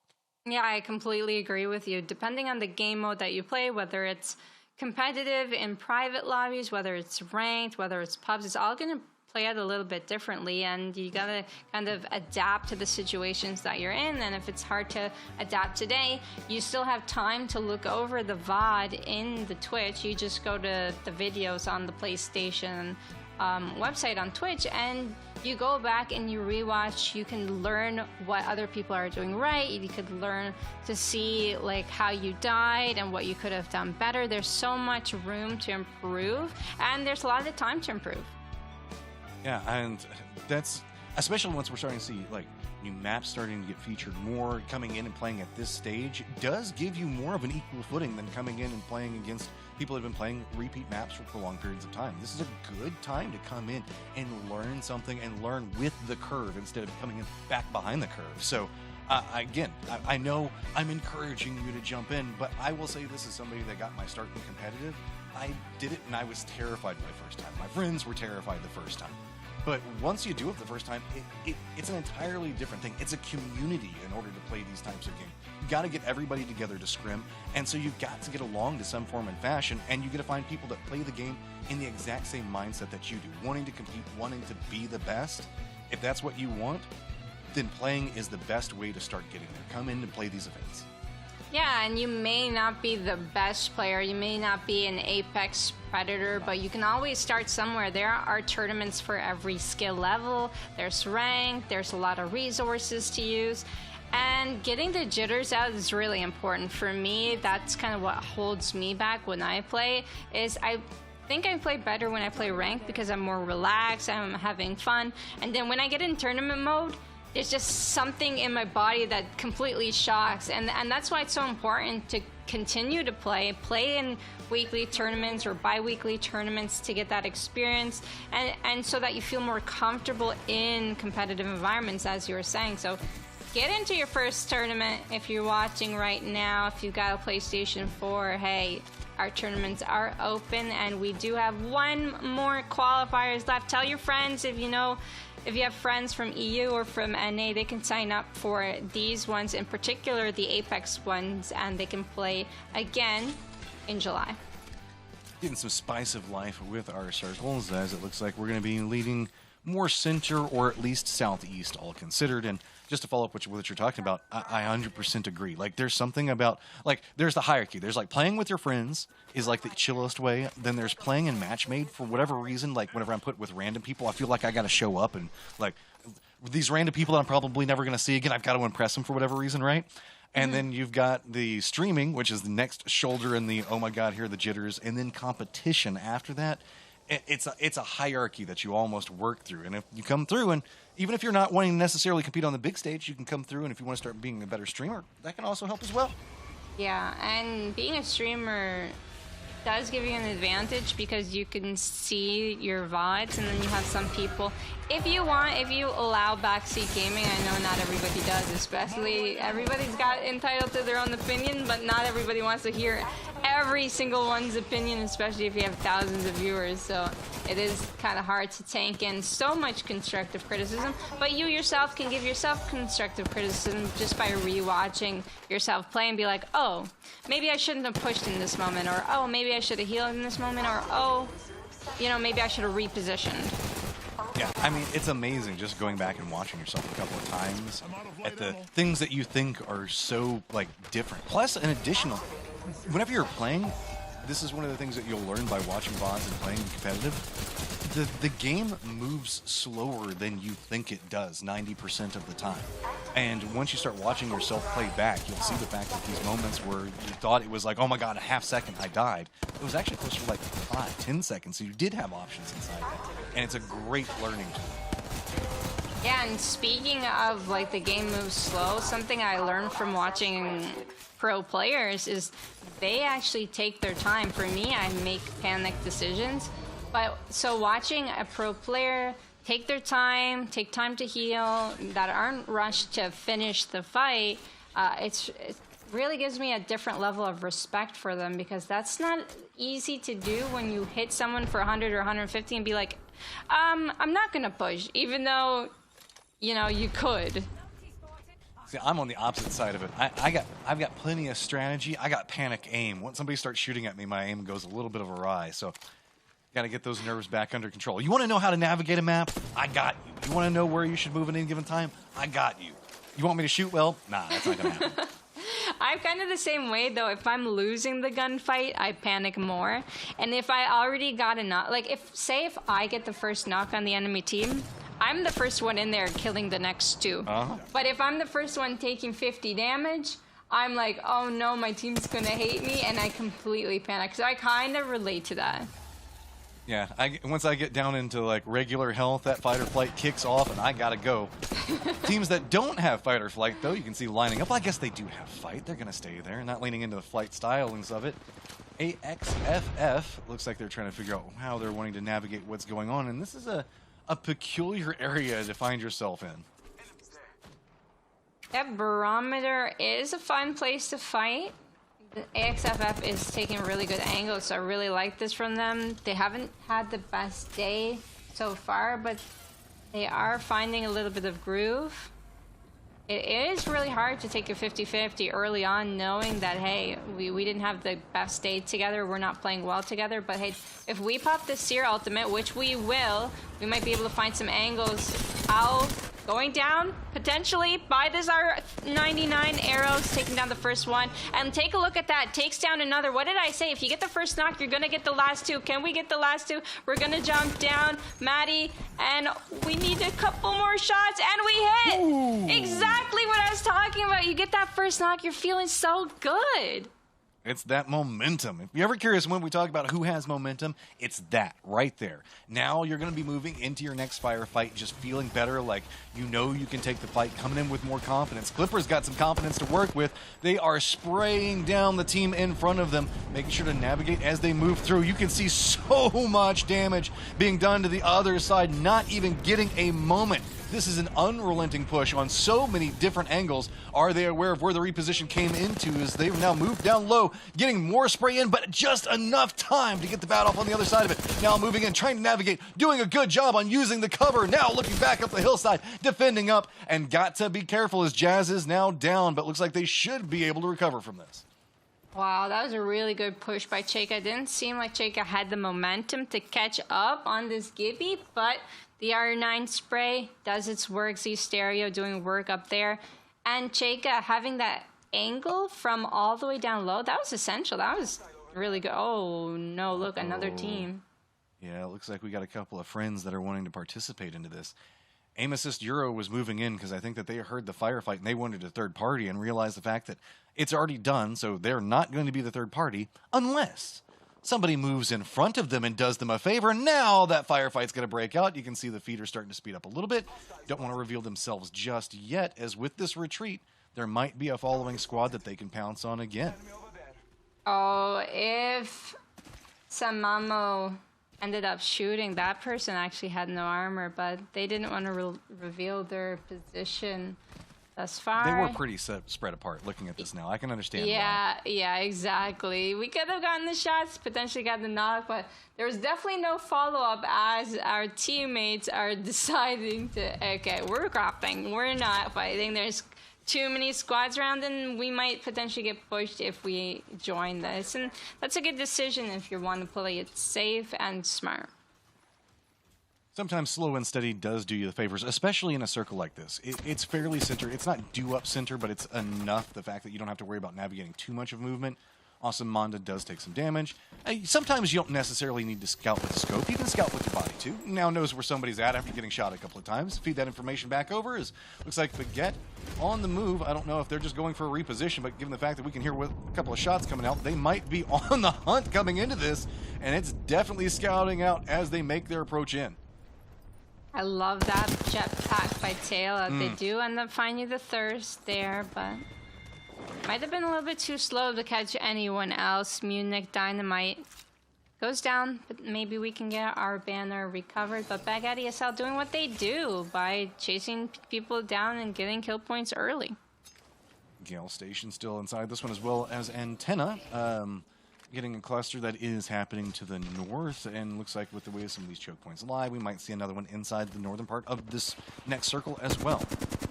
Yeah, I completely agree with you. Depending on the game mode that you play, whether it's competitive in private lobbies, whether it's ranked, whether it's pubs, it's all going to play out a little bit differently, and you gotta kind of adapt to the situations that you're in. And if it's hard to adapt today, you still have time to look over the VOD in the Twitch. You just go to the videos on the PlayStation website on Twitch, and you go back and you rewatch. You can learn what other people are doing right. You could learn to see like how you died and what you could have done better. There's so much room to improve, and there's a lot of time to improve. Yeah, and that's especially once we're starting to see like new maps starting to get featured more, coming in and playing at this stage does give you more of an equal footing than coming in and playing against people who have been playing repeat maps for prolonged periods of time. This is a good time to come in and learn something and learn with the curve instead of coming in back behind the curve. So again, I know I'm encouraging you to jump in, but I will say this is somebody that got my start in competitive. I did it and I was terrified my first time. My friends were terrified the first time. But once you do it the first time, it's an entirely different thing. It's a community in order to play these types of games. You got to get everybody together to scrim, and so you've got to get along to some form and fashion, and you got to find people that play the game in the exact same mindset that you do, wanting to compete, wanting to be the best. If that's what you want, then playing is the best way to start getting there. Come in and play these events. Yeah, and you may not be the best player, you may not be an Apex Predator, but you can always start somewhere. There are tournaments for every skill level, there's rank, there's a lot of resources to use, and getting the jitters out is really important. For me, that's kind of what holds me back when I play, is I think I play better when I play ranked because I'm more relaxed, I'm having fun, and then when I get in tournament mode, there's just something in my body that completely shocks, and that's why it's so important to continue to play in weekly tournaments or bi-weekly tournaments to get that experience, and so that you feel more comfortable in competitive environments, as you were saying. So get into your first tournament if you're watching right now. If you've got a PlayStation 4, hey, our tournaments are open, and we do have 1 more qualifiers left. Tell your friends if you have friends from EU or from NA, they can sign up for these ones, in particular the Apex ones, and they can play again in July. Getting some spice of life with our circles, as it looks like we're going to be leading more center or at least southeast, all considered. And just to follow up what you're talking about, I 100% agree. Like, there's something about, like, there's the hierarchy. There's, like, playing with your friends is, like, the chillest way. Then there's playing in match made for whatever reason. Like, whenever I'm put with random people, I feel like I got to show up and, like, these random people that I'm probably never going to see again, I've got to impress them for whatever reason, right? And then you've got the streaming, which is the next shoulder in the, oh my God, here are the jitters, and then competition after that. It's a hierarchy that you almost work through. And if you come through, and even if you're not wanting to necessarily compete on the big stage, you can come through, and if you want to start being a better streamer, that can also help as well. Yeah, and being a streamer does give you an advantage because you can see your VODs, and then you have some people, if you allow backseat gaming, I know not everybody does, especially everybody's got entitled to their own opinion, but not everybody wants to hear every single one's opinion, especially if you have thousands of viewers. So it is kind of hard to tank in so much constructive criticism, but you yourself can give yourself constructive criticism just by rewatching yourself play and be like, oh, maybe I shouldn't have pushed in this moment, or oh, maybe I should have healed in this moment, or oh, you know, maybe I should have repositioned. Yeah, I mean, it's amazing just going back and watching yourself a couple of times at the things that you think are so, like, different. Plus, an additional, whenever you're playing, this is one of the things that you'll learn by watching VODs and playing competitive. The game moves slower than you think it does 90% of the time. And once you start watching yourself play back, you'll see the fact that these moments where you thought it was like, oh my God, a half second, I died. It was actually closer to like 5-10 seconds, so you did have options inside that. And it's a great learning tool. Yeah, and speaking of, like, the game moves slow, something I learned from watching pro players is they actually take their time. For me, I make panic decisions. But so watching a pro player take their time, take time to heal, that aren't rushed to finish the fight, it really gives me a different level of respect for them, because that's not easy to do when you hit someone for 100 or 150 and be like, I'm not going to push, even though, you know, you could. See, I'm on the opposite side of it. I've got plenty of strategy. I got panic aim. Once somebody starts shooting at me, my aim goes a little bit of awry. So got to get those nerves back under control. You want to know how to navigate a map? I got you. You want to know where you should move at any given time? I got you. You want me to shoot? Well, nah, that's not going to happen. I'm kind of the same way, though. If I'm losing the gunfight, I panic more. And if I already got a knock, like, if I get the first knock on the enemy team, I'm the first one in there killing the next two. But if I'm the first one taking 50 damage, I'm like, oh no, my team's going to hate me, and I completely panic. So I kind of relate to that. Yeah, once I get down into, like, regular health, that fight or flight kicks off, and I gotta go. Teams that don't have fight or flight, though, you can see lining up. Well, I guess they do have fight. They're gonna stay there, not leaning into the flight stylings of it. AXFF looks like they're trying to figure out how they're wanting to navigate what's going on, and this is a peculiar area to find yourself in. That barometer is a fun place to fight. The AXFF is taking really good angles, so I really like this from them. They haven't had the best day so far, but they are finding a little bit of groove. It is really hard to take a 50-50 early on, knowing that, hey, we didn't have the best day together, we're not playing well together, but hey, if we pop the Seer ultimate, which we will, we might be able to find some angles. Going down, potentially, by this R99 arrows, taking down the first one. And take a look at that, takes down another. What did I say? If you get the first knock, you're gonna get the last two. Can we get the last two? We're gonna jump down, Maddie, and we need a couple more shots, and we hit! Ooh. Exactly what I was talking about. You get that first knock, you're feeling so good. It's that momentum. If you're ever curious when we talk about who has momentum, it's that right there. Now you're going to be moving into your next firefight, just feeling better, like you know you can take the fight, coming in with more confidence. Clipper's got some confidence to work with. They are spraying down the team in front of them, making sure to navigate as they move through. You can see so much damage being done to the other side, not even getting a moment. This is an unrelenting push on so many different angles. Are they aware of where the reposition came into as they've now moved down low, getting more spray in, but just enough time to get the bat off on the other side of it. Now moving in, trying to navigate, doing a good job on using the cover. Now looking back up the hillside, defending up, and got to be careful as Jazz is now down, but looks like they should be able to recover from this. Wow, that was a really good push by Cheka. It didn't seem like Cheka had the momentum to catch up on this Gibby, but the R9 spray does its work. Z Stereo doing work up there. And Cheka having that angle from all the way down low, that was essential. That was really good. Oh, no, look, another team. Yeah, it looks like we got a couple of friends that are wanting to participate into this. Aim Assist Euro was moving in because I think that they heard the firefight and they wanted a third party and realized the fact that it's already done, so they're not going to be the third party unless somebody moves in front of them and does them a favor. Now that firefight's going to break out. You can see the feet are starting to speed up a little bit. Don't want to reveal themselves just yet, as with this retreat, there might be a following squad that they can pounce on again. Oh, if Samamo ended up shooting, that person actually had no armor, but they didn't want to reveal their position thus far. They were pretty spread apart looking at this now. I can understand why. Yeah, exactly. We could have gotten the shots, potentially got the knock, but there was definitely no follow-up as our teammates are deciding to, okay, we're grappling, we're not fighting. There's too many squads around, and we might potentially get pushed if we join this. And that's a good decision if you want to play it safe and smart. Sometimes slow and steady does do you the favors, especially in a circle like this. It's fairly center. It's not due up center, but it's enough, the fact that you don't have to worry about navigating too much of movement. Awesome Manda does take some damage. Sometimes you don't necessarily need to scout with the scope. You can scout with your body, too. Now knows where somebody's at after getting shot a couple of times. Feed that information back over. Looks like Baguette on the move. I don't know if they're just going for a reposition, but given the fact that we can hear a couple of shots coming out, they might be on the hunt coming into this, and it's definitely scouting out as they make their approach in. I love that jetpack by Tail. They do end up finding the thirst there, but might have been a little bit too slow to catch anyone else. Munich Dynamite goes down, but maybe we can get our banner recovered. But Baguette ESL doing what they do by chasing people down and getting kill points early. Gale Station still inside this one, as well as Antenna. Getting a cluster that is happening to the north, and looks like with the way some of these choke points lie, we might see another one inside the northern part of this next circle as well.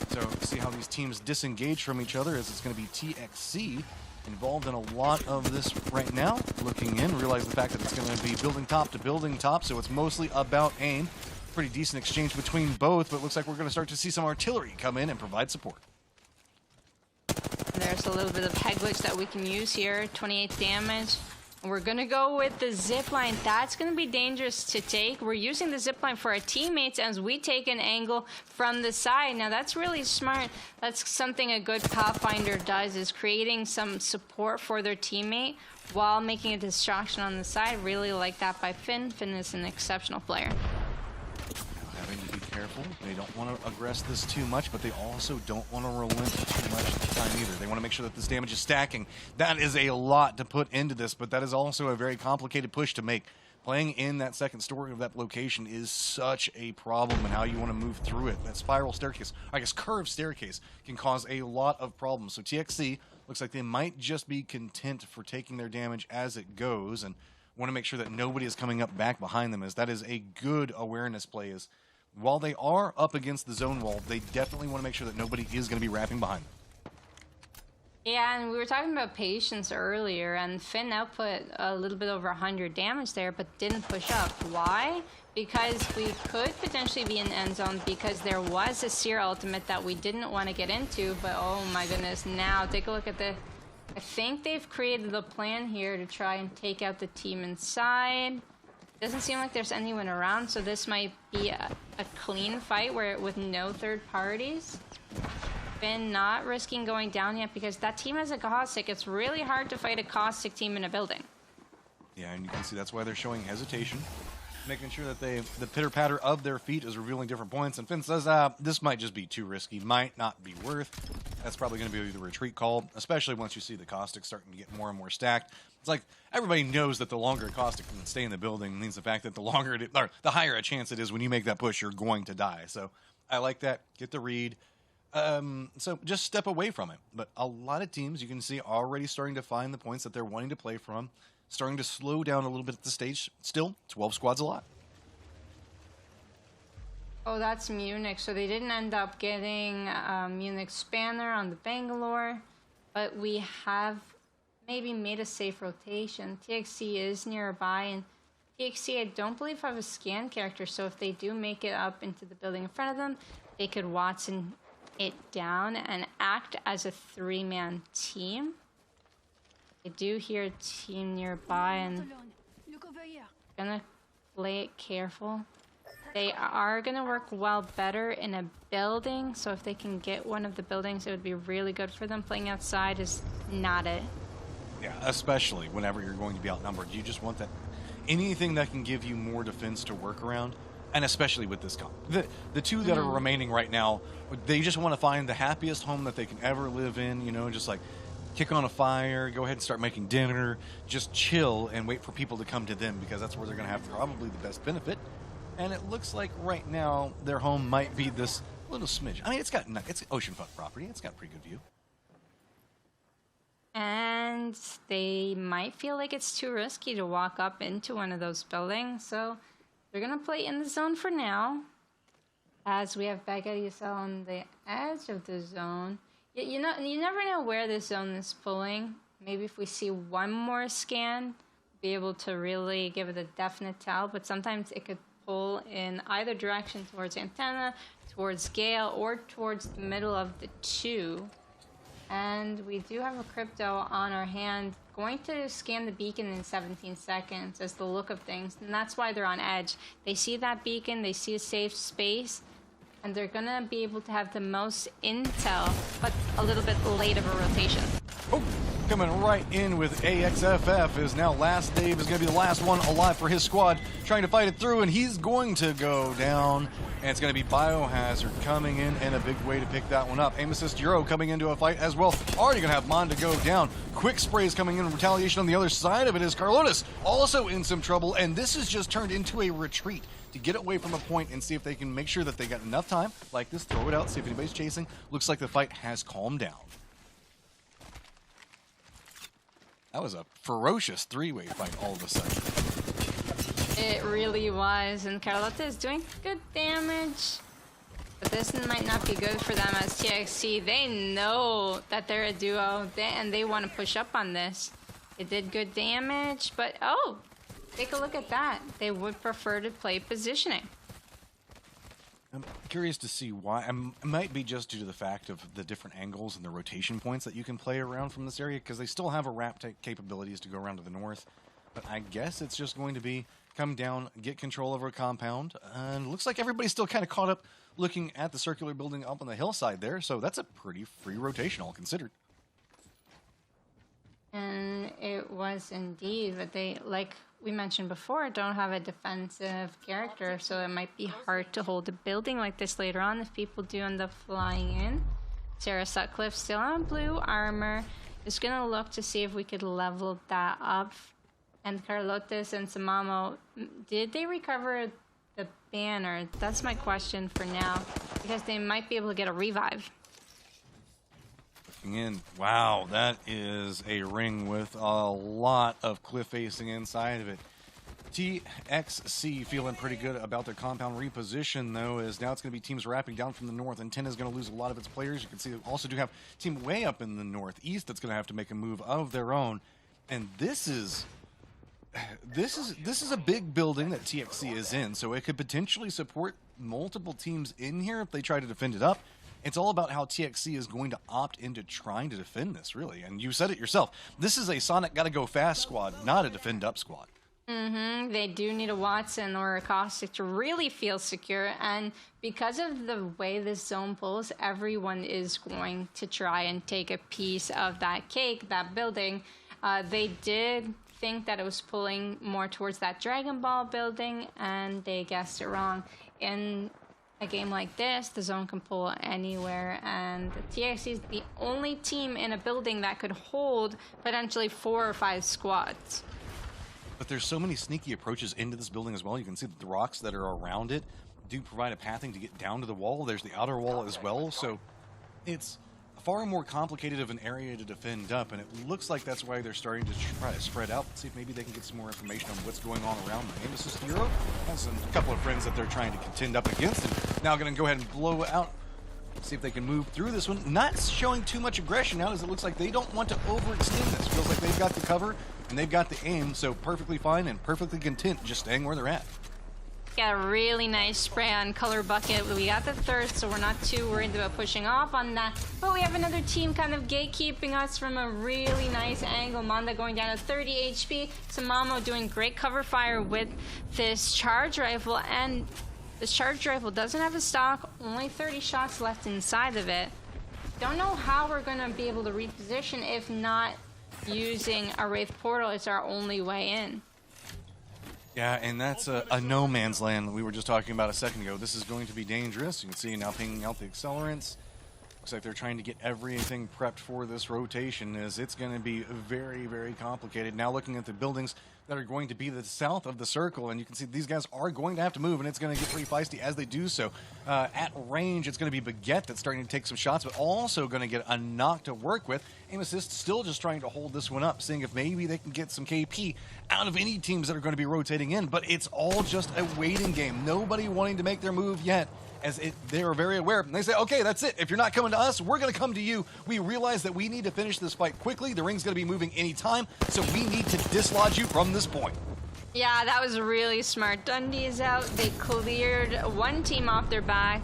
So see how these teams disengage from each other, as it's going to be TXC involved in a lot of this right now. Looking in, realize the fact that it's going to be building top to building top, so it's mostly about aim. Pretty decent exchange between both, but looks like we're going to start to see some artillery come in and provide support. There's a little bit of head glitch that we can use here. 28 damage. We're going to go with the zipline. That's going to be dangerous to take. We're using the zipline for our teammates as we take an angle from the side. Now, that's really smart. That's something a good Pathfinder does, is creating some support for their teammate while making a distraction on the side. Really like that by Finn. Finn is an exceptional player. Having to be careful. They don't want to aggress this too much, but they also don't want to relent too much at the time either. They want to make sure that this damage is stacking. That is a lot to put into this, but that is also a very complicated push to make. Playing in that second story of that location is such a problem, and how you want to move through it. That spiral staircase, I guess curved staircase, can cause a lot of problems. So TXC looks like they might just be content for taking their damage as it goes, and want to make sure that nobody is coming up back behind them, as that is a good awareness play. Is while they are up against the zone wall, they definitely want to make sure that nobody is going to be wrapping behind them. Yeah, and we were talking about patience earlier, and Finn output a little bit over 100 damage there, but didn't push up. Why? Because we could potentially be in end zone, because there was a Seer ultimate that we didn't want to get into, but oh my goodness, now take a look at the... I think they've created a plan here to try and take out the team inside. Doesn't seem like there's anyone around, so this might be a clean fight with no third parties. Finn not risking going down yet because that team has a caustic. It's really hard to fight a caustic team in a building. Yeah, and you can see that's why they're showing hesitation, making sure that the pitter-patter of their feet is revealing different points. And Finn says, this might just be too risky, might not be worth. That's probably going to be the retreat call, especially once you see the caustic starting to get more and more stacked. It's like everybody knows that the longer a caustic can stay in the building means the fact that the higher a chance it is when you make that push, you're going to die. So I like that. Get the read. So just step away from it. But a lot of teams, you can see, already starting to find the points that they're wanting to play from, starting to slow down a little bit at the stage. Still, 12 squads a lot. Oh, that's Munich. So they didn't end up getting Munich Spanner on the Bangalore, but we have maybe made a safe rotation. TXC is nearby, and TXC I don't believe have a scan character, so if they do make it up into the building in front of them, they could Watson it down and act as a 3-man team. I do hear a team nearby and gonna play it careful. They are gonna work well better in a building, so if they can get one of the buildings, it would be really good for them. Playing outside is not it. Yeah, especially whenever you're going to be outnumbered. You just want that anything that can give you more defense to work around, and especially with this comp. The two that are remaining right now, they just want to find the happiest home that they can ever live in, you know, just like kick on a fire, go ahead and start making dinner, just chill and wait for people to come to them, because that's where they're going to have probably the best benefit. And it looks like right now their home might be this little smidge. I mean, it's oceanfront property. It's got a pretty good view. And they might feel like it's too risky to walk up into one of those buildings, so they're going to play in the zone for now. As we have Baguette on the edge of the zone. You never know where this zone is pulling. Maybe if we see one more scan, be able to really give it a definite tell, but sometimes it could pull in either direction, towards Antenna, towards Gale, or towards the middle of the two. And we do have a crypto on our hand, going to scan the beacon in 17 seconds as the look of things, and that's why they're on edge. They see that beacon, they see a safe space, and they're gonna be able to have the most intel, but a little bit late of a rotation. Oh, coming right in with AXFF is now last. Dave is going to be the last one alive for his squad, trying to fight it through, and he's going to go down. And it's going to be Biohazard coming in a big way to pick that one up. Aim Assist Euro coming into a fight as well. Already going to have Mon to go down. Quick Sprays coming in retaliation on the other side of it is Carlotus also in some trouble, and this has just turned into a retreat to get away from a point and see if they can make sure that they got enough time like this, throw it out, see if anybody's chasing. Looks like the fight has calmed down. That was a ferocious three-way fight all of a sudden. It really was, and Carlotta is doing good damage. But this might not be good for them as TXC. They know that they're a duo, and they want to push up on this. It did good damage, but oh, take a look at that. They would prefer to play positioning. I'm curious to see why. It might be just due to the fact of the different angles and the rotation points that you can play around from this area, because they still have a wrap capabilities to go around to the north. But I guess it's just going to be come down, get control over a compound, and it looks like everybody's still kind of caught up looking at the circular building up on the hillside there, so that's a pretty free rotation all considered. And it was indeed, but they, like we mentioned before, don't have a defensive character, so it might be hard to hold a building like this later on if people do end up flying in. Sarah Sutcliffe still on blue armor. Just gonna look to see if we could level that up. And Carlotes and Samamo, did they recover the banner? That's my question for now, because they might be able to get a revive. In. Wow, that is a ring with a lot of cliff facing inside of it. TXC feeling pretty good about their compound reposition, though, as now it's going to be teams wrapping down from the north, and 10 is going to lose a lot of its players. You can see they also do have a team way up in the northeast that's going to have to make a move of their own. And this is a big building that TXC is in, so it could potentially support multiple teams in here if they try to defend it up. It's all about how TXC is going to opt into trying to defend this, really. And you said it yourself. This is a Sonic gotta go fast squad, not a defend up squad. They do need a Watson or a Caustic to really feel secure. And because of the way this zone pulls, everyone is going to try and take a piece of that cake, that building. They did think that it was pulling more towards that Dragon Ball building, and they guessed it wrong. In a game like this, the zone can pull anywhere, and TXC is the only team in a building that could hold potentially 4 or 5 squads. But there's so many sneaky approaches into this building as well. You can see that the rocks that are around it do provide a pathing to get down to the wall. There's the outer wall as well, so it's far more complicated of an area to defend up, and it looks like that's why they're starting to try to spread out and see if maybe they can get some more information on what's going on around the Aim Assist Hero. Has a couple of friends that they're trying to contend up against, and now going to go ahead and blow out See if they can move through this one. Not showing too much aggression now, as it looks like they don't want to overextend this. Feels like they've got the cover and they've got the aim, so perfectly fine and perfectly content just staying where they're at. Got a really nice spray on color bucket. We got the thirst, so we're not too worried about pushing off on that. But we have another team kind of gatekeeping us from a really nice angle. Manda going down to 30 HP. Samamo doing great cover fire with this charge rifle, and this charge rifle doesn't have a stock, only 30 shots left inside of it. Don't know how we're gonna be able to reposition if not using a Wraith portal. It's our only way in. Yeah, and that's a no man's land that we were just talking about a second ago. This is going to be dangerous. You can see now pinging out the accelerants. Looks like they're trying to get everything prepped for this rotation, as it's going to be very, very complicated. Now looking at the buildings that are going to be the south of the circle, and you can see these guys are going to have to move, and it's going to get pretty feisty as they do so. At range, it's going to be Baguette that's starting to take some shots, but also going to get a knock to work with. Aim Assist still just trying to hold this one up, seeing if maybe they can get some KP out of any teams that are going to be rotating in, but it's all just a waiting game. Nobody wanting to make their move yet, as they are very aware. And they say, okay, that's it. If you're not coming to us, we're going to come to you. We realize that we need to finish this fight quickly. The ring's going to be moving anytime, so we need to dislodge you from this point. Yeah, that was really smart. Dundee is out. They cleared one team off their back.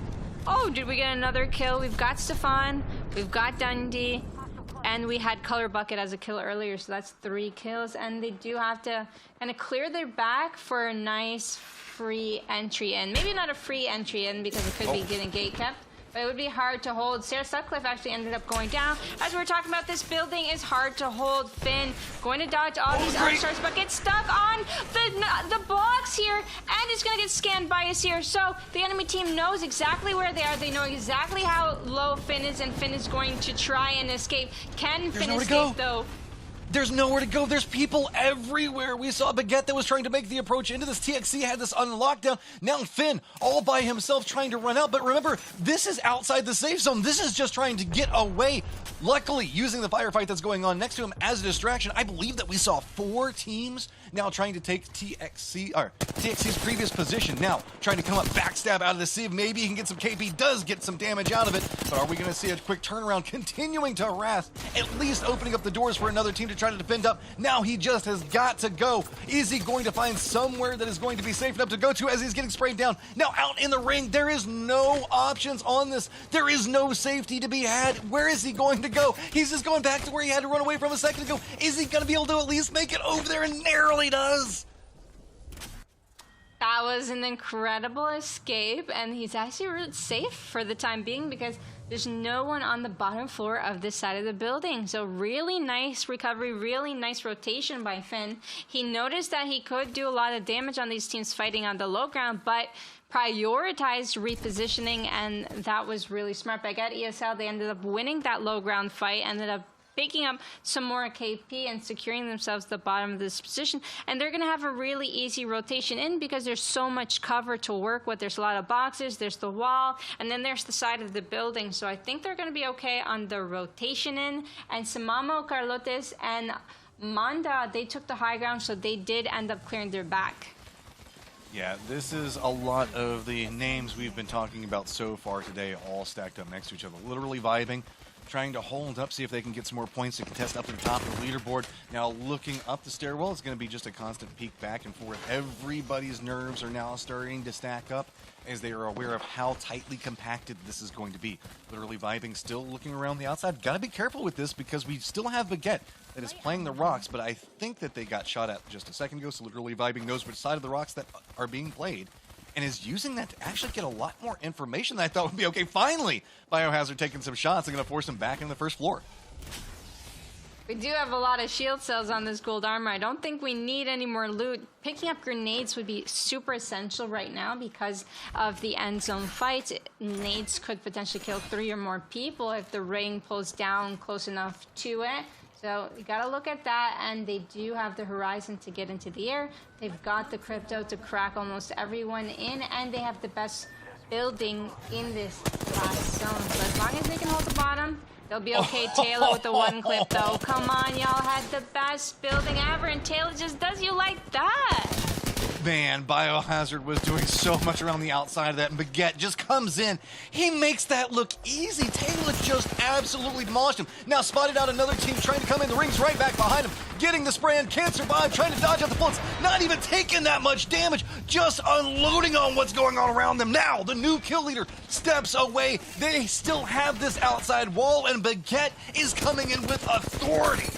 Oh, did we get another kill? We've got Stefan, we've got Dundee, and we had Color Bucket as a kill earlier, so that's 3 kills. And they do have to kind of clear their back for a nice free entry in. Maybe not a free entry in because it could be getting gate kept, but it would be hard to hold. Sarah Sutcliffe actually ended up going down. As we were talking about, this building is hard to hold. Finn going to dodge all these archstars, but gets stuck on the blocks here, and it's going to get scanned by us here. So the enemy team knows exactly where they are. They know exactly how low Finn is, and Finn is going to try and escape. Can Finn escape, though? There's nowhere to go. There's people everywhere. We saw Baguette that was trying to make the approach into this. TXC had this on lockdown. Now Finn all by himself trying to run out. But remember, this is outside the safe zone. This is just trying to get away. Luckily, using the firefight that's going on next to him as a distraction, I believe that we saw 4 teams now trying to take TXC's previous position. Now trying to come up, backstab out of the sieve. Maybe he can get some KP, does get some damage out of it. But are we going to see a quick turnaround continuing to harass, at least opening up the doors for another team to try to defend up? Now he just has got to go. Is he going to find somewhere that is going to be safe enough to go to as he's getting sprayed down? Now out in the ring, there is no options on this. There is no safety to be had. Where is he going to go? He's just going back to where he had to run away from a second ago. Is he going to be able to at least make it over there? And narrowly does. That was an incredible escape, and he's actually really safe for the time being because there's no one on the bottom floor of this side of the building. So really nice recovery, really nice rotation by Finn. He noticed that he could do a lot of damage on these teams fighting on the low ground, but prioritized repositioning, and that was really smart. Baguette ESL, they ended up winning that low ground fight, ended up picking up some more KP and securing themselves the bottom of this position. And they're going to have a really easy rotation in because there's so much cover to work with. There's a lot of boxes, there's the wall, and then there's the side of the building. So I think they're going to be okay on the rotation in. And Samamo, Carlotes, and Manda, they took the high ground, so they did end up clearing their back. Yeah, this is a lot of the names we've been talking about so far today all stacked up next to each other, literally vibing, trying to hold up, see if they can get some more points to contest up to the top of the leaderboard. Now looking up the stairwell, it's going to be just a constant peek back and forth. Everybody's nerves are now starting to stack up as they are aware of how tightly compacted this is going to be. Literally vibing, still looking around the outside. Got to be careful with this because we still have Baguette that is playing the rocks, but I think that they got shot at just a second ago, so literally vibing knows which side of the rocks that are being played, and is using that to actually get a lot more information than I thought would be. Okay, finally, Biohazard taking some shots. They're going to force him back in the first floor. We do have a lot of shield cells on this gold armor. I don't think we need any more loot. Picking up grenades would be super essential right now because of the end zone fights. Nades could potentially kill 3 or more people if the ring pulls down close enough to it. So you gotta look at that, and they do have the horizon to get into the air. They've got the crypto to crack almost everyone in, and they have the best building in this last zone. So as long as they can hold the bottom, they'll be okay. Taylor with the 1 clip though. Come on, y'all had the best building ever, and Taylor just does you like that. Man, Biohazard was doing so much around the outside of that, and Baguette just comes in. He makes that look easy. Taylor just absolutely demolished him. Now spotted out another team trying to come in. The ring's right back behind him. Getting the spray and can't survive, trying to dodge out the bullets. Not even taking that much damage, just unloading on what's going on around them. Now, the new kill leader steps away. They still have this outside wall, and Baguette is coming in with authority.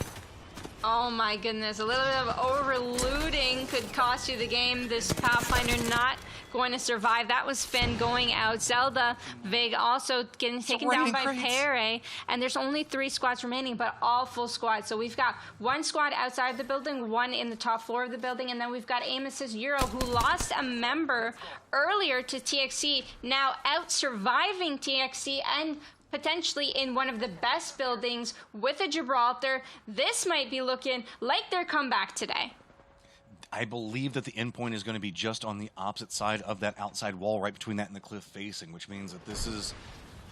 Oh my goodness, a little bit of overlooting could cost you the game. This Pathfinder not going to survive. That was Finn going out. Zelda, Vig also getting taken down by Pere. And there's only 3 squads remaining, but all full squads. So we've got 1 squad outside the building, 1 in the top floor of the building, and then we've got Amos's Euro, who lost a member earlier to TXC, now out surviving TXC and potentially in one of the best buildings with a Gibraltar. This might be looking like their comeback today. I believe that the endpoint is going to be just on the opposite side of that outside wall, right between that and the cliff facing, which means that this is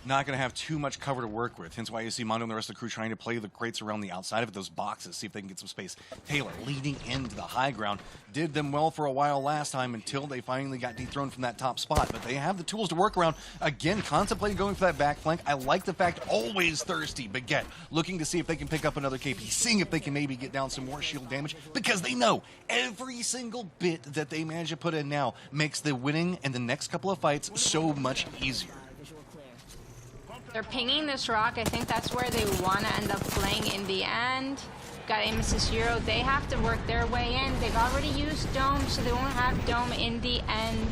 not going to have too much cover to work with. Hence why you see Mondo and the rest of the crew trying to play the crates around the outside of it, those boxes, see if they can get some space. Taylor leading into the high ground. Did them well for a while last time until they finally got dethroned from that top spot. But they have the tools to work around. Again, contemplating going for that back flank. I like the fact, always thirsty, Baguette, looking to see if they can pick up another KP, seeing if they can maybe get down some more shield damage, because they know every single bit that they manage to put in now makes the winning and the next couple of fights so much easier. They're pinging this rock. I think that's where they want to end up playing in the end. Got Amos's Euro. They have to work their way in. They've already used Dome, so they won't have Dome in the end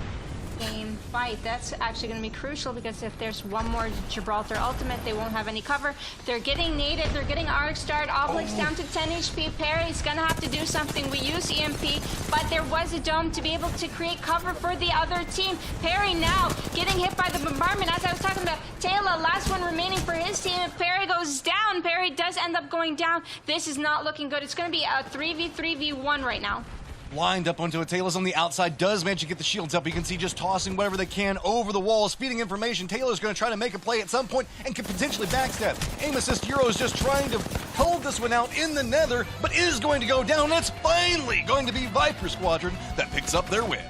game fight. That's actually going to be crucial, because if there's one more Gibraltar ultimate, they won't have any cover. They're getting naded. They're getting arc start. Oblix down to 10 HP. Perry's going to have to do something. We use EMP, but there was a Dome to be able to create cover for the other team. Perry now getting hit by the bombardment. As I was talking about, Taylor, last one remaining for his team. If Perry goes down, Perry does end up going down. This is not looking good. It's going to be a 3v3v1 right now. Lined up onto a Taylor's on the outside, does manage to get the shields up. You can see just tossing whatever they can over the walls, feeding information. Taylor's going to try to make a play at some point and can potentially backstab. Aim assist Euro is just trying to hold this one out in the nether, but is going to go down. It's finally going to be Viper Squadron that picks up their win.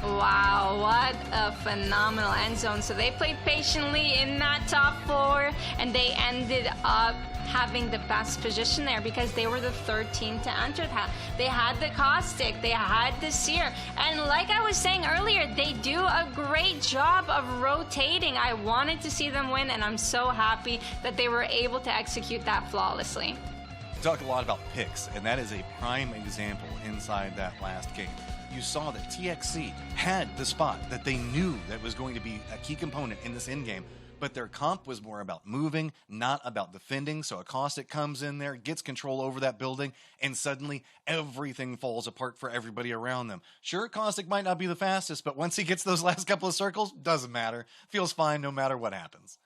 Wow, what a phenomenal end zone. So they played patiently in that top floor, and they ended up having the best position there because they were the 3rd team to enter that. They had the Caustic, they had the Seer, and like I was saying earlier, they do a great job of rotating. I wanted to see them win, and I'm so happy that they were able to execute that flawlessly. We talk a lot about picks, and that is a prime example inside that last game. You saw that TXC had the spot that they knew that was going to be a key component in this endgame, but their comp was more about moving, not about defending. So a Caustic comes in there, gets control over that building, and suddenly everything falls apart for everybody around them. Sure, Caustic might not be the fastest, but once he gets those last couple of circles, doesn't matter. Feels fine no matter what happens.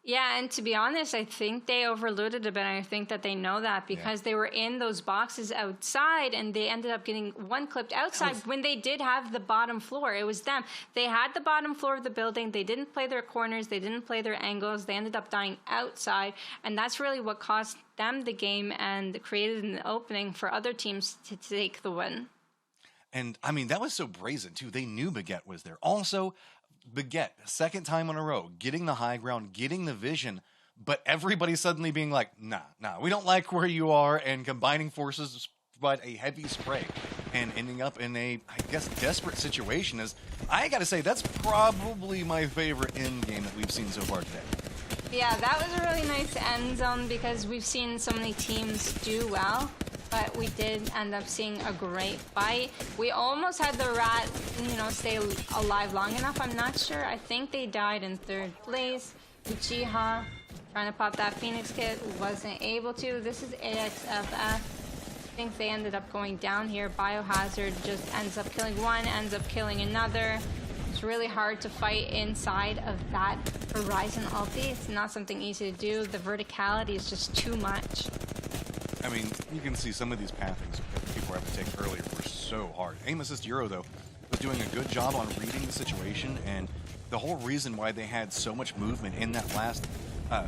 Yeah, and to be honest, I think they overloaded a bit. I think that they know that because they were in those boxes outside, and they ended up getting one clipped outside when they did have the bottom floor. It was them. They had the bottom floor of the building. They didn't play their corners. They didn't play their angles. They ended up dying outside, and that's really what cost them the game and created an opening for other teams to take the win. And, I mean, that was so brazen, too. They knew Baguette was there. Also, Baguette, 2nd time in a row, getting the high ground, getting the vision, but everybody suddenly being like, nah, we don't like where you are, and combining forces to provide a heavy spray and ending up in a, I guess, desperate situation. Is I gotta say, that's probably my favorite end game that we've seen so far today. Yeah, that was a really nice end zone because we've seen so many teams do well, but we did end up seeing a great fight. We almost had the Rat, stay alive long enough. I'm not sure. I think they died in 3rd place. Uchiha trying to pop that Phoenix kit, wasn't able to. This is AXFF. I think they ended up going down here. Biohazard just ends up killing one, ends up killing another. It's really hard to fight inside of that Horizon ulti. It's not something easy to do. The verticality is just too much. I mean, you can see some of these pathings that people were able to take earlier were so hard. Aim Assist Euro, though, was doing a good job on reading the situation, and the whole reason why they had so much movement in that last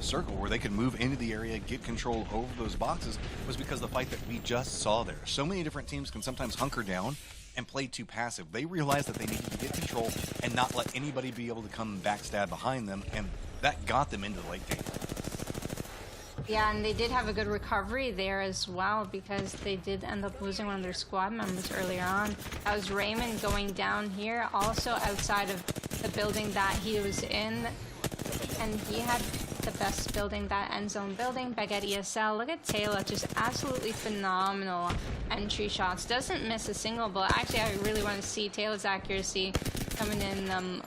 circle where they could move into the area, get control over those boxes, was because the fight that we just saw there. So many different teams can sometimes hunker down and played too passive. They realized that they needed to get control and not let anybody be able to come and backstab behind them, and that got them into the late game. Yeah, and they did have a good recovery there as well, because they did end up losing one of their squad members earlier on. That was Raymond going down here, also outside of the building that he was in, and he had the best building, that end zone building, Baguette ESL. Look at Taylor, just absolutely phenomenal entry shots. Doesn't miss a single bullet. Actually, I really want to see Taylor's accuracy coming in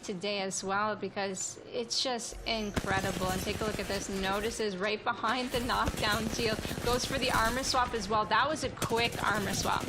today as well, because it's just incredible. And take a look at this. Notices right behind the knockdown shield. Goes for the armor swap as well. That was a quick armor swap.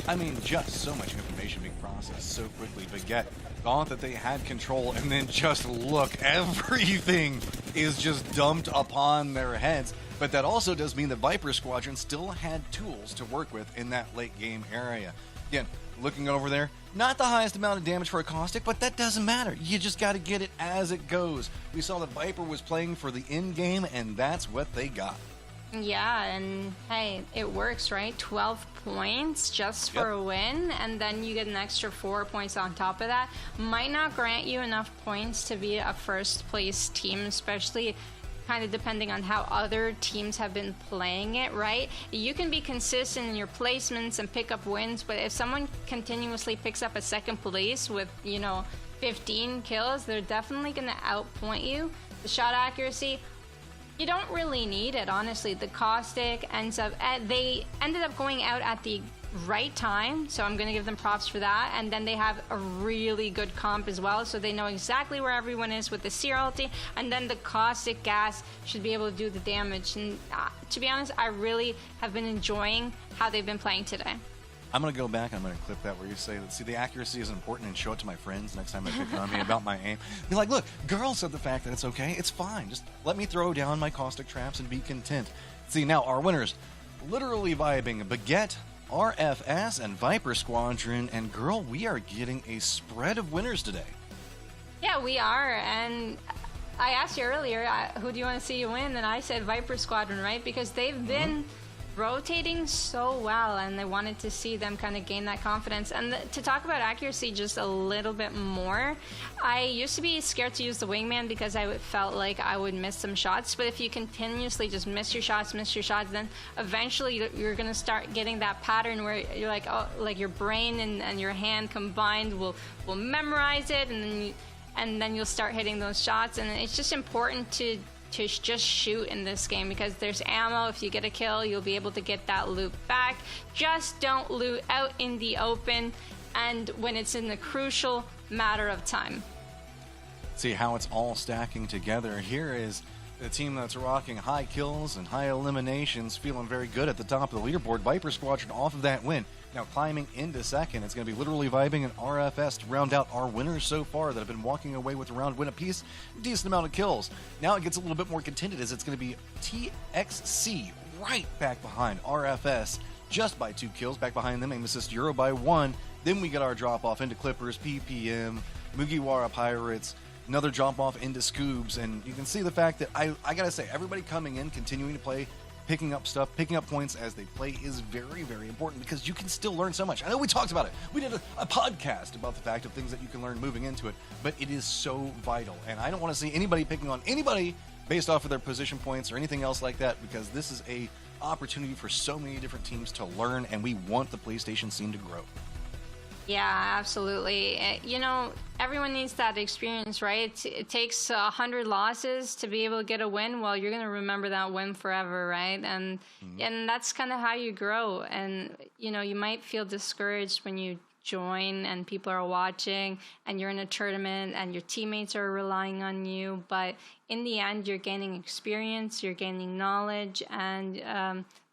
I mean, just so much information being processed so quickly. Baguette thought that they had control, and then just look, everything is just dumped upon their heads. But that also does mean the Viper Squadron still had tools to work with in that late game area. Again, looking over there, not the highest amount of damage for a Caustic, but that doesn't matter. You just got to get it as it goes. We saw that Viper was playing for the end game, and that's what they got. Yeah, and hey, it works, right? 12 points just for a win, and then you get an extra 4 points on top of that. Might not grant you enough points to be a first place team, especially kind of depending on how other teams have been playing it, right? You can be consistent in your placements and pick up wins, but if someone continuously picks up a second place with, 15 kills, they're definitely going to outpoint you. The shot accuracy, you don't really need it, honestly. The Caustic they ended up going out at the right time, so I'm going to give them props for that. And then they have a really good comp as well, so they know exactly where everyone is with the Seer ulti, and then the Caustic gas should be able to do the damage. And to be honest, I really have been enjoying how they've been playing today. I'm going to go back and I'm going to clip that where you say, see, the accuracy is important, and show it to my friends next time they pick on me about my aim. Be like, look, girls said the fact that it's okay. It's fine. Just let me throw down my Caustic traps and be content. See, now our winners, literally vibing, Baguette, RFS, and Viper Squadron. And girl, we are getting a spread of winners today. Yeah, we are. And I asked you earlier, who do you want to see you win? And I said Viper Squadron, right? Because they've been rotating so well, and I wanted to see them kind of gain that confidence. And to talk about accuracy just a little bit more, I used to be scared to use the wingman because I felt like I would miss some shots. But if you continuously just miss your shots, then eventually you're going to start getting that pattern where you're like, oh, like your brain and your hand combined will memorize it, and then you'll start hitting those shots. And it's just important to just shoot in this game, because there's ammo. If you get a kill, you'll be able to get that loot back. Just don't loot out in the open, and when it's in the crucial matter of time. See how it's all stacking together. Here is the team that's rocking high kills and high eliminations, feeling very good at the top of the leaderboard. Viper Squadron off of that win. Now climbing into second, it's going to be literally vibing and RFS to round out our winners so far that have been walking away with a round win apiece. Decent amount of kills. Now it gets a little bit more contended, as it's going to be TXC right back behind RFS just by 2 kills. Back behind them, Aim Assist Euro by 1. Then we get our drop off into Clippers, PPM, Mugiwara Pirates, another drop off into Scoobs. And you can see the fact that I got to say, everybody coming in, continuing to play, picking up stuff, picking up points as they play is very, very important, because you can still learn so much. I know we talked about it. We did a podcast about the fact of things that you can learn moving into it, but it is so vital. And I don't want to see anybody picking on anybody based off of their position points or anything else like that, because this is a opportunity for so many different teams to learn, and we want the PlayStation scene to grow. Yeah, absolutely. Everyone needs that experience, right? It takes 100 losses to be able to get a win. Well, you're going to remember that win forever, right? And that's kind of how you grow. And, you might feel discouraged when you join and people are watching and you're in a tournament and your teammates are relying on you. But in the end, you're gaining experience, you're gaining knowledge. And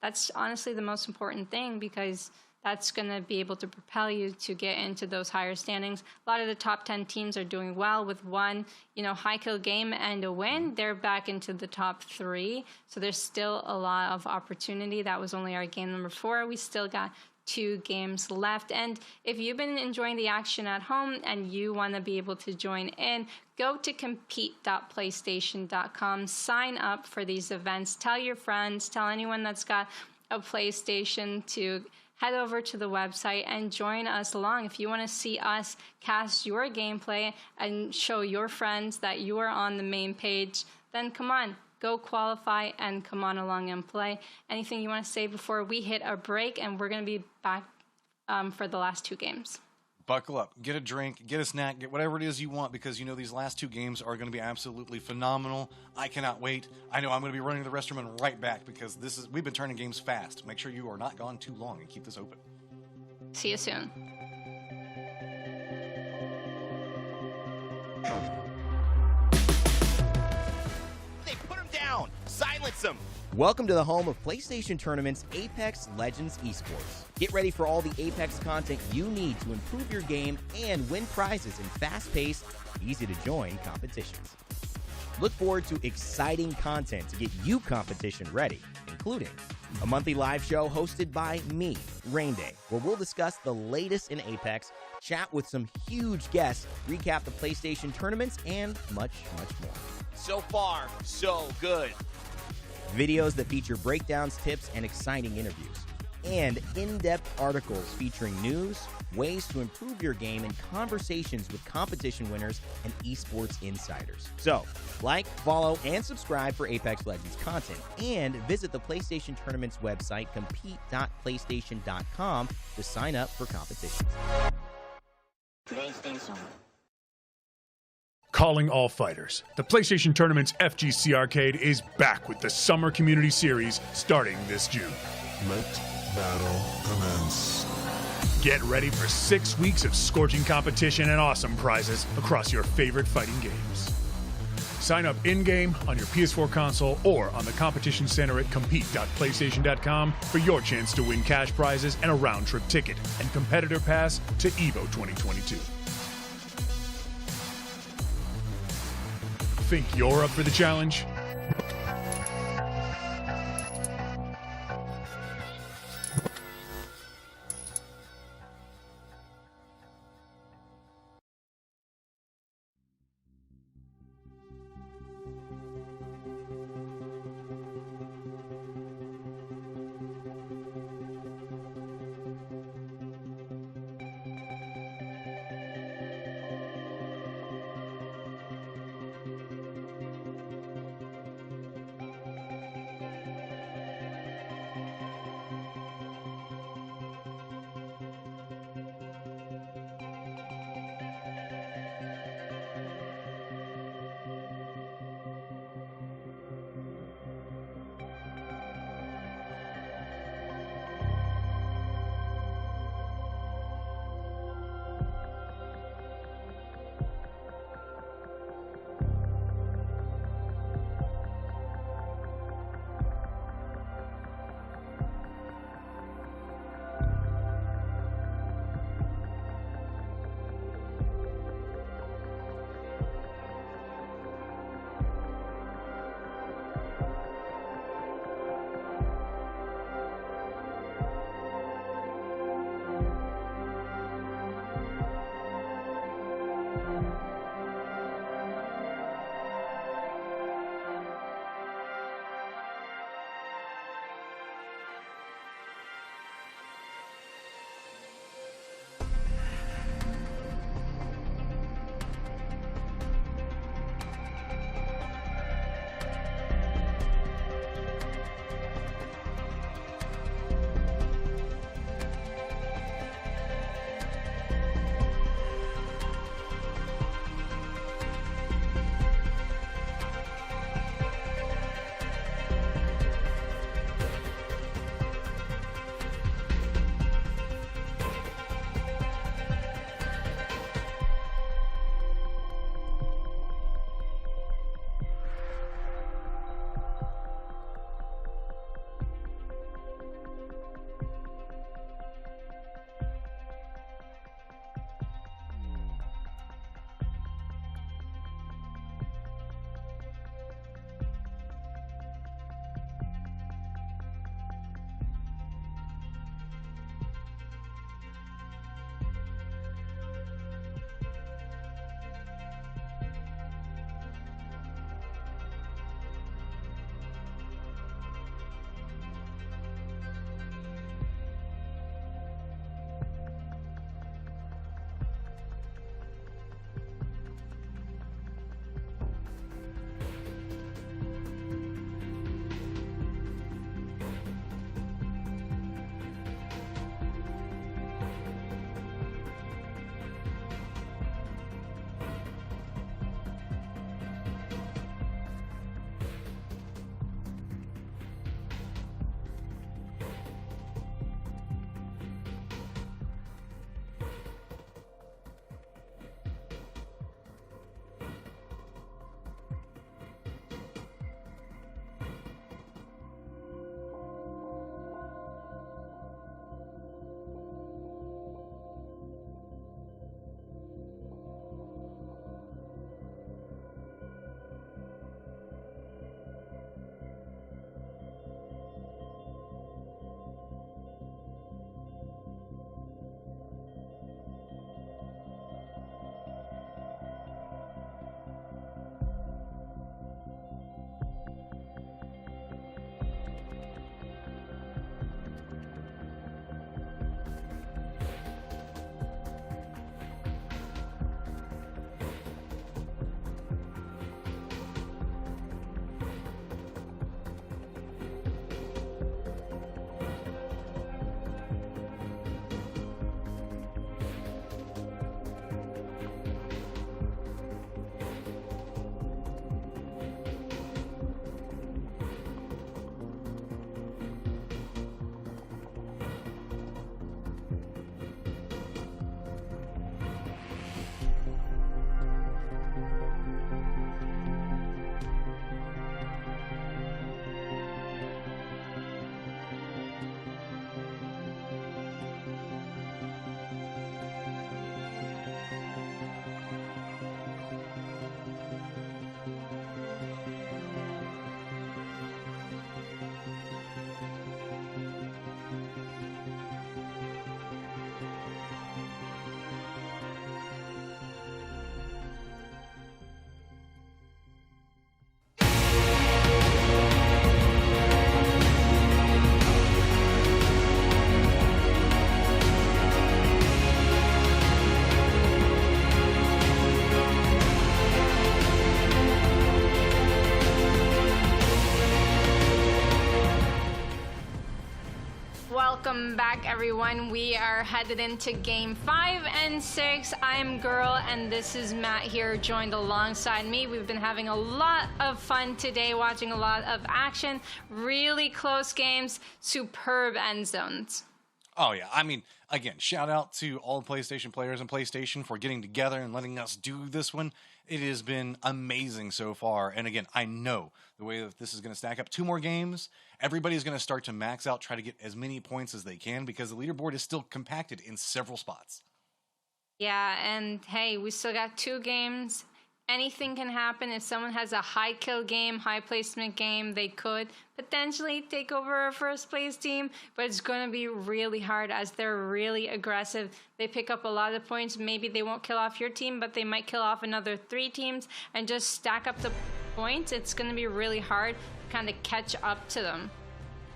that's honestly the most important thing, because that's going to be able to propel you to get into those higher standings. A lot of the top 10 teams are doing well with one, high kill game and a win. They're back into the top 3. So there's still a lot of opportunity. That was only our game number 4. We still got 2 games left. And if you've been enjoying the action at home and you want to be able to join in, go to compete.playstation.com, sign up for these events, tell your friends, tell anyone that's got a PlayStation to head over to the website and join us along. If you want to see us cast your gameplay and show your friends that you are on the main page, then come on, go qualify and come on along and play. Anything you want to say before we hit a break, and we're going to be back for the last 2 games. Buckle up, get a drink, get a snack, get whatever it is you want, because you know these last 2 games are going to be absolutely phenomenal. I cannot wait. I know I'm going to be running to the restroom and right back, because we've been turning games fast. Make sure you are not gone too long and keep this open. See you soon. They put him down. Silence him. Welcome to the home of PlayStation Tournaments Apex Legends Esports. Get ready for all the Apex content you need to improve your game and win prizes in fast-paced, easy-to-join competitions. Look forward to exciting content to get you competition ready, including a monthly live show hosted by me, Rainday, where we'll discuss the latest in Apex, chat with some huge guests, recap the PlayStation tournaments, and much, much more. So far, so good. Videos that feature breakdowns, tips, and exciting interviews. And in-depth articles featuring news, ways to improve your game, and conversations with competition winners and esports insiders. So, like, follow, and subscribe for Apex Legends content. And visit the PlayStation Tournaments website, compete.playstation.com, to sign up for competitions. PlayStation. Calling all fighters. The PlayStation Tournament's FGC Arcade is back with the Summer Community Series starting this June. Let battle commence. Get ready for 6 weeks of scorching competition and awesome prizes across your favorite fighting games. Sign up in-game on your PS4 console or on the competition center at compete.playstation.com for your chance to win cash prizes and a round-trip ticket and competitor pass to EVO 2022. Think you're up for the challenge? Welcome back, everyone. We are headed into game 5 and 6. I'm Girl, and this is Matt here, joined alongside me. We've been having a lot of fun today, watching a lot of action, really close games, superb end zones. Oh, yeah. I mean, again, shout out to all the PlayStation players and PlayStation for getting together and letting us do this one. It has been amazing so far. And again, I know the way that this is going to stack up 2 more games, everybody's going to start to max out, try to get as many points as they can because the leaderboard is still compacted in several spots. Yeah, and hey, we still got 2 games. Anything can happen. If someone has a high kill game, high placement game, they could potentially take over a first place team, but it's going to be really hard as they're really aggressive. They pick up a lot of points. Maybe they won't kill off your team, but they might kill off another 3 teams and just stack up the points. It's going to be really hard to kind of catch up to them.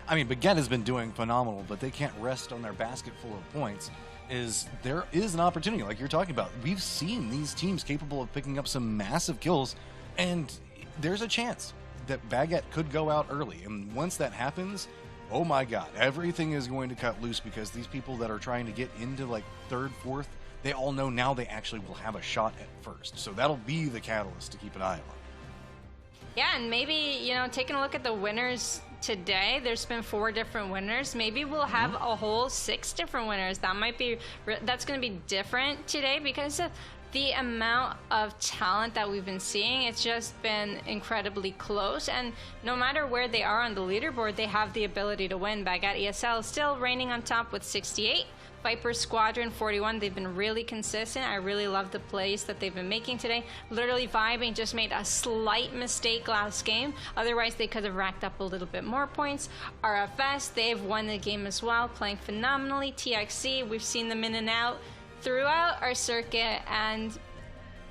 I mean, Baguette has been doing phenomenal, but they can't rest on their basket full of points. There is an opportunity, like you're talking about. We've seen these teams capable of picking up some massive kills, and there's a chance that Baguette could go out early. And once that happens, oh my God, everything is going to cut loose because these people that are trying to get into like 3rd, 4th, they all know now they actually will have a shot at first. So that'll be the catalyst to keep an eye on. Yeah, and maybe, taking a look at the winners today, there's been 4 different winners. Maybe we'll have a whole 6 different winners. That's going to be different today because of the amount of talent that we've been seeing. It's just been incredibly close, and no matter where they are on the leaderboard, they have the ability to win. Baguette ESL is still reigning on top with 68. Viper Squadron 41, they've been really consistent. I really love the plays that they've been making today. Literally vibing, just made a slight mistake last game. Otherwise, they could have racked up a little bit more points. RFS, they've won the game as well, playing phenomenally. TXC, we've seen them in and out throughout our circuit, and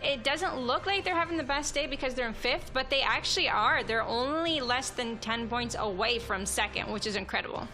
it doesn't look like they're having the best day because they're in 5th, but they actually are. They're only less than 10 points away from 2nd, which is incredible.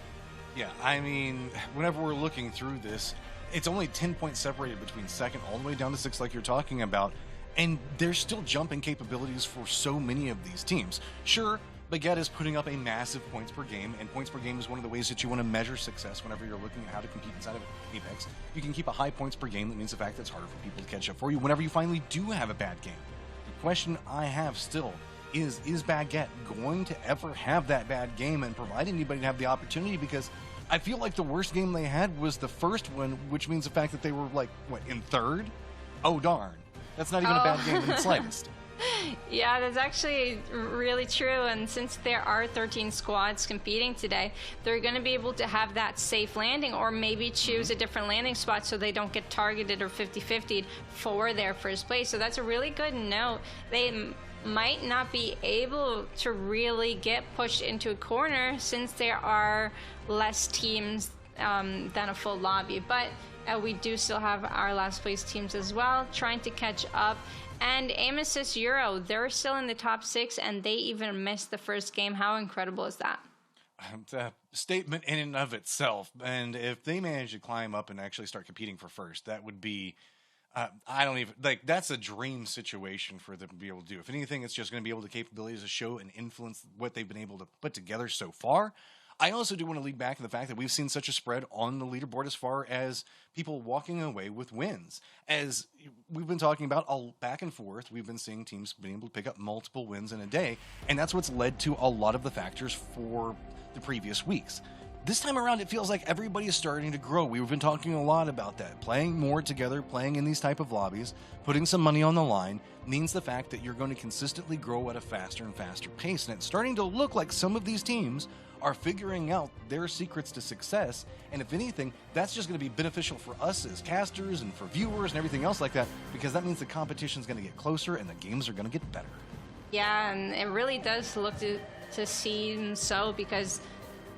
Yeah, I mean, whenever we're looking through this, it's only 10 points separated between 2nd all the way down to 6th like you're talking about, and there's still jumping capabilities for so many of these teams. Sure, Baguette is putting up a massive points per game, and points per game is one of the ways that you want to measure success whenever you're looking at how to compete inside of Apex. You can keep a high points per game. That means the fact that it's harder for people to catch up for you whenever you finally do have a bad game. The question I have still is Baguette going to ever have that bad game and provide anybody to have the opportunity? Because I feel like the worst game they had was the first one, which means the fact that they were like, in 3rd? Oh, darn. That's not even a bad game in the slightest. Yeah, that's actually really true. And since there are 13 squads competing today, they're going to be able to have that safe landing, or maybe choose a different landing spot so they don't get targeted or 50-50'd for their first place. So that's a really good note. They might not be able to really get pushed into a corner since there are less teams than a full lobby, but we do still have our last place teams as well trying to catch up. And Aim Assist Euro, they're still in the top 6, and they even missed the first game. How incredible is that? It's a statement in and of itself, and if they manage to climb up and actually start competing for first, that would be I don't even, that's a dream situation for them to be able to do. If anything, it's just going to be able to capabilities to show and influence what they've been able to put together so far. I also do want to lead back to the fact that we've seen such a spread on the leaderboard as far as people walking away with wins. As we've been talking about all back and forth, we've been seeing teams being able to pick up multiple wins in a day, and that's what's led to a lot of the factors for the previous weeks. This time around, it feels like everybody is starting to grow. We've been talking a lot about that. Playing more together, playing in these type of lobbies, putting some money on the line means the fact that you're going to consistently grow at a faster and faster pace. And it's starting to look like some of these teams are figuring out their secrets to success. And if anything, that's just going to be beneficial for us as casters and for viewers and everything else like that, because that means the competition is going to get closer and the games are going to get better. Yeah, and it really does look to seem so, because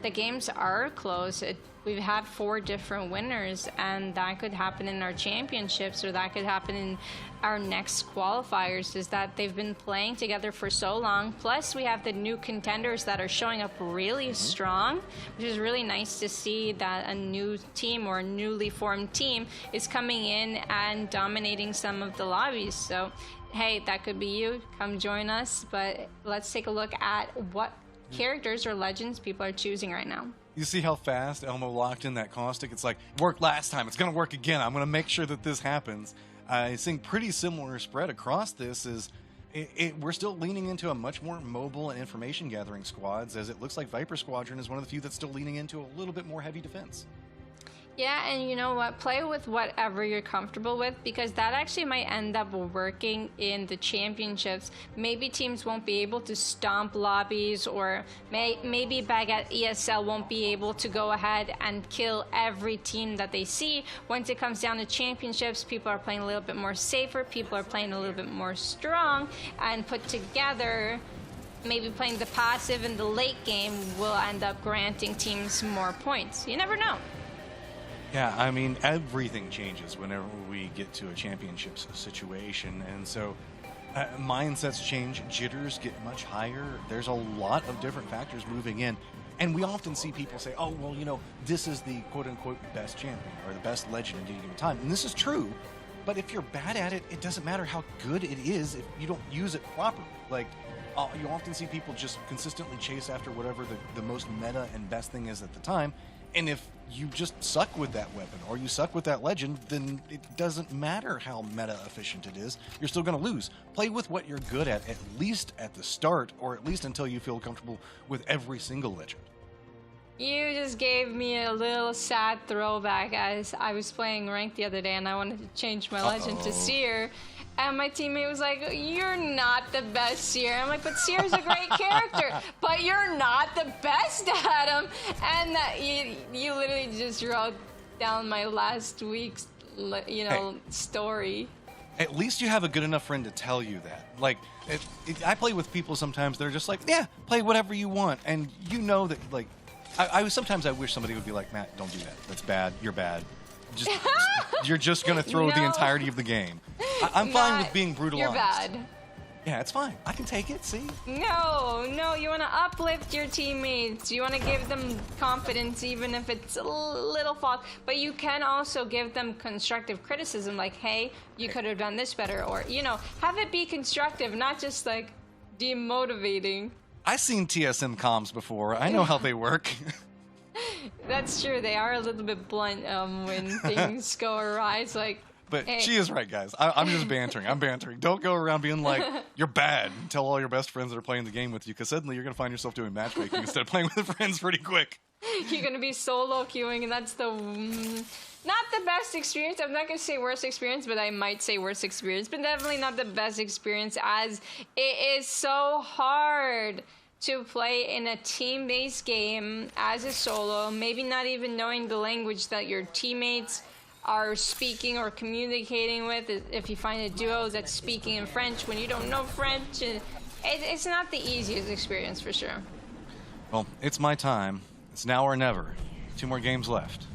the games are close. We've had 4 different winners, and that could happen in our championships, or that could happen in our next qualifiers, is that they've been playing together for so long. Plus, we have the new contenders that are showing up really strong, which is really nice to see that a new team or a newly formed team is coming in and dominating some of the lobbies. So, hey, that could be you. Come join us. But let's take a look at what characters or legends people are choosing right now. You see how fast Elmo locked in that caustic? It's like, worked last time. It's going to work again. I'm going to make sure that this happens. I think pretty similar spread across this is we're still leaning into a much more mobile and information gathering squads, as it looks like Viper Squadron is one of the few that's still leaning into a little bit more heavy defense. Yeah, and you know what? Play with whatever you're comfortable with, because that actually might end up working in the championships. Maybe teams won't be able to stomp lobbies, or maybe Baguette ESL won't be able to go ahead and kill every team that they see. Once it comes down to championships, people are playing a little bit more safer, people are playing a little bit more strong, and put together, maybe playing the passive in the late game will end up granting teams more points. You never know. Yeah, I mean, everything changes whenever we get to a championships situation, and so mindsets change, jitters get much higher. There's a lot of different factors moving in, and we often see people say, oh, well, you know, this is the quote-unquote best champion or the best legend in any given time, and this is true, but if you're bad at it, it doesn't matter how good it is if you don't use it properly. Like, you often see people just consistently chase after whatever the most meta and best thing is at the time. And if you just suck with that weapon or you suck with that legend, then it doesn't matter how meta efficient it is. You're still going to lose. Play with what you're good at least at the start, or at least until you feel comfortable with every single legend. You just gave me a little sad throwback, as I was playing ranked the other day and I wanted to change my legend to Seer. And my teammate was like, you're not the best Seer. I'm like, but Seer's a great character, but you're not the best at him. And you literally just wrote down my last week's, story. At least you have a good enough friend to tell you that. Like, I play with people sometimes that are just like, yeah, play whatever you want. And you know that, like, sometimes I wish somebody would be like, Matt, don't do that. That's bad. You're bad. You're just going to throw the entirety of the game. I'm fine with being brutalized. You're bad. Yeah, it's fine. I can take it, see? No, you want to uplift your teammates. You want to give them confidence, even if it's a little false. But you can also give them constructive criticism, like, hey, you could have done this better. Or, have it be constructive, not just, like, demotivating. I've seen TSM comms before. I know how they work. That's true. They are a little bit blunt when things go awry. It's like, but hey. She is right, guys. I'm just bantering. I'm bantering. Don't go around being like, you're bad, and tell all your best friends that are playing the game with you, because suddenly you're going to find yourself doing matchmaking instead of playing with the friends pretty quick. You're going to be solo queuing, and that's not the best experience. I'm not going to say worst experience, but I might say worst experience, but definitely not the best experience, as it is so hard to play in a team-based game as a solo, maybe not even knowing the language that your teammates are speaking or communicating with. If you find a duo that's speaking in French when you don't know French, it's not the easiest experience for sure. Well, it's my time. It's now or never. 2 more games left.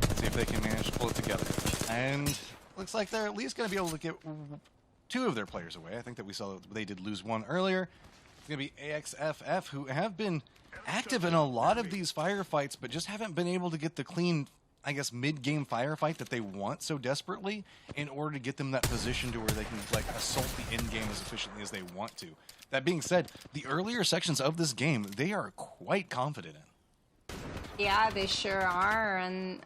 Let's see if they can manage to pull it together. And looks like they're at least going to be able to get 2 of their players away. I think that we saw that they did lose 1 earlier. It's going to be AXFF, who have been active in a lot of these firefights, but just haven't been able to get the clean, I guess, mid-game firefight that they want so desperately in order to get them that position to where they can, like, assault the end game as efficiently as they want to. That being said, the earlier sections of this game, they are quite confident in. Yeah, they sure are, and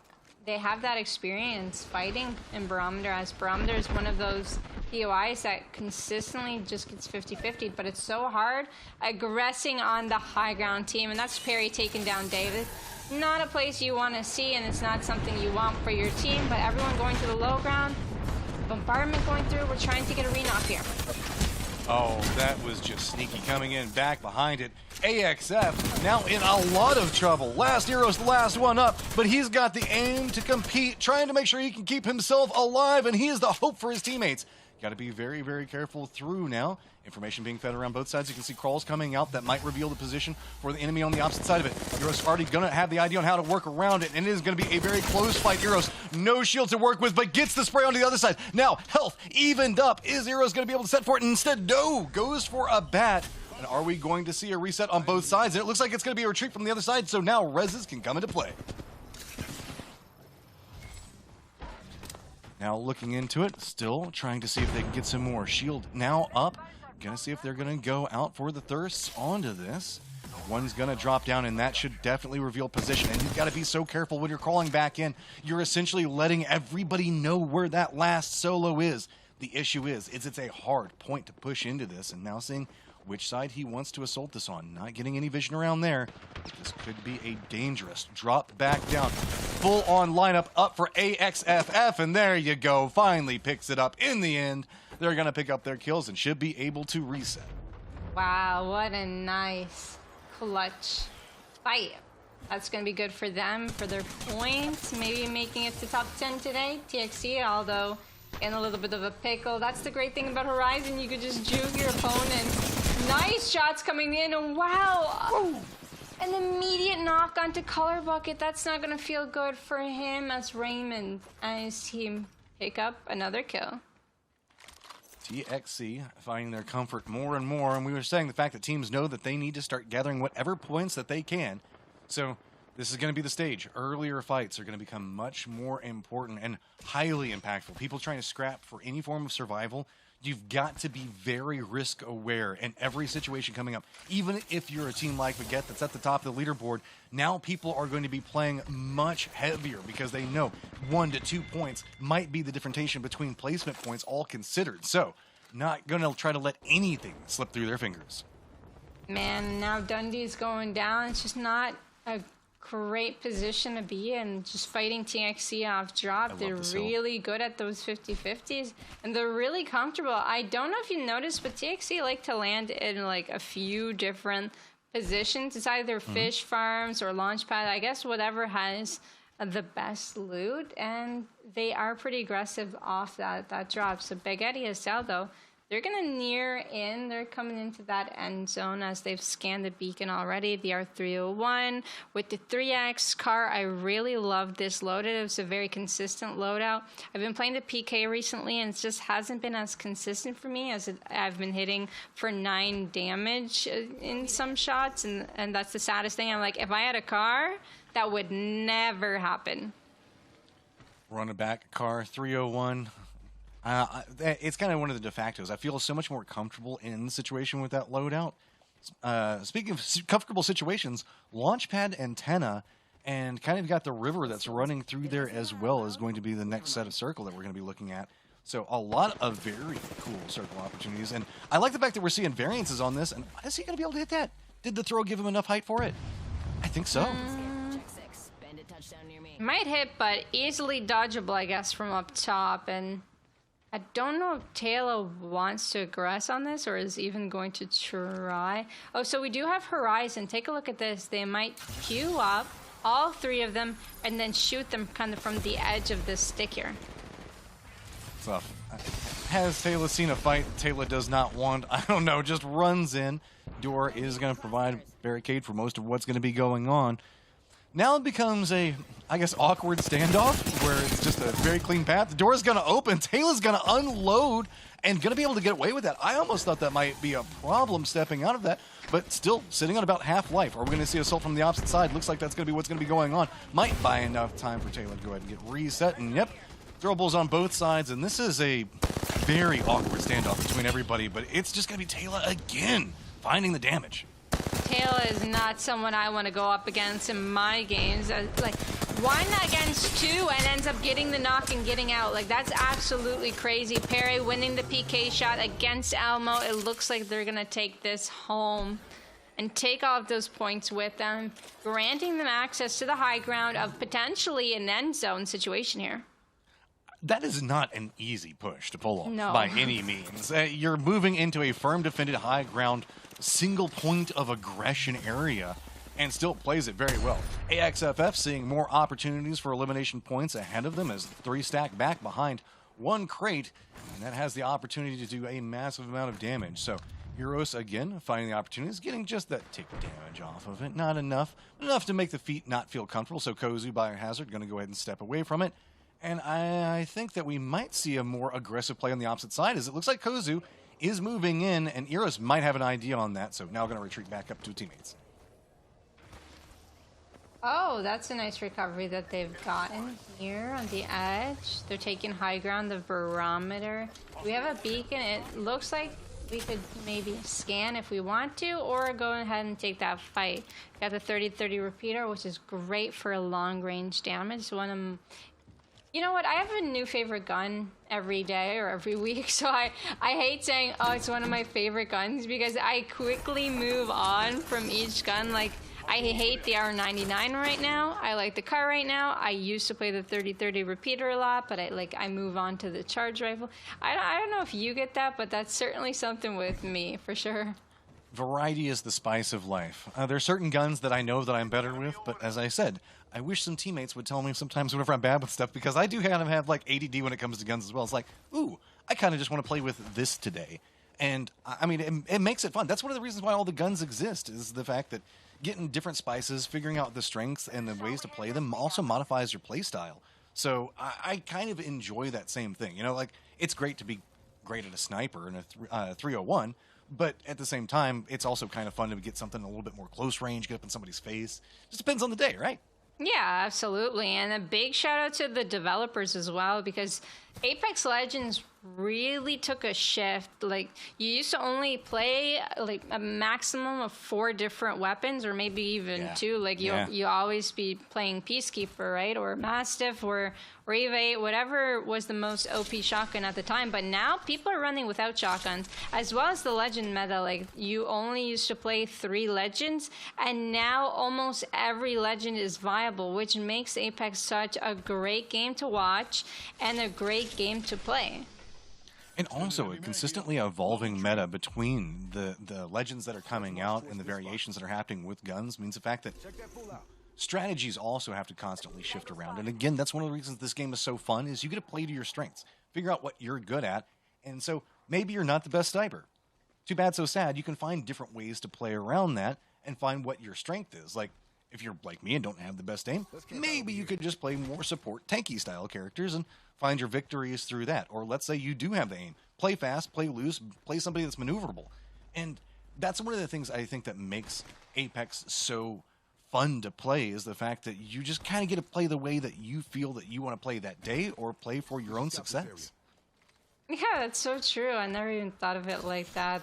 they have that experience fighting in Barometer, as Barometer is one of those POIs that consistently just gets 50-50, but it's so hard aggressing on the high ground team, and that's Perry taking down David. Not a place you want to see, and it's not something you want for your team, but everyone going to the low ground, bombardment going through, we're trying to get a re-knock here. Oh, that was just sneaky coming in back behind it. AXF now in a lot of trouble. Last Hero's the last one up, but he's got the aim to compete, trying to make sure he can keep himself alive, and he is the hope for his teammates. Got to be very, very careful through now. Information being fed around both sides. You can see crawls coming out that might reveal the position for the enemy on the opposite side of it. Euros already going to have the idea on how to work around it, and it is going to be a very close fight. Euros, no shield to work with, but gets the spray onto the other side. Now, health evened up. Is Euros going to be able to set for it? And instead, no, goes for a bat. And are we going to see a reset on both sides? And it looks like it's going to be a retreat from the other side, so now reses can come into play. Now looking into it, still trying to see if they can get some more. Shield now up. Gonna see if they're gonna go out for the thirsts onto this. One's gonna drop down, and that should definitely reveal position. And you've got to be so careful when you're crawling back in. You're essentially letting everybody know where that last solo is. The issue is it's a hard point to push into this, and now seeing which side he wants to assault this on. Not getting any vision around there. This could be a dangerous drop back down. Full-on lineup up for AXFF, and there you go. Finally picks it up in the end. They're going to pick up their kills and should be able to reset. Wow, what a nice clutch fight. That's going to be good for them, for their points. Maybe making it to top 10 today. TXC, although in a little bit of a pickle. That's the great thing about Horizon. You could just juke your opponent. Nice shots coming in. And wow. Woo. An immediate knock onto Color Bucket. That's not going to feel good for him as Raymond and his team pick up another kill. TXC finding their comfort more and more, and we were saying the fact that teams know that they need to start gathering whatever points that they can. So this is going to be the stage. Earlier fights are going to become much more important and highly impactful. People trying to scrap for any form of survival, you've got to be very risk aware in every situation coming up. Even if you're a team like Baguette that's at the top of the leaderboard, now people are going to be playing much heavier because they know 1 to 2 points might be the differentiation between placement points all considered. So not going to try to let anything slip through their fingers. Man, now Dundee's going down. It's just not a great position to be in, just fighting TXC off drop. They're really good at those 50-50s, and they're really comfortable. I don't know if you noticed, but TXC like to land in like a few different positions. It's either fish farms or launch pad, I guess whatever has the best loot, and they are pretty aggressive off that drop. So Baguette SL though, they're going to near in. They're coming into that end zone as they've scanned the beacon already. The R301 with the 3X car. I really love this loadout. It was a very consistent loadout. I've been playing the PK recently, and it just hasn't been as consistent for me as I've been hitting for 9 damage in some shots, and that's the saddest thing. I'm like, if I had a car, that would never happen. Running back car 301. It's kind of one of the de factos. I feel so much more comfortable in the situation with that loadout. Speaking of comfortable situations, Launchpad Antenna and kind of got the river that's running through there as well is going to be the next set of circle that we're going to be looking at. So a lot of very cool circle opportunities. And I like the fact that we're seeing variances on this. And is he going to be able to hit that? Did the throw give him enough height for it? I think so. Might hit, but easily dodgeable, I guess, from up top. And I don't know if Taylor wants to aggress on this or is even going to try. Oh, so we do have Horizon. Take a look at this. They might queue up, all 3 of them, and then shoot them kind of from the edge of this stick here. So, has Taylor seen a fight Taylor does not want? I don't know, just runs in. Door is going to provide barricade for most of what's going to be going on. Now it becomes a, I guess, awkward standoff where it's just a very clean path. The door is going to open. Taylor's going to unload and going to be able to get away with that. I almost thought that might be a problem stepping out of that, but still sitting on about half life. Are we going to see assault from the opposite side? Looks like that's going to be what's going to be going on. Might buy enough time for Taylor to go ahead and get reset. And yep, throwables on both sides. And this is a very awkward standoff between everybody, but it's just going to be Taylor again finding the damage. Taylor is not someone I want to go up against in my games. Like, why not against 2 and ends up getting the knock and getting out? Like, that's absolutely crazy. Perry winning the PK shot against Elmo. It looks like they're going to take this home and take all of those points with them, granting them access to the high ground of potentially an end zone situation here. That is not an easy push to pull off No. by any means. You're moving into a firm defended high ground, single point of aggression area, and still plays it very well. AXFF seeing more opportunities for elimination points ahead of them as 3 stack back behind 1 crate, and that has the opportunity to do a massive amount of damage. So Heroes again finding the opportunities, getting just that tick damage off of it. Not enough, but enough to make the feet not feel comfortable. So Kozu, Biohazard, going to go ahead and step away from it. And I think that we might see a more aggressive play on the opposite side, as it looks like Kozu is moving in, and Eros might have an idea on that, so now going to retreat back up to teammates. Oh, that's a nice recovery that they've gotten here on the edge. They're taking high ground, the barometer. We have a beacon. It looks like we could maybe scan if we want to, or go ahead and take that fight. Got the 30-30 repeater, which is great for long range damage. You know what? I have a new favorite gun every day or every week, so I hate saying, oh, it's one of my favorite guns, because I quickly move on from each gun. Like, I hate the R99 right now. I like the car right now. I used to play the 30-30 repeater a lot, but I move on to the charge rifle. I don't know if you get that, but that's certainly something with me, for sure. Variety is the spice of life. There are certain guns that I know that I'm better with, but as I said, I wish some teammates would tell me sometimes whenever I'm bad with stuff, because I do kind of have like ADD when it comes to guns as well. It's like, ooh, I kind of just want to play with this today. And I mean, it makes it fun. That's one of the reasons why all the guns exist, is the fact that getting different spices, figuring out the strengths and the ways to play them also modifies your play style. So I kind of enjoy that same thing. You know, like, it's great to be great at a sniper in a 301, but at the same time, it's also kind of fun to get something a little bit more close range, get up in somebody's face. Just depends on the day, right? Yeah, absolutely. And a big shout out to the developers as well, because Apex Legends really took a shift. Like, you used to only play like a maximum of 4 different weapons, or maybe even 2. Like, you always be playing Peacekeeper, right? Or Mastiff, or Eva 8, whatever was the most OP shotgun at the time. But now people are running without shotguns, as well as the legend meta. Like, you only used to play 3 legends, and now almost every legend is viable, which makes Apex such a great game to watch and a great game to play. And also a consistently evolving meta between the legends that are coming out and the variations that are happening with guns means the fact that strategies also have to constantly shift around. And again, that's one of the reasons this game is so fun, is you get to play to your strengths, figure out what you're good at. And so maybe you're not the best sniper. Too bad, so sad. You can find different ways to play around that and find what your strength is. Like, if you're like me and don't have the best aim, maybe you could just play more support tanky style characters and find your victories through that. Or let's say you do have the aim. Play fast, play loose, play somebody that's maneuverable. And that's one of the things I think that makes Apex so fun to play, is the fact that you just kind of get to play the way that you feel that you want to play that day, or play for your own success. Yeah, that's so true. I never even thought of it like that.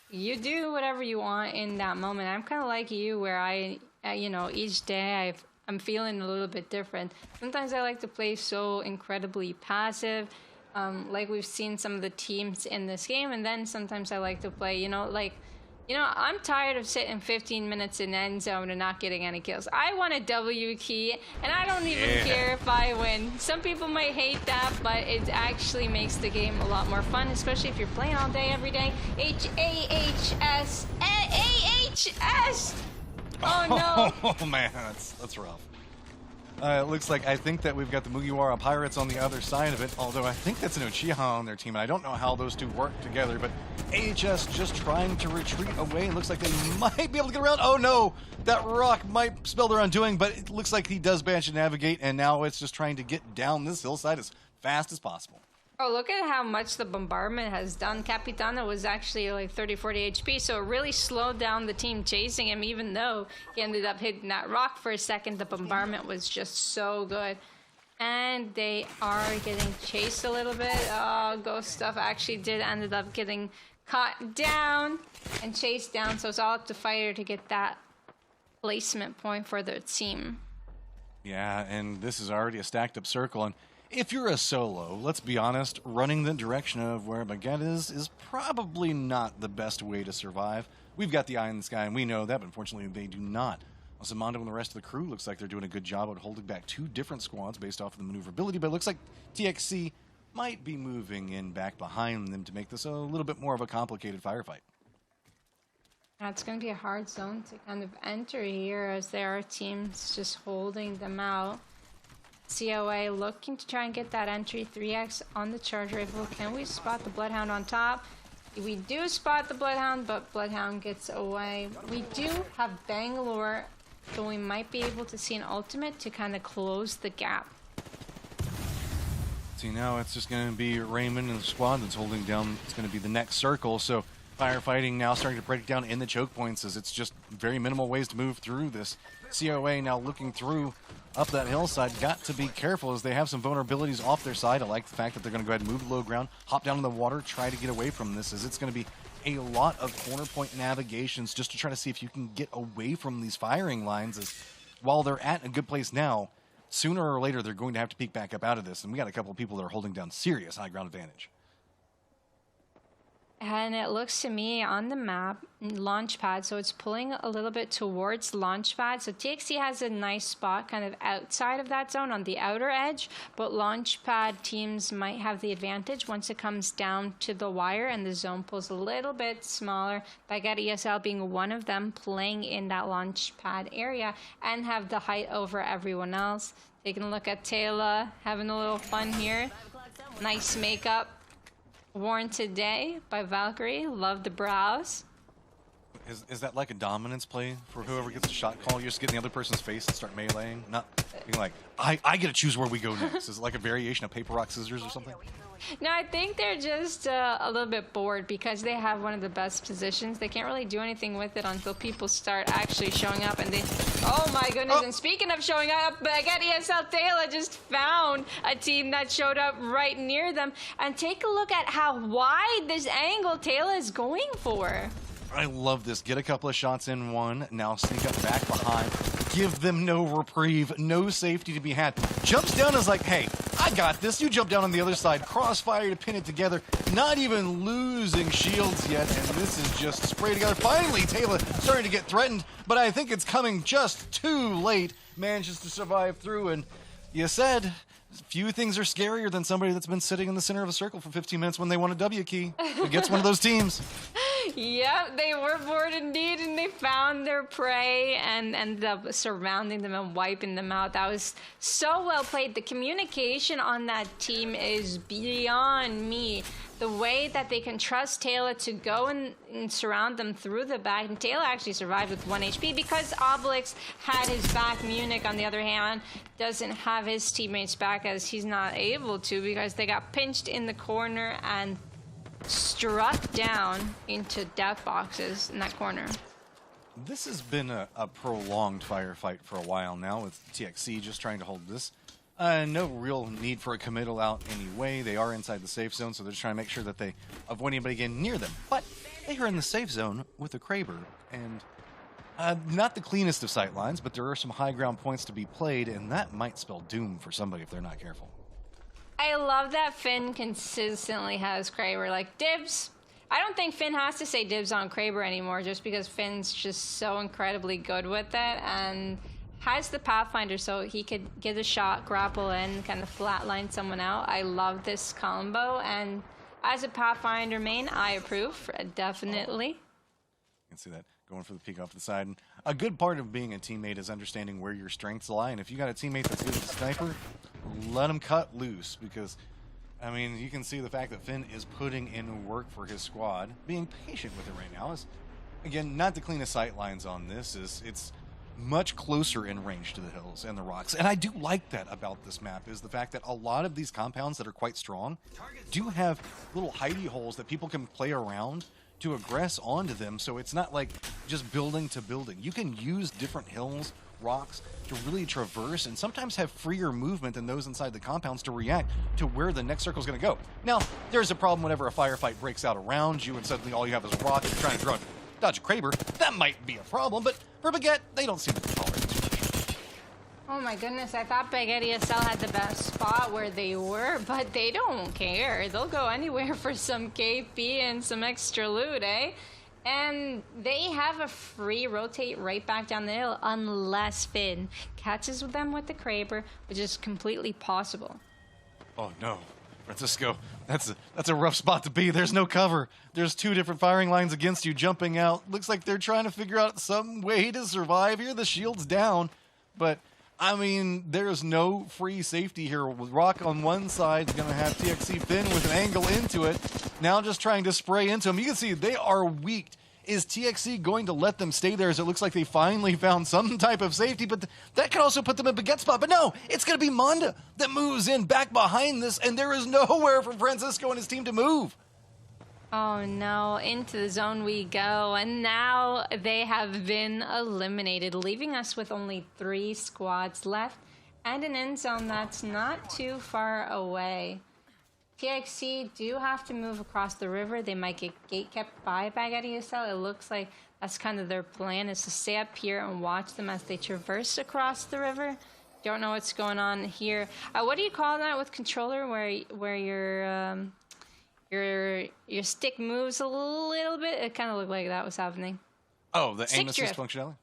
You do whatever you want in that moment. I'm kind of like you, where you know, each day I'm feeling a little bit different. Sometimes I like to play so incredibly passive, like we've seen some of the teams in this game, and then sometimes I like to play, I'm tired of sitting 15 minutes in end zone and not getting any kills. I want a W key, and I don't even care if I win. Some people might hate that, but it actually makes the game a lot more fun, especially if you're playing all day, every day. H-A-H-S. A-H-S! Oh, no. Oh, man, that's rough. It looks like, I think that we've got the Mugiwara Pirates on the other side of it, although I think that's an Uchiha on their team, and I don't know how those two work together, but AHS just trying to retreat away. It looks like they might be able to get around. Oh, no! That rock might spell their undoing, but it looks like he does manage to navigate, and now it's just trying to get down this hillside as fast as possible. Oh, look at how much the bombardment has done. Capitana was actually like 30-40 HP, so it really slowed down the team chasing him, even though he ended up hitting that rock for a second. The bombardment was just so good. And they are getting chased a little bit. Oh, Ghost Stuff actually did ended up getting caught down and chased down, so it's all up to Fighter to get that placement point for their team. Yeah, and this is already a stacked up circle, and if you're a solo, let's be honest, running the direction of where Baguette is probably not the best way to survive. We've got the eye in the sky, and we know that, but unfortunately they do not. Zamando and the rest of the crew looks like they're doing a good job at holding back 2 different squads based off of the maneuverability, but it looks like TXC might be moving in back behind them to make this a little bit more of a complicated firefight. It's going to be a hard zone to kind of enter here, as there are teams just holding them out. COA looking to try and get that entry. 3x on the charge rifle. Can we spot the Bloodhound on top? We do spot the Bloodhound, but Bloodhound gets away. We do have Bangalore, so we might be able to see an ultimate to kind of close the gap. See, now it's just going to be Raymond and the squad that's holding down. It's going to be the next circle, so Firefighting now starting to break down in the choke points as it's just very minimal ways to move through this. COA now looking through up that hillside. Got to be careful as they have some vulnerabilities off their side. I like the fact that they're going to go ahead and move to low ground, hop down in the water, try to get away from this, as it's going to be a lot of corner point navigations just to try to see if you can get away from these firing lines. As while they're at a good place now, sooner or later they're going to have to peek back up out of this, and we got a couple of people that are holding down serious high ground advantage. And it looks to me on the map, Launchpad, so it's pulling a little bit towards Launchpad. So TXC has a nice spot kind of outside of that zone on the outer edge, but Launchpad teams might have the advantage once it comes down to the wire and the zone pulls a little bit smaller. Baguette ESL being one of them, playing in that Launchpad area and have the height over everyone else. Taking a look at Taylor, having a little fun here. Nice makeup worn today by Valkyrie. Love the brows. Is that like a dominance play for whoever gets the shot call? You just get in the other person's face and start meleeing? Not being like, I get to choose where we go next. Is it like a variation of paper, rock, scissors or something? No, I think they're just a little bit bored because they have one of the best positions. They can't really do anything with it until people start actually showing up. And they, oh my goodness, and speaking of showing up, Baguette ESL Taylor just found a team that showed up right near them. And take a look at how wide this angle Taylor is going for. I love this. Get a couple of shots in one. Now sneak up back behind. Give them no reprieve. No safety to be had. Jumps down and is like, hey, I got this. You jump down on the other side. Crossfire to pin it together. Not even losing shields yet. And this is just sprayed together. Finally, Taylor starting to get threatened. But I think it's coming just too late. Manages to survive through. And you said few things are scarier than somebody that's been sitting in the center of a circle for 15 minutes when they want a W key. It gets one of those teams. Yep, they were bored indeed, and they found their prey and ended up surrounding them and wiping them out. That was so well played. The communication on that team is beyond me. The way that they can trust Taylor to go and surround them through the back. And Taylor actually survived with 1 HP because Obelix had his back. Munich, on the other hand, doesn't have his teammates back as he's not able to because they got pinched in the corner and struck down into death boxes in that corner. This has been a prolonged firefight for a while now with TXC just trying to hold this. No real need for a committal out anyway. They are inside the safe zone, so they're just trying to make sure that they avoid anybody getting near them. But they are in the safe zone with a Kraber, and not the cleanest of sight lines, but there are some high ground points to be played, and that might spell doom for somebody if they're not careful. I love that Finn consistently has Kraber. Like, dibs. I don't think Finn has to say dibs on Kraber anymore just because Finn's just so incredibly good with it and has the Pathfinder so he could get a shot, grapple in, kind of flatline someone out. I love this combo, and as a Pathfinder main, I approve, definitely. You can see that going for the peek off to the side. And a good part of being a teammate is understanding where your strengths lie, and if you got a teammate that's good with a sniper, let them cut loose because, I mean, you can see the fact that Finn is putting in work for his squad, being patient with it right now. Is, again, not the cleanest sight lines on this. It's much closer in range to the hills and the rocks. And I do like that about this map, is the fact that a lot of these compounds that are quite strong do have little hidey holes that people can play around to aggress onto them, so it's not like just building to building. You can use different hills, rocks, to really traverse and sometimes have freer movement than those inside the compounds to react to where the next circle is going to go. Now, there's a problem whenever a firefight breaks out around you and suddenly all you have is a rock and you're trying to dodge a Kraber. That might be a problem, but for Baguette, they don't seem to tolerate this much. Oh my goodness, I thought Baguette ESL had the best spot where they were, but they don't care. They'll go anywhere for some KP and some extra loot, eh? And they have a free rotate right back down the hill unless Finn catches them with the Kraber, which is completely possible. Oh no, Francisco, that's a rough spot to be. There's no cover. There's two different firing lines against you jumping out. Looks like they're trying to figure out some way to survive here. The shield's down, but I mean, there's no free safety here. Rock on one side is going to have TXC Finn with an angle into it. Now just trying to spray into them. You can see they are weak. Is TXC going to let them stay there as it looks like they finally found some type of safety? But that could also put them in a Baguette spot. But no, it's going to be Manda that moves in back behind this, and there is nowhere for Francisco and his team to move. Oh no, into the zone we go, and now they have been eliminated, leaving us with only 3 squads left and an end zone that's not too far away. TXC do have to move across the river. They might get gate-kept by Baguette ESL. It looks like that's kind of their plan, is to stay up here and watch them as they traverse across the river. Don't know what's going on here. What do you call that with controller, where your stick moves a little bit? It kind of looked like that was happening. Oh, the aim assist functionality?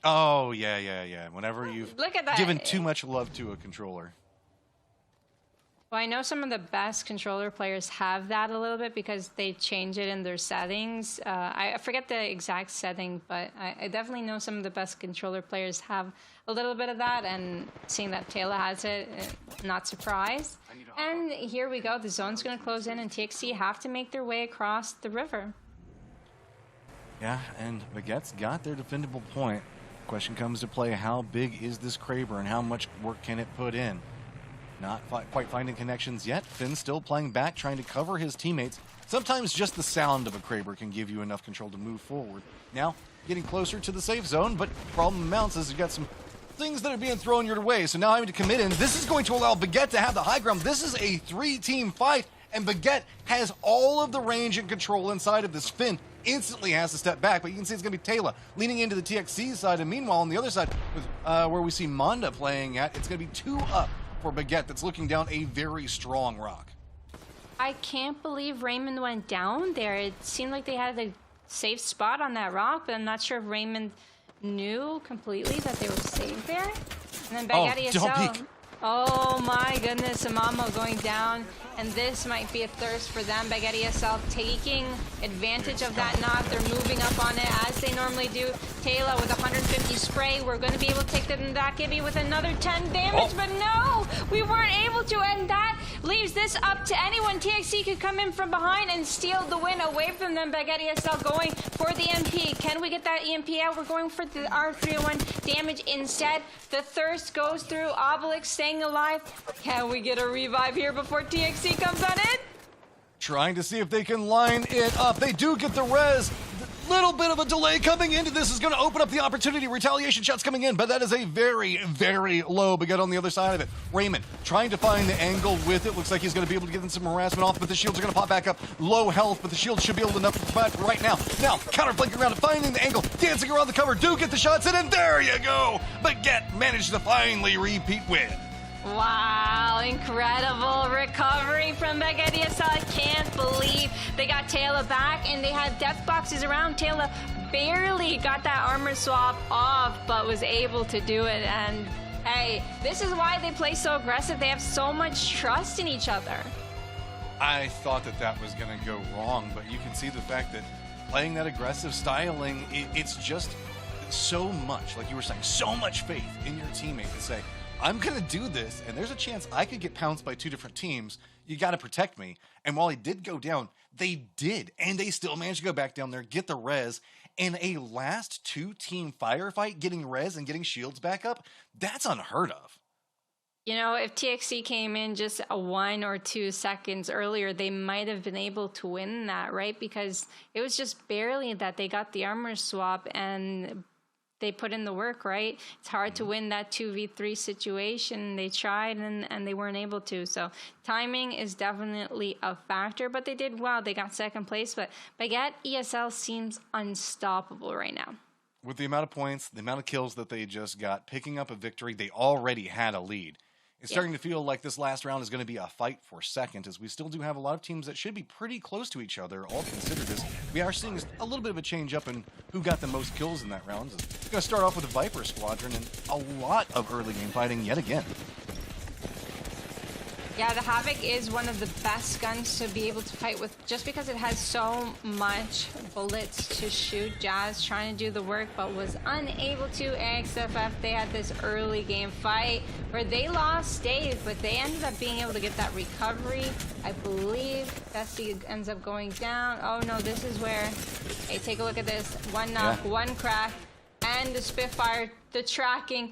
Oh, yeah. Whenever you've Look at that. given too much love to a controller. Well, I know some of the best controller players have that a little bit because they change it in their settings. I forget the exact setting, but I definitely know some of the best controller players have a little bit of that, and seeing that Taylor has it, not surprised. And here we go. The zone's going to close in, and TXC have to make their way across the river. Yeah, and Baguette's got their defendable point. Question comes to play, how big is this Kraber and how much work can it put in? Not quite finding connections yet. Finn's still playing back, trying to cover his teammates. Sometimes just the sound of a Kraber can give you enough control to move forward. Now, getting closer to the safe zone, but problem mounts as you've got some things that are being thrown your way. So now having to commit in. This is going to allow Baguette to have the high ground. This is a 3-team fight, and Baguette has all of the range and control inside of this. Finn instantly has to step back, but you can see it's going to be Taylor leaning into the TXC side, and meanwhile on the other side, with, where we see Monda playing at, it's going to be 2 up for Baguette that's looking down a very strong rock. I can't believe Raymond went down there. It seemed like they had a safe spot on that rock, but I'm not sure if Raymond knew completely that they were safe there. And then Baguette ESL. peek. Oh my goodness, Amamo going down, and this might be a thirst for them. Baguette ESL taking advantage of that knock. They're moving up on it as they normally do. Taylor with 150 spray. We're going to be able to take them back, Gibby, with another 10 damage, but no! We weren't able to, and that leaves this up to anyone. TXC could come in from behind and steal the win away from them. Baguette ESL going for the MP. Can we get that EMP out? We're going for the R301 damage instead. The thirst goes through. Obelix staying alive. Can we get a revive here before TXC comes on in? Trying to see if they can line it up. They do get the res. Little bit of a delay coming into this is going to open up the opportunity. Retaliation shots coming in, but that is a very, very low Baguette on the other side of it. Raymond trying to find the angle with it. Looks like he's going to be able to get in some harassment off, but the shields are going to pop back up. Low health, but the shield should be able to enough to fight right now. Now, counterflanking around it, finding the angle, dancing around the cover. Do get the shots in, and there you go. Baguette managed to finally repeat win. Wow, incredible recovery from Baguette ESL. I can't believe they got Taylor back, and they had death boxes around. Taylor barely got that armor swap off, but was able to do it. And hey, this is why they play so aggressive. They have so much trust in each other. I thought that was going to go wrong, but you can see the fact that playing that aggressive styling, it's just so much, like you were saying, so much faith in your teammate to say, I'm going to do this, and there's a chance I could get pounced by 2 different teams. You got to protect me. And while he did go down, they did. And they still managed to go back down there, get the res. In a last 2-team firefight, getting res and getting shields back up, that's unheard of. You know, if TXC came in just 1 or 2 seconds earlier, they might have been able to win that, right? Because it was just barely that they got the armor swap and they put in the work, right? It's hard to win that 2v3 situation. They tried and they weren't able to. So timing is definitely a factor, but they did well. They got second place, but Baguette ESL seems unstoppable right now. With the amount of points, the amount of kills that they just got, picking up a victory, they already had a lead. It's starting to feel like this last round is going to be a fight for second, as we still do have a lot of teams that should be pretty close to each other, all considered, as we are seeing a little bit of a change up in who got the most kills in that round. It's going to start off with the Viper Squadron and a lot of early game fighting yet again. Yeah, the Havoc is one of the best guns to be able to fight with just because it has so much bullets to shoot. Jazz trying to do the work but was unable to. AXFF, they had this early game fight where they lost Dave, but they ended up being able to get that recovery. I believe Dusty ends up going down. Oh no, this is where, hey, take a look at this. 1 knock, 1 crack, and the Spitfire, the tracking.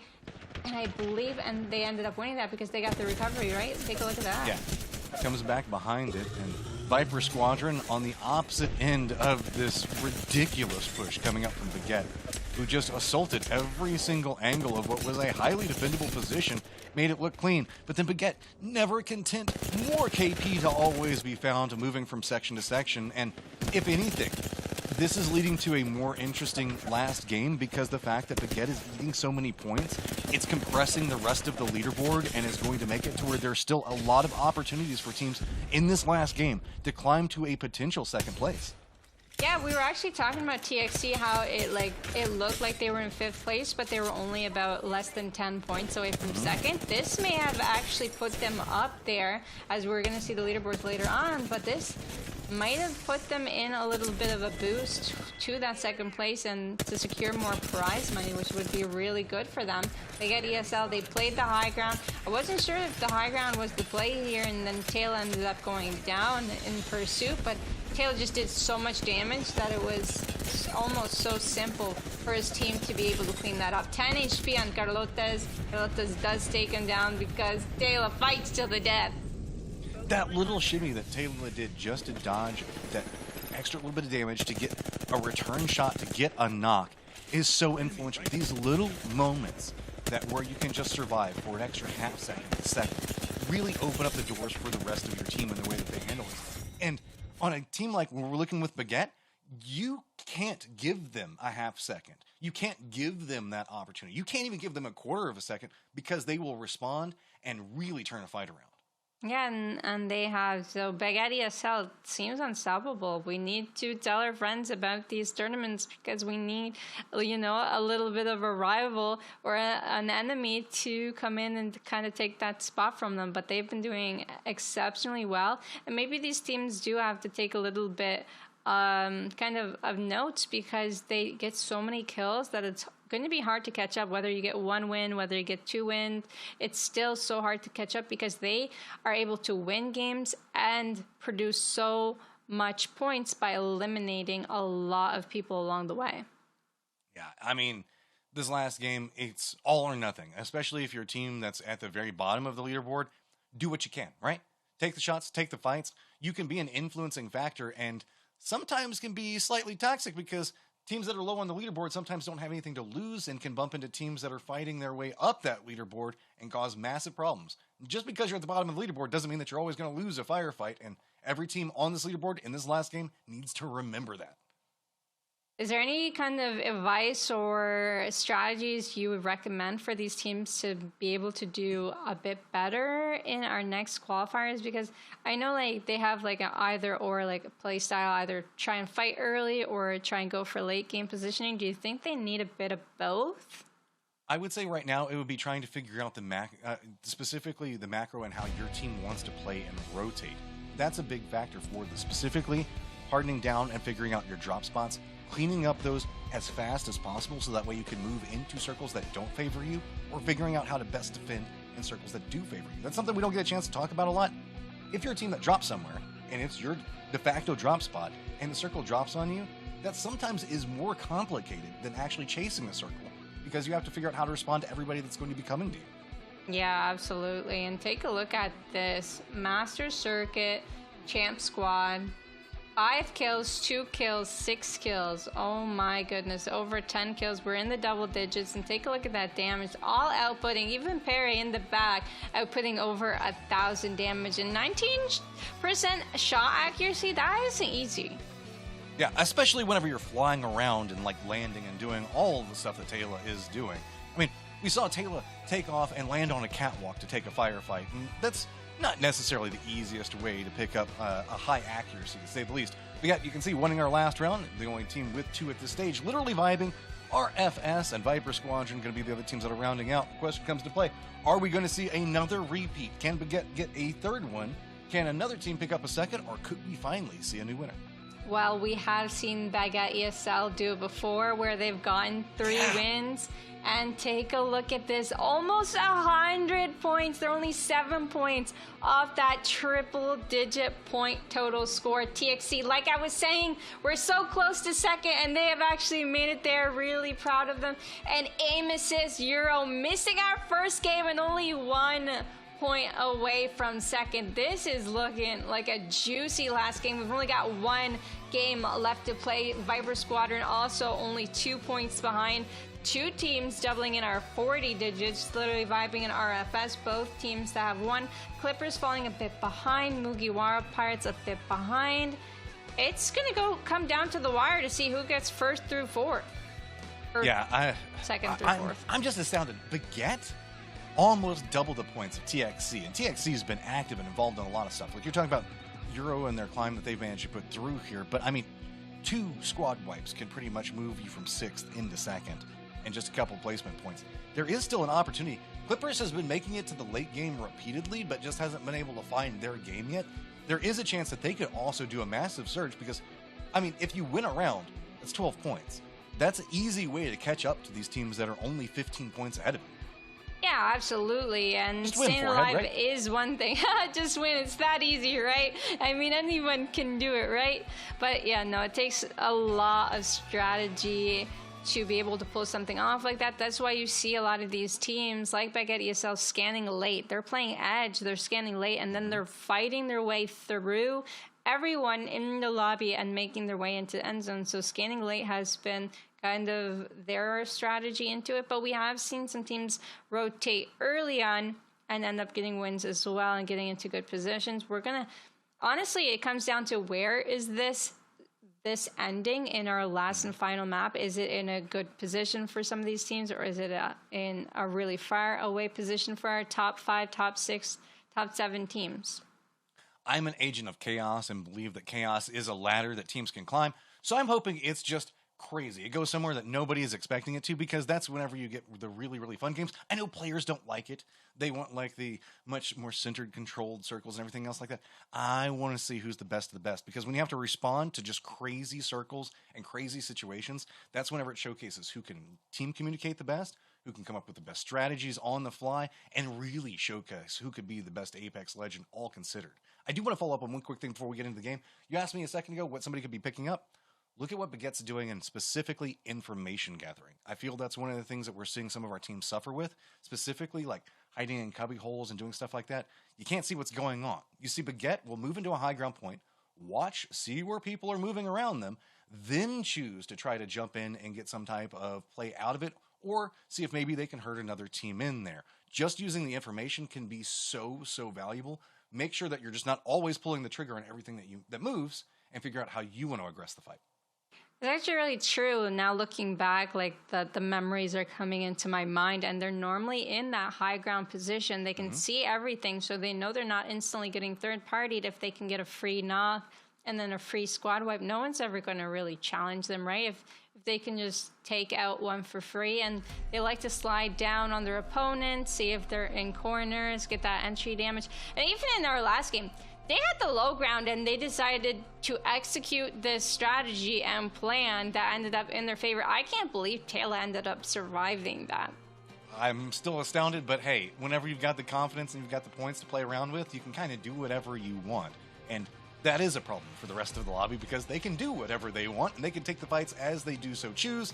And I believe, and they ended up winning that because they got the recovery, right? Take a look at that. Yeah. comes back behind it, and Viper Squadron on the opposite end of this ridiculous push coming up from Baguette, who just assaulted every single angle of what was a highly defendable position, made it look clean. But then Baguette, never content, more KP to always be found, moving from section to section, and if anything, this is leading to a more interesting last game because the fact that Baguette is eating so many points, it's compressing the rest of the leaderboard and is going to make it to where there's still a lot of opportunities for teams in this last game to climb to a potential second place. Yeah, we were actually talking about TXC, how it looked like they were in 5th place, but they were only about less than 10 points away from second. This may have actually put them up there, as we're going to see the leaderboards later on, but this might have put them in a little bit of a boost to that second place and to secure more prize money, which would be really good for them. They get ESL, they played the high ground. I wasn't sure if the high ground was the play here, and then Tail ended up going down in pursuit, but Tail just did so much damage that it was almost so simple for his team to be able to clean that up. 10 HP on Carlotes. Carlotes does take him down because Taylor fights till the death. That little shimmy that Taylor did just to dodge that extra little bit of damage to get a return shot, to get a knock, is so influential. These little moments that where you can just survive for an extra half second, really open up the doors for the rest of your team in the way that they handle it. And on a team like we're looking with Baguette, you can't give them a half second. You can't give them that opportunity. You can't even give them a quarter of a second because they will respond and really turn a fight around. Yeah, and they have. So Baguette ESL seems unstoppable. We need to tell our friends about these tournaments because we need, a little bit of a rival or an enemy to come in and kind of take that spot from them. But they've been doing exceptionally well. And maybe these teams do have to take a little bit kind of notes because they get so many kills that it's going to be hard to catch up. Whether you get 1 win, whether you get 2 wins, it's still so hard to catch up because they are able to win games and produce so much points by eliminating a lot of people along the way. Yeah, I mean, this last game, it's all or nothing, especially if you're a team that's at the very bottom of the leaderboard. Do what you can, right? Take the shots, take the fights. You can be an influencing factor and sometimes can be slightly toxic because teams that are low on the leaderboard sometimes don't have anything to lose and can bump into teams that are fighting their way up that leaderboard and cause massive problems. Just because you're at the bottom of the leaderboard doesn't mean that you're always going to lose a firefight, and every team on this leaderboard in this last game needs to remember that. Is there any kind of advice or strategies you would recommend for these teams to be able to do a bit better in our next qualifiers? Because I know they have an either or play style, either try and fight early or try and go for late game positioning. Do you think they need a bit of both? I would say right now it would be trying to figure out specifically the macro and how your team wants to play and rotate. That's a big factor for this, specifically hardening down and figuring out your drop spots, cleaning up those as fast as possible so that way you can move into circles that don't favor you, or figuring out how to best defend in circles that do favor you. That's something we don't get a chance to talk about a lot. If you're a team that drops somewhere and it's your de facto drop spot and the circle drops on you, that sometimes is more complicated than actually chasing the circle because you have to figure out how to respond to everybody that's going to be coming to you. Yeah, absolutely. And take a look at this Master Circuit Champ Squad. 5 kills, 2 kills, 6 kills. Oh my goodness, over 10 kills. We're in the double digits, and take a look at that damage. All outputting, even Perry in the back, outputting over 1,000 damage and 19% shot accuracy. That isn't easy. Yeah, especially whenever you're flying around and landing and doing all of the stuff that Taylor is doing. I mean, we saw Taylor take off and land on a catwalk to take a firefight, and that's not necessarily the easiest way to pick up a high accuracy, to say the least. But yeah, you can see winning our last round, the only team with 2 at this stage, literally vibing. RFS and Viper Squadron going to be the other teams that are rounding out. The question comes to play, are we going to see another repeat? Can Baguette get a third one? Can another team pick up a second, or could we finally see a new winner? Well, we have seen Baguette ESL do it before where they've gotten 3 wins. And take a look at this, almost 100 points. They're only 7 points off that triple-digit point total score. TXC, like I was saying, we're so close to second, and they have actually made it there. Really proud of them. And aim assist, Euro, missing our first game and only 1 point away from second. This is looking like a juicy last game. We've only got one game left to play. Viper Squadron also only 2 points behind. Two teams doubling in our 40 digits, literally vibing in RFS. Both teams that have won. Clippers falling a bit behind. Mugiwara Pirates a bit behind. It's gonna come down to the wire to see who gets first through fourth. Second through fourth. I'm just astounded. Baguette almost double the points of TXC, and TXC has been active and involved in a lot of stuff. Like you're talking about Euro and their climb that they've managed to put through here, but I mean, 2 squad wipes can pretty much move you from 6th into 2nd, and just a couple placement points. There is still an opportunity. Clippers has been making it to the late game repeatedly, but just hasn't been able to find their game yet. There is a chance that they could also do a massive surge because, I mean, if you win a round, that's 12 points. That's an easy way to catch up to these teams that are only 15 points ahead of you. Yeah, absolutely. And Just win, staying Forehead, alive right? is one thing. Just win. It's that easy, right? I mean, anyone can do it, right? But yeah, no, it takes a lot of strategy to be able to pull something off like that. That's why you see a lot of these teams like Baguette ESL scanning late. They're playing edge, they're scanning late, and then they're fighting their way through everyone in the lobby and making their way into the end zone. So scanning late has been kind of their strategy into it, but we have seen some teams rotate early on and end up getting wins as well and getting into good positions. Honestly, it comes down to where is this ending in our last and final map? Is it in a good position for some of these teams, or is it in a really far away position for our top 5, top 6, top 7 teams? I'm an agent of chaos and believe that chaos is a ladder that teams can climb. So I'm hoping it's just crazy. It goes somewhere that nobody is expecting it to, because that's whenever you get the really, really fun games. I know players don't like it. They want like the much more centered, controlled circles and everything else like that. I want to see who's the best of the best, because when you have to respond to just crazy circles and crazy situations, that's whenever it showcases who can team communicate the best, who can come up with the best strategies on the fly, and really showcase who could be the best Apex legend, all considered. I do want to follow up on one quick thing before we get into the game. You asked me a second ago what somebody could be picking up. Look at what Baguette's doing, and specifically information gathering. I feel that's one of the things that we're seeing some of our teams suffer with, specifically like hiding in cubby holes and doing stuff like that. You can't see what's going on. You see, Baguette will move into a high ground point, watch, see where people are moving around them, then choose to try to jump in and get some type of play out of it, or see if maybe they can hurt another team in there. Just using the information can be so valuable. Make sure that you're just not always pulling the trigger on everything that moves, and figure out how you want to aggress the fight. It's actually really true. Now looking back, like the memories are coming into my mind, and they're normally in that high ground position. They can see everything, so they know they're not instantly getting third-partied if they can get a free knock and then a free squad wipe. No one's ever going to really challenge them, right? If they can just take out one for free, and they like to slide down on their opponent, see if they're in corners, get that entry damage. And even in our last game, they had the low ground, and they decided to execute this strategy and plan that ended up in their favor. I can't believe Taylor ended up surviving that. I'm still astounded, but hey, whenever you've got the confidence and you've got the points to play around with, you can kind of do whatever you want. And that is a problem for the rest of the lobby, because they can do whatever they want, and they can take the fights as they do so choose.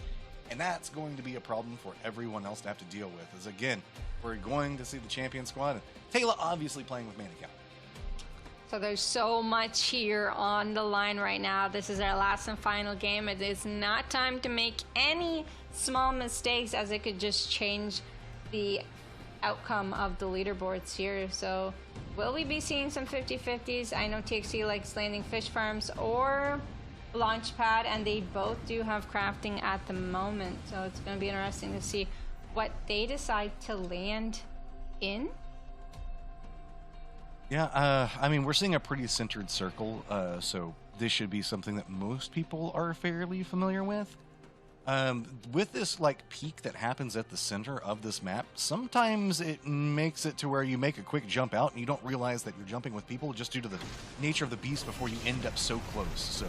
And that's going to be a problem for everyone else to have to deal with. As again, we're going to see the champion squad, and Taylor obviously playing with Mannequin. So there's so much here on the line right now. This is our last and final game. It is not time to make any small mistakes, as it could just change the outcome of the leaderboards here. So will we be seeing some 50-50s? I know TXC likes landing fish farms or Launchpad, and they both do have crafting at the moment. So it's going to be interesting to see what they decide to land in. Yeah, I mean, we're seeing a pretty centered circle, so this should be something that most people are fairly familiar with. With this, like, peak that happens at the center of this map, sometimes it makes it to where you make a quick jump out and you don't realize that you're jumping with people just due to the nature of the beast before you end up so close. So,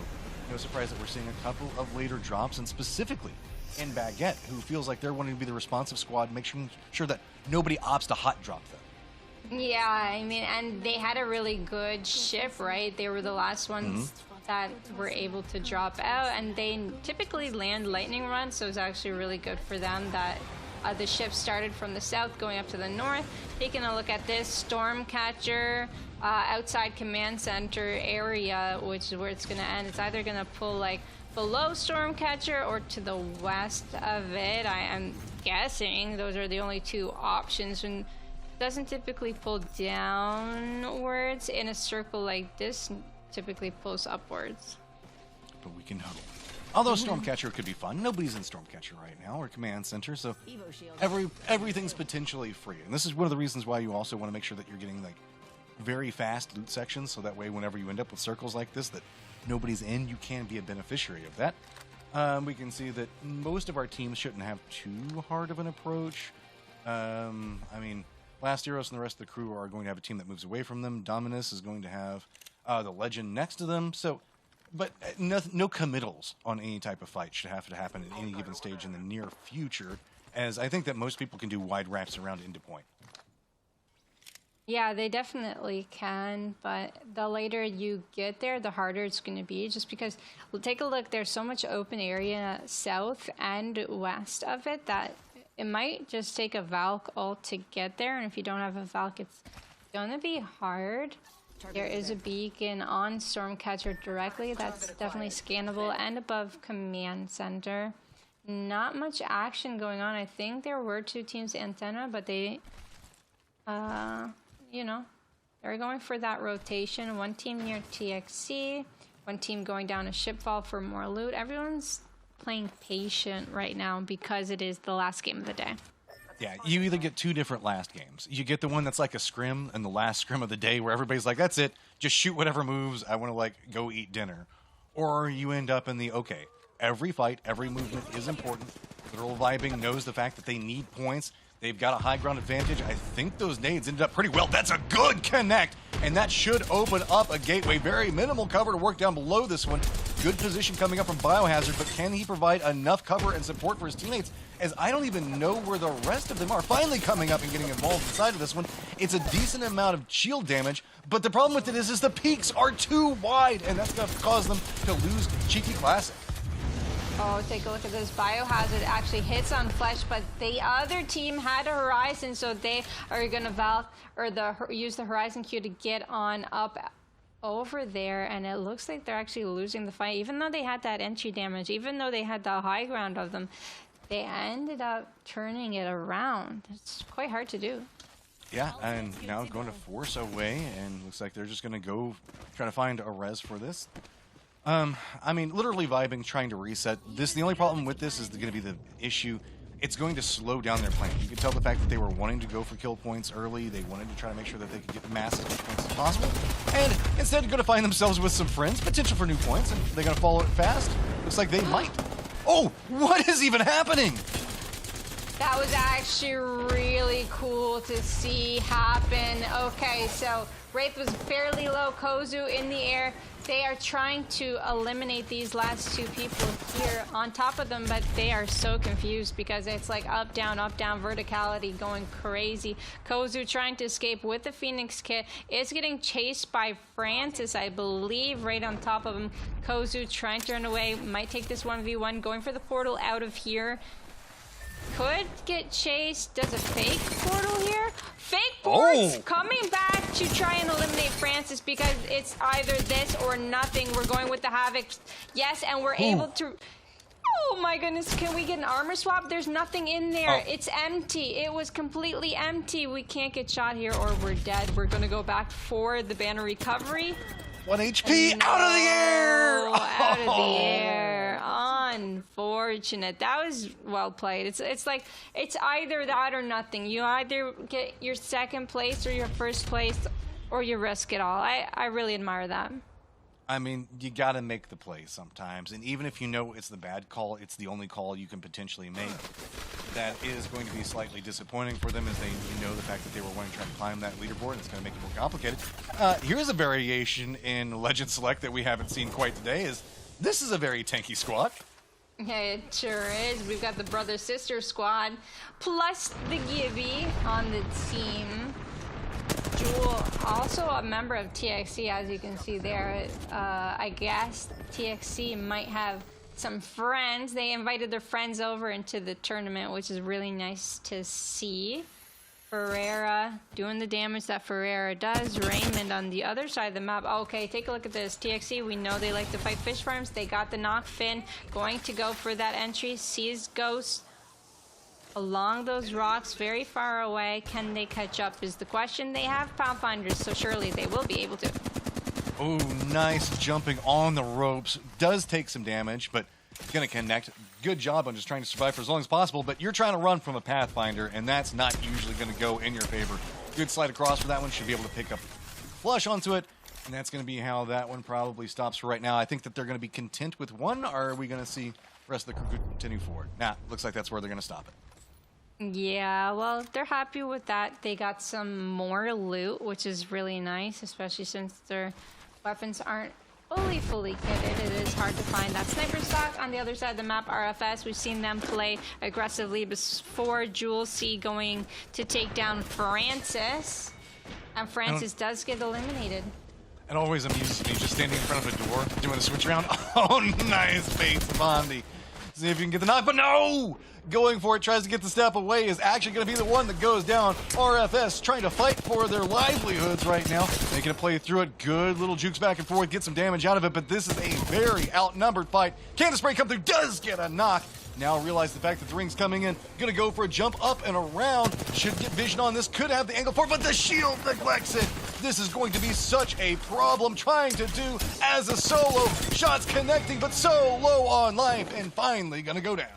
no surprise that we're seeing a couple of later drops, and specifically in Baguette, who feels like they're wanting to be the responsive squad, making sure that nobody opts to hot drop them. Yeah, I mean, and they had a really good ship, right? They were the last ones that were able to drop out, and they typically land lightning runs, so it's actually really good for them that the ship started from the south going up to the north. Taking a look at this Stormcatcher outside command center area, which is where it's going to end. It's either going to pull like below Stormcatcher or to the west of it. I am guessing those are the only two options, and doesn't typically pull downwards in a circle like this, typically pulls upwards. But we can huddle. Although Stormcatcher could be fun, nobody's in Stormcatcher right now, or Command Center, so everything's potentially free. And this is one of the reasons why you also want to make sure that you're getting like very fast loot sections, so that way whenever you end up with circles like this that nobody's in, you can be a beneficiary of that. We can see that most of our teams shouldn't have too hard of an approach. I mean, Last Heroes and the rest of the crew are going to have a team that moves away from them. Dominus is going to have the Legend next to them. So, but no committals on any type of fight should have to happen at any given stage in the near future, as I think that most people can do wide wraps around into point. Yeah, they definitely can, but the later you get there, the harder it's going to be, just because, well, take a look, there's so much open area south and west of it that it might just take a Valk ult to get there, and if you don't have a Valk, it's going to be hard. There is a beacon on Stormcatcher directly. That's definitely scannable and above command center. Not much action going on. I think there were two teams antenna, but they, you know, they're going for that rotation. One team near TXC, one team going down a shipfall for more loot. Everyone's playing patient right now because it is the last game of the day. Yeah, you either get two different last games. You get the one that's like a scrim, and the last scrim of the day where everybody's like, that's it, just shoot whatever moves, I want to like go eat dinner. Or you end up in the, okay, every fight, every movement is important. Literal Vibing knows the fact that they need points. They've got a high ground advantage. I think those nades ended up pretty well. That's a good connect, and that should open up a gateway. Very minimal cover to work down below this one. Good position coming up from Biohazard, but can he provide enough cover and support for his teammates? As I don't even know where the rest of them are. Finally coming up and getting involved inside of this one. It's a decent amount of shield damage, but the problem with it is the peaks are too wide, and that's going to cause them to lose Cheeky Classic. Oh, take a look at this. Biohazard actually hits on Flesh, but the other team had a Horizon, so they are going to use the Horizon Q to get on up over there, and it looks like they're actually losing the fight. Even though they had that entry damage, even though they had the high ground of them, they ended up turning it around. It's quite hard to do. Yeah, and now going to force away, and looks like they're just going to go try to find a res for this. I mean, literally Vibing, trying to reset. The only problem with this is going to be the issue. It's going to slow down their plan. You can tell the fact that they were wanting to go for kill points early. They wanted to try to make sure that they could get massive kill points as possible. And instead, they're going to find themselves with some friends, potential for new points, and they're going to follow it fast. Looks like they might. Oh, what is even happening? That was actually really cool to see happen. Okay, so Wraith was fairly low. Kozu in the air. They are trying to eliminate these last two people here on top of them, but they are so confused because it's like up, down, verticality going crazy. Kozu trying to escape with the Phoenix kit is getting chased by Francis, I believe, right on top of him. Kozu trying to run away, might take this 1v1, going for the portal out of here. Could get chased. Does a fake portal here? Fake boards coming back to try and eliminate Francis because it's either this or nothing. We're going with the Havoc. Yes, and we're able to... Oh my goodness, can we get an armor swap? There's nothing in there. It's empty. It was completely empty. We can't get shot here or we're dead. We're going to go back for the banner recovery. 1 HP out of the air! Out of the air. Unfortunate. That was well played. It's like, it's either that or nothing. You either get your second place or your first place, or you risk it all. I really admire that. I mean, you got to make the play sometimes. And even if you know it's the bad call, it's the only call you can potentially make. That is going to be slightly disappointing for them, as they know the fact that they were wanting to try to climb that leaderboard, and it's going to make it more complicated. Here's a variation in Legend Select that we haven't seen quite today. This is a very tanky squad. Yeah, it sure is. We've got the brother-sister squad, plus the Gibby on the team. Jewel, also a member of TXC, as you can see there. I guess TXC might have some friends. They invited their friends over into the tournament, which is really nice to see. Ferreira doing the damage that Ferreira does. Raymond on the other side of the map. Okay, take a look at this. TXC, we know they like to fight fish farms. They got the knock. Finn going to go for that entry. Sees Ghost along those rocks very far away. Can they catch up is the question. They have Pathfinders, so surely they will be able to. Oh, nice jumping on the ropes. Does take some damage, but going to connect. Good job on just trying to survive for as long as possible, but you're trying to run from a Pathfinder, and that's not usually going to go in your favor. Good slide across for that one. Should be able to pick up flush onto it, and that's going to be how that one probably stops for right now. I think that they're going to be content with one, or are we going to see the rest of the crew continue forward? Nah, looks like that's where they're going to stop it. Yeah, well, they're happy with that. They got some more loot, which is really nice, especially since their weapons aren't fully kitted. It is hard to find that sniper stock. On the other side of the map, RFS, we've seen them play aggressively before. Jules C going to take down Francis, and Francis does get eliminated. It always amuses me just standing in front of a door doing a switch around. Oh, nice Bates Bondi. See if you can get the knock, but no! Going for it, tries to get the step away, is actually going to be the one that goes down. RFS trying to fight for their livelihoods right now. Making a play through it. Good little jukes back and forth, get some damage out of it, but this is a very outnumbered fight. Can the spray come through? Does get a knock. Now realize the fact that the ring's coming in. Gonna go for a jump up and around. Should get vision on this. Could have the angle for it, but the shield neglects it. This is going to be such a problem trying to do as a solo. Shots connecting, but so low on life, and finally gonna go down.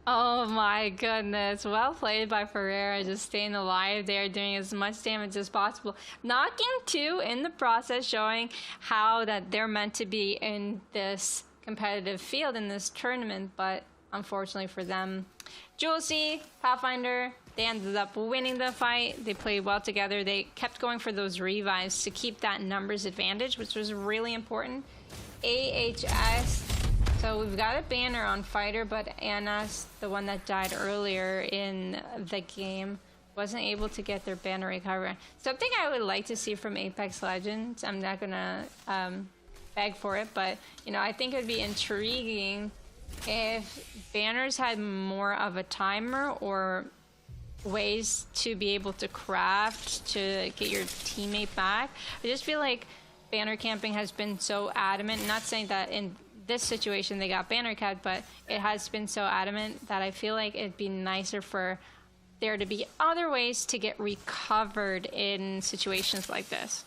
Oh my goodness. Well played by Ferreira, just staying alive there, doing as much damage as possible. Knocking two in the process, showing how that they're meant to be in this competitive field in this tournament, but unfortunately for them, Jules C, Pathfinder, they ended up winning the fight. They played well together. They kept going for those revives to keep that numbers advantage, which was really important. AHS, so we've got a banner on Fighter, but Anna's, the one that died earlier in the game, wasn't able to get their banner recovered. Something I would like to see from Apex Legends, I'm not gonna beg for it, but you know, I think it would be intriguing if banners had more of a timer or ways to be able to craft to get your teammate back. I just feel like banner camping has been so adamant, not saying that in this situation they got banner capped, but it has been so adamant that I feel like it'd be nicer for there to be other ways to get recovered in situations like this.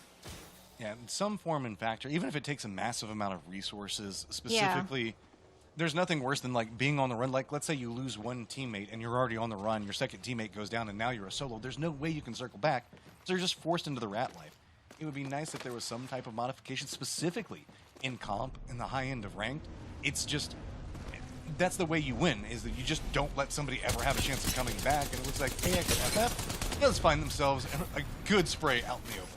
Yeah, in some form and factor, even if it takes a massive amount of resources, specifically, there's nothing worse than like being on the run. Like, let's say you lose one teammate and you're already on the run, your second teammate goes down and now you're a solo. There's no way you can circle back. So you're just forced into the rat life. It would be nice if there was some type of modification specifically in comp, in the high end of ranked. It's just, that's the way you win, is that you just don't let somebody ever have a chance of coming back. And it looks like AXFF does find themselves a good spray out in the open.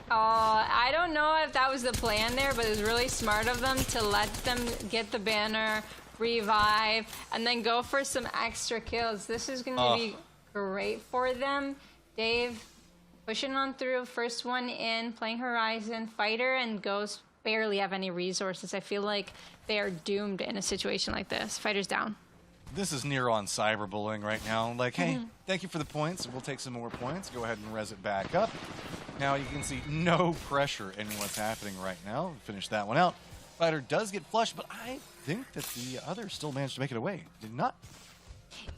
I don't know if that was the plan there, but it was really smart of them to let them get the banner, revive, and then go for some extra kills. This is going to be great for them. Dave pushing on through, first one in, playing Horizon. Fighter and Ghost barely have any resources. I feel like they are doomed in a situation like this. Fighter's down. This is near on cyberbullying right now. Like, hey, thank you for the points. We'll take some more points. Go ahead and res it back up. Now you can see no pressure in what's happening right now. Finish that one out. Fighter does get flushed, but I think that the others still managed to make it away. Did not?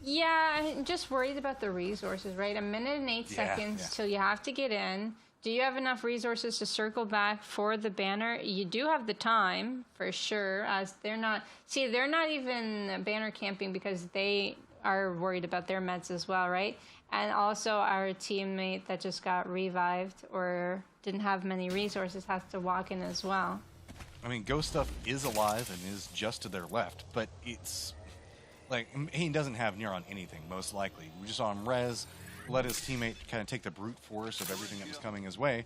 Yeah, I'm just worried about the resources, right? A minute and 8 seconds till you have to get in. Do you have enough resources to circle back for the banner? You do have the time, for sure, as they're not... See, they're not even banner camping because they are worried about their meds as well, right? And also our teammate that just got revived or didn't have many resources has to walk in as well. I mean, Ghost Stuff is alive and is just to their left, but it's... Like, he doesn't have near on anything, most likely. We just saw him res, let his teammate kind of take the brute force of everything that was coming his way.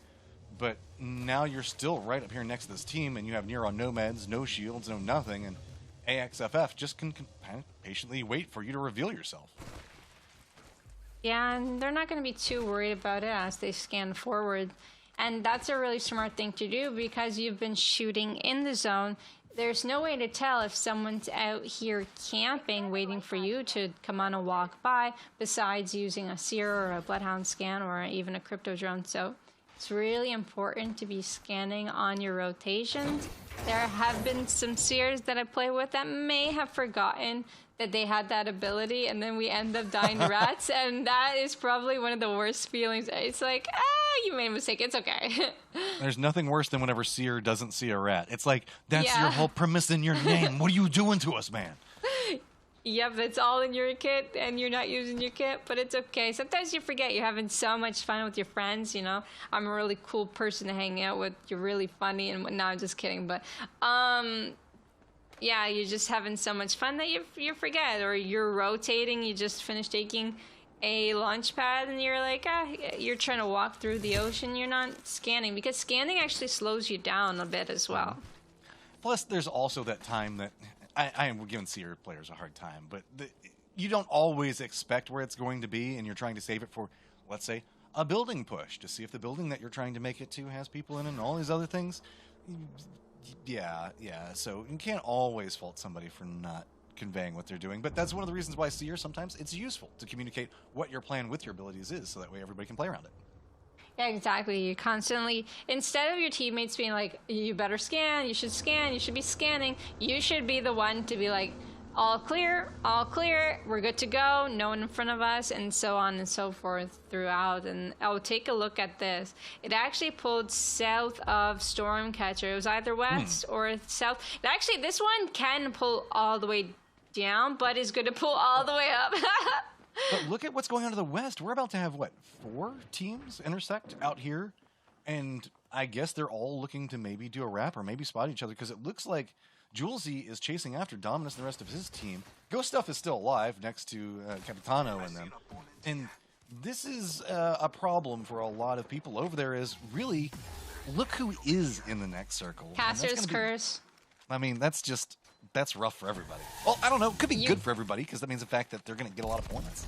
But now you're still right up here next to this team, and you have near on no meds, no shields, no nothing, and AXFF just can patiently wait for you to reveal yourself. Yeah, and they're not going to be too worried about it as they scan forward. And that's a really smart thing to do because you've been shooting in the zone. There's no way to tell if someone's out here camping, waiting for you to come on a walk by, besides using a seer or a bloodhound scan or even a crypto drone. So it's really important to be scanning on your rotations. There have been some seers that I play with that may have forgotten that they had that ability, and then we end up dying to rats, and that is probably one of the worst feelings. It's like, you made a mistake. It's okay. There's nothing worse than whenever Seer doesn't see a rat. It's like, that's your whole premise in your name. What are you doing to us, man? Yep, it's all in your kit, and you're not using your kit, but it's okay. Sometimes you forget you're having so much fun with your friends, you know. I'm a really cool person to hang out with. You're really funny, and no, I'm just kidding. But, yeah, you're just having so much fun that you forget, or you're rotating. You just finished taking a launch pad, and you're like, you're trying to walk through the ocean. You're not scanning, because scanning actually slows you down a bit as well. Plus, there's also that time that I am giving Seer players a hard time, but you don't always expect where it's going to be, and you're trying to save it for, let's say, a building push to see if the building that you're trying to make it to has people in it and all these other things. Yeah. So you can't always fault somebody for not conveying what they're doing, but that's one of the reasons why Seer, sometimes it's useful to communicate what your plan with your abilities is, so that way everybody can play around it. Yeah, exactly. You constantly, instead of your teammates being like, you better scan, you should be scanning, you should be the one to be like, all clear, we're good to go, no one in front of us, and so on and so forth throughout. And take a look at this. It actually pulled south of Stormcatcher. It was either west or south. Actually, this one can pull all the way down, but is going to pull all the way up. But look at what's going on to the west. We're about to have, what, 4 teams intersect out here? And I guess they're all looking to maybe do a wrap or maybe spot each other, because it looks like Julesy is chasing after Dominus and the rest of his team. Ghost Stuff is still alive next to Capitano and them. And this is a problem for a lot of people over there, is really, look who is in the next circle. Caster's Curse. I mean, that's rough for everybody. Well, I don't know. It could be good for everybody, because that means the fact that they're going to get a lot of points.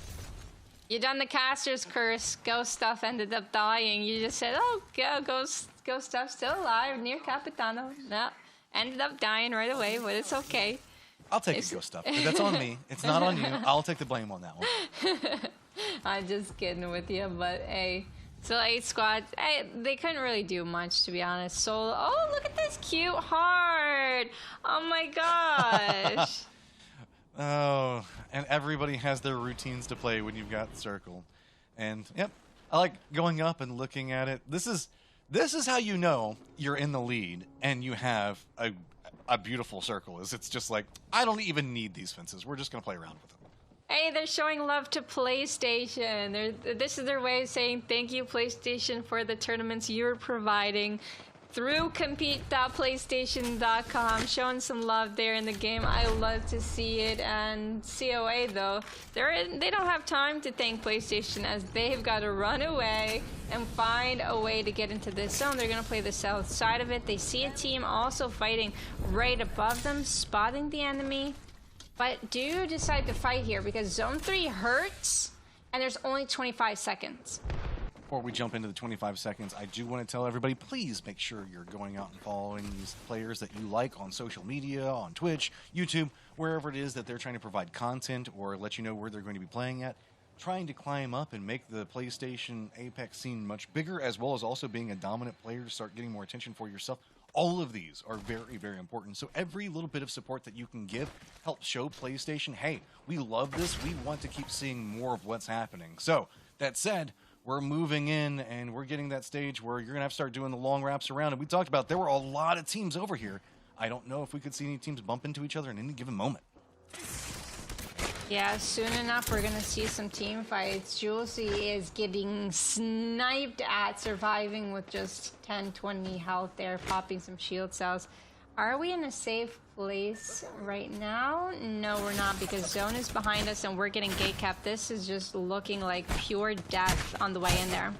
You done the Caster's Curse. Ghost Stuff ended up dying. You just said, oh, Ghost Stuff still alive near Capitano. No, ended up dying right away, but it's okay. I'll take the Ghost Stuff. That's on me. It's not on you. I'll take the blame on that one. I'm just kidding with you, but hey. So 8 squads, they couldn't really do much, to be honest. Solo, oh, look at this cute heart. Oh my gosh. Oh, and everybody has their routines to play when you've got the circle. And, yep, I like going up and looking at it. This is how you know you're in the lead and you have a beautiful circle. It's just like, I don't even need these fences. We're just going to play around with them. Hey, they're showing love to PlayStation. This is their way of saying thank you, PlayStation, for the tournaments you're providing through compete.playstation.com. Showing some love there in the game. I love to see it. And COA, though, they don't have time to thank PlayStation, as they've got to run away and find a way to get into this zone. They're going to play the south side of it. They see a team also fighting right above them, spotting the enemy. But do decide to fight here, because Zone 3 hurts, and there's only 25 seconds. Before we jump into the 25 seconds, I do want to tell everybody, please make sure you're going out and following these players that you like on social media, on Twitch, YouTube, wherever it is that they're trying to provide content or let you know where they're going to be playing at. Trying to climb up and make the PlayStation Apex scene much bigger, as well as also being a dominant player to start getting more attention for yourself. All of these are very, very important. So every little bit of support that you can give helps show PlayStation, hey, we love this. We want to keep seeing more of what's happening. So that said, we're moving in and we're getting that stage where you're going to have to start doing the long wraps around. And we talked about there were a lot of teams over here. I don't know if we could see any teams bump into each other in any given moment. Yeah, soon enough we're going to see some team fights. Julesy is getting sniped at, surviving with just 10, 20 health there, popping some shield cells. Are we in a safe place right now? No, we're not, because Zone is behind us and we're getting gate capped. This is just looking like pure death on the way in there.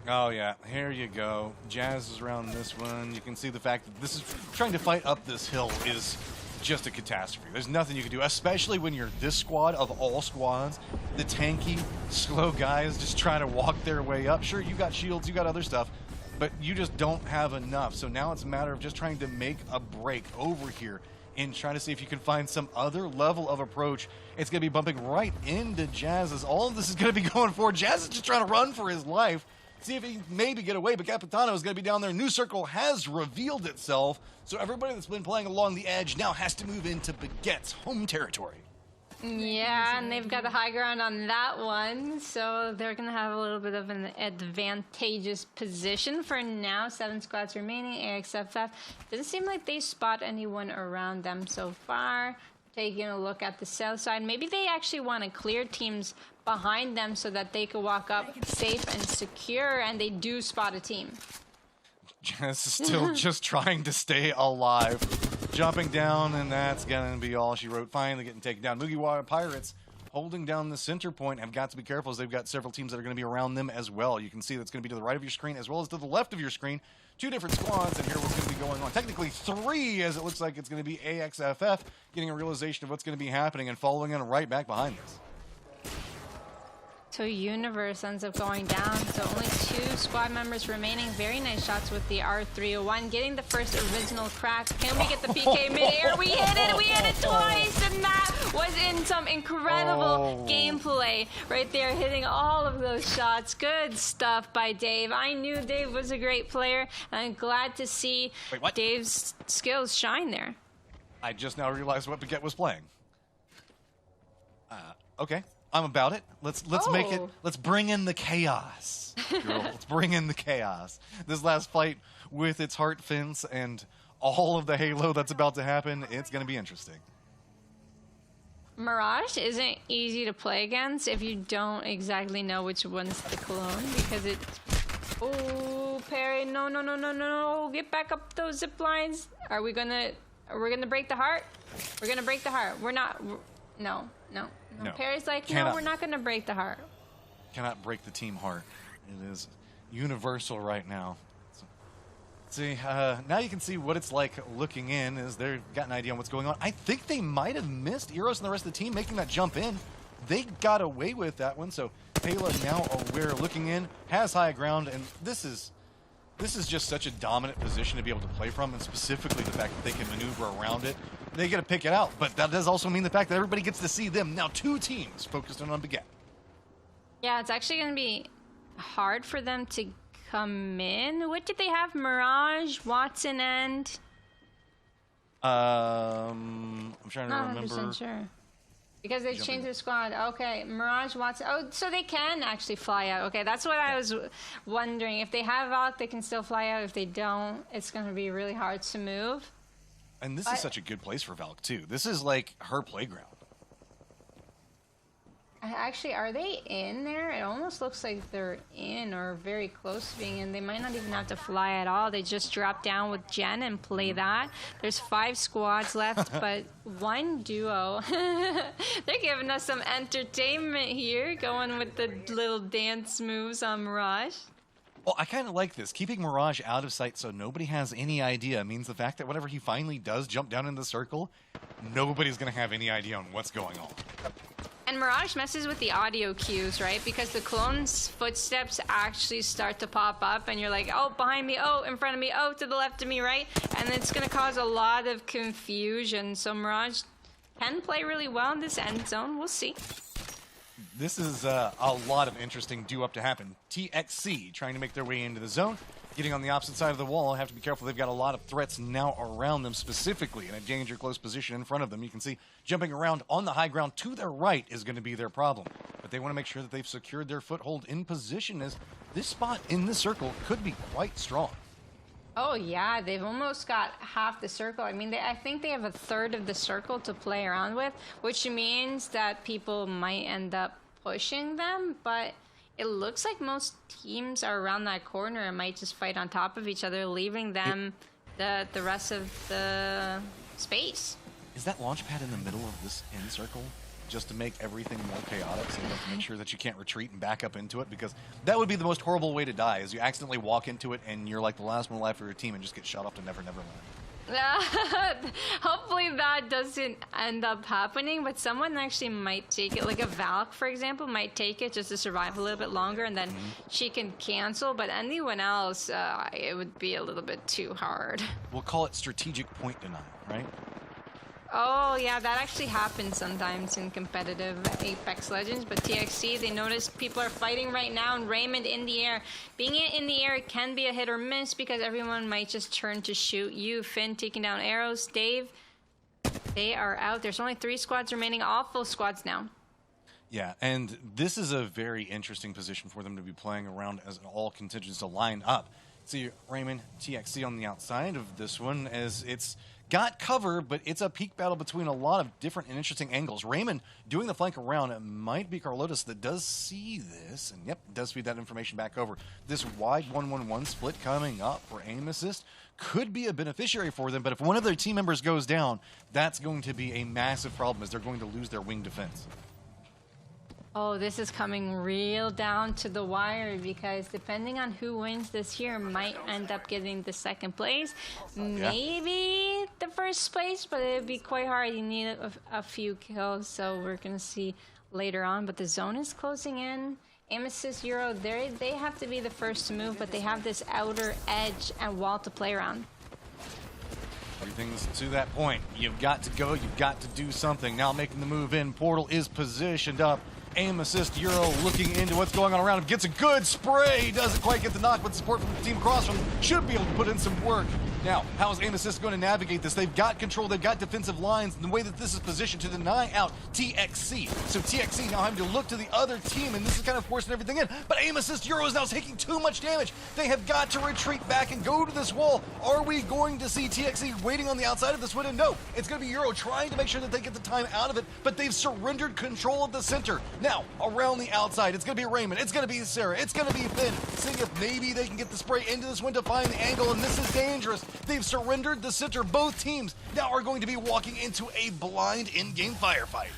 Oh, yeah. Here you go. Jazz is around this one. You can see the fact that this is trying to fight up this hill is just a catastrophe. There's nothing you can do, especially when you're this squad of all squads. The tanky, slow guys just trying to walk their way up. Sure, you got shields, you got other stuff, but you just don't have enough. So now it's a matter of just trying to make a break over here and trying to see if you can find some other level of approach. It's going to be bumping right into Jazz as all of this is going to be going for. Jazz is just trying to run for his life, see if he can maybe get away, but Capitano is going to be down there. New circle has revealed itself, so everybody that's been playing along the edge now has to move into Baguette's home territory. Yeah, and they've got the high ground on that one, so they're going to have a little bit of an advantageous position for now. 7 squads remaining. AXFF doesn't seem like they spot anyone around them so far. Taking a look at the south side, maybe they actually want to clear teams behind them so that they could walk up safe and secure, and they do spot a team. Jess is still just trying to stay alive. Jumping down, and that's going to be all she wrote. Finally getting taken down. Mugiwara Pirates holding down the center point have got to be careful as they've got several teams that are going to be around them as well. You can see that's going to be to the right of your screen as well as to the left of your screen. 2 different squads, and here what's going to be going on. Technically 3, as it looks like it's going to be AXFF getting a realization of what's going to be happening and following in right back behind this. So Universe ends up going down, so only 2 squad members remaining. Very nice shots with the R301, getting the first original crack. Can we get the PK mid-air? We hit it twice, and that was in some incredible gameplay right there, hitting all of those shots. Good stuff by Dave. I knew Dave was a great player, and I'm glad to see Dave's skills shine there. I just now realized what Baguette was playing. Okay. I'm about it. Let's make it. Let's bring in the chaos, girl. Let's bring in the chaos. This last fight with its heart fence and all of the halo that's about to happen, it's going to be interesting. Mirage isn't easy to play against if you don't exactly know which one's the clone, because it... Oh, Perry, no. Get back up those zip lines. Are we gonna break the heart? We're gonna break the heart. We're not... No. Perry's like, no, we're not going to break the heart. Cannot break the team heart. It is universal right now. So, see, now you can see what it's like looking in, as they've got an idea on what's going on. I think they might have missed Eros and the rest of the team making that jump in. They got away with that one, so Taylor now aware, looking in, has high ground, and this is just such a dominant position to be able to play from, and specifically the fact that they can maneuver around it. They get to pick it out, but that does also mean the fact that everybody gets to see them. Now 2 teams focused on Baguette. Yeah, it's actually going to be hard for them to come in. What did they have? Mirage, Watson, and... I'm trying to remember. Not 100% sure. Because they changed their squad. Okay, Mirage, Watson. Oh, so they can actually fly out. Okay, that's what I was wondering. If they have Valk, they can still fly out. If they don't, it's going to be really hard to move. And this is such a good place for Valk, too. This is like her playground. Actually, are they in there? It almost looks like they're in or very close to being in. They might not even have to fly at all. They just drop down with Jen and play that. There's 5 squads left, but 1 duo. They're giving us some entertainment here, going with the little dance moves on Mirage. Well, I kind of like this. Keeping Mirage out of sight so nobody has any idea means the fact that whenever he finally does jump down in the circle, nobody's going to have any idea on what's going on. And Mirage messes with the audio cues, right? Because the clone's footsteps actually start to pop up, and you're like, oh, behind me, oh, in front of me, oh, to the left of me, right? And it's going to cause a lot of confusion. So Mirage can play really well in this end zone. We'll see. This is a lot of interesting due up to happen. TXC trying to make their way into the zone. Getting on the opposite side of the wall. Have to be careful. They've got a lot of threats now around them, specifically in a danger close position in front of them. You can see jumping around on the high ground to their right is going to be their problem. But they want to make sure that they've secured their foothold in position, as this spot in the circle could be quite strong. Oh, yeah. They've almost got half the circle. I mean, I think they have a third of the circle to play around with, which means that people might end up pushing them, but it looks like most teams are around that corner and might just fight on top of each other, leaving them the rest of the space. Is that launch pad in the middle of this end circle just to make everything more chaotic, so you have to make sure that you can't retreat and back up into it? Because that would be the most horrible way to die, is you accidentally walk into it and you're like the last one alive for your team and just get shot off to Never Never Land. Hopefully that doesn't end up happening, but someone actually might take it. Like a Valk, for example, might take it just to survive a little bit longer, and then she can cancel. But anyone else, it would be a little bit too hard. We'll call it strategic point denial, right? Oh, yeah, that actually happens sometimes in competitive Apex Legends, but TXC, they notice people are fighting right now, and Raymond in the air. Being in the air can be a hit or miss because everyone might just turn to shoot you. Finn taking down arrows. Dave, they are out. There's only 3 squads remaining, all full squads now. Yeah, and this is a very interesting position for them to be playing around as all contingents to line up. See Raymond, TXC on the outside of this one as it's got cover, but it's a peak battle between a lot of different and interesting angles. Raymond doing the flank around. It might be Carlotus that does see this, and yep, does feed that information back over. This wide 1-1-1 split coming up for aim assist could be a beneficiary for them, but if one of their team members goes down, that's going to be a massive problem as they're going to lose their wing defense. Oh, this is coming real down to the wire because depending on who wins this here might end up getting the second place. Maybe the first place, but it would be quite hard. You need a few kills, so we're going to see later on. But the zone is closing in. Amethyst Euro, they have to be the first to move, but they have this outer edge and wall to play around. Everything's to that point. You've got to go. You've got to do something. Now making the move in. Portal is positioned up. Aim assist, Euro looking into what's going on around him. Gets a good spray. Doesn't quite get the knock, but support from the team across from him should be able to put in some work. Now, how is Aim Assist going to navigate this? They've got control, they've got defensive lines, and the way that this is positioned to deny out TXC. So TXC now having to look to the other team, and this is kind of forcing everything in. But Aim Assist Euro is now taking too much damage. They have got to retreat back and go to this wall. Are we going to see TXC waiting on the outside of this window? No, it's going to be Euro trying to make sure that they get the time out of it, but they've surrendered control of the center. Now, around the outside, it's going to be Raymond, it's going to be Sarah, it's going to be Finn, seeing if maybe they can get the spray into this window, find the angle, and this is dangerous. They've surrendered the center. Both teams now are going to be walking into a blind in-game firefight.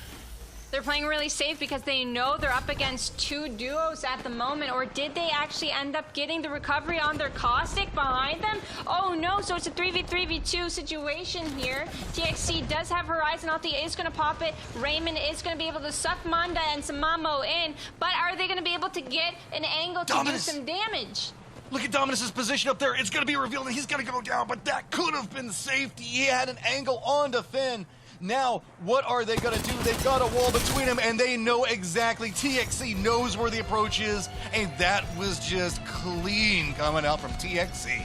They're playing really safe because they know they're up against 2 duos at the moment. Or did they actually end up getting the recovery on their Caustic behind them? Oh no, so it's a 3v3v2 situation here. TXC does have Horizon. Alti is going to pop it. Raymond is going to be able to suck Manda and Samamo in. But are they going to be able to get an angle to do some damage? Look at Dominus's position up there. It's going to be revealed and he's going to go down, but that could have been safety. He had an angle onto Finn. Now, what are they going to do? They've got a wall between them, and they know exactly. TXC knows where the approach is, and that was just clean coming out from TXC.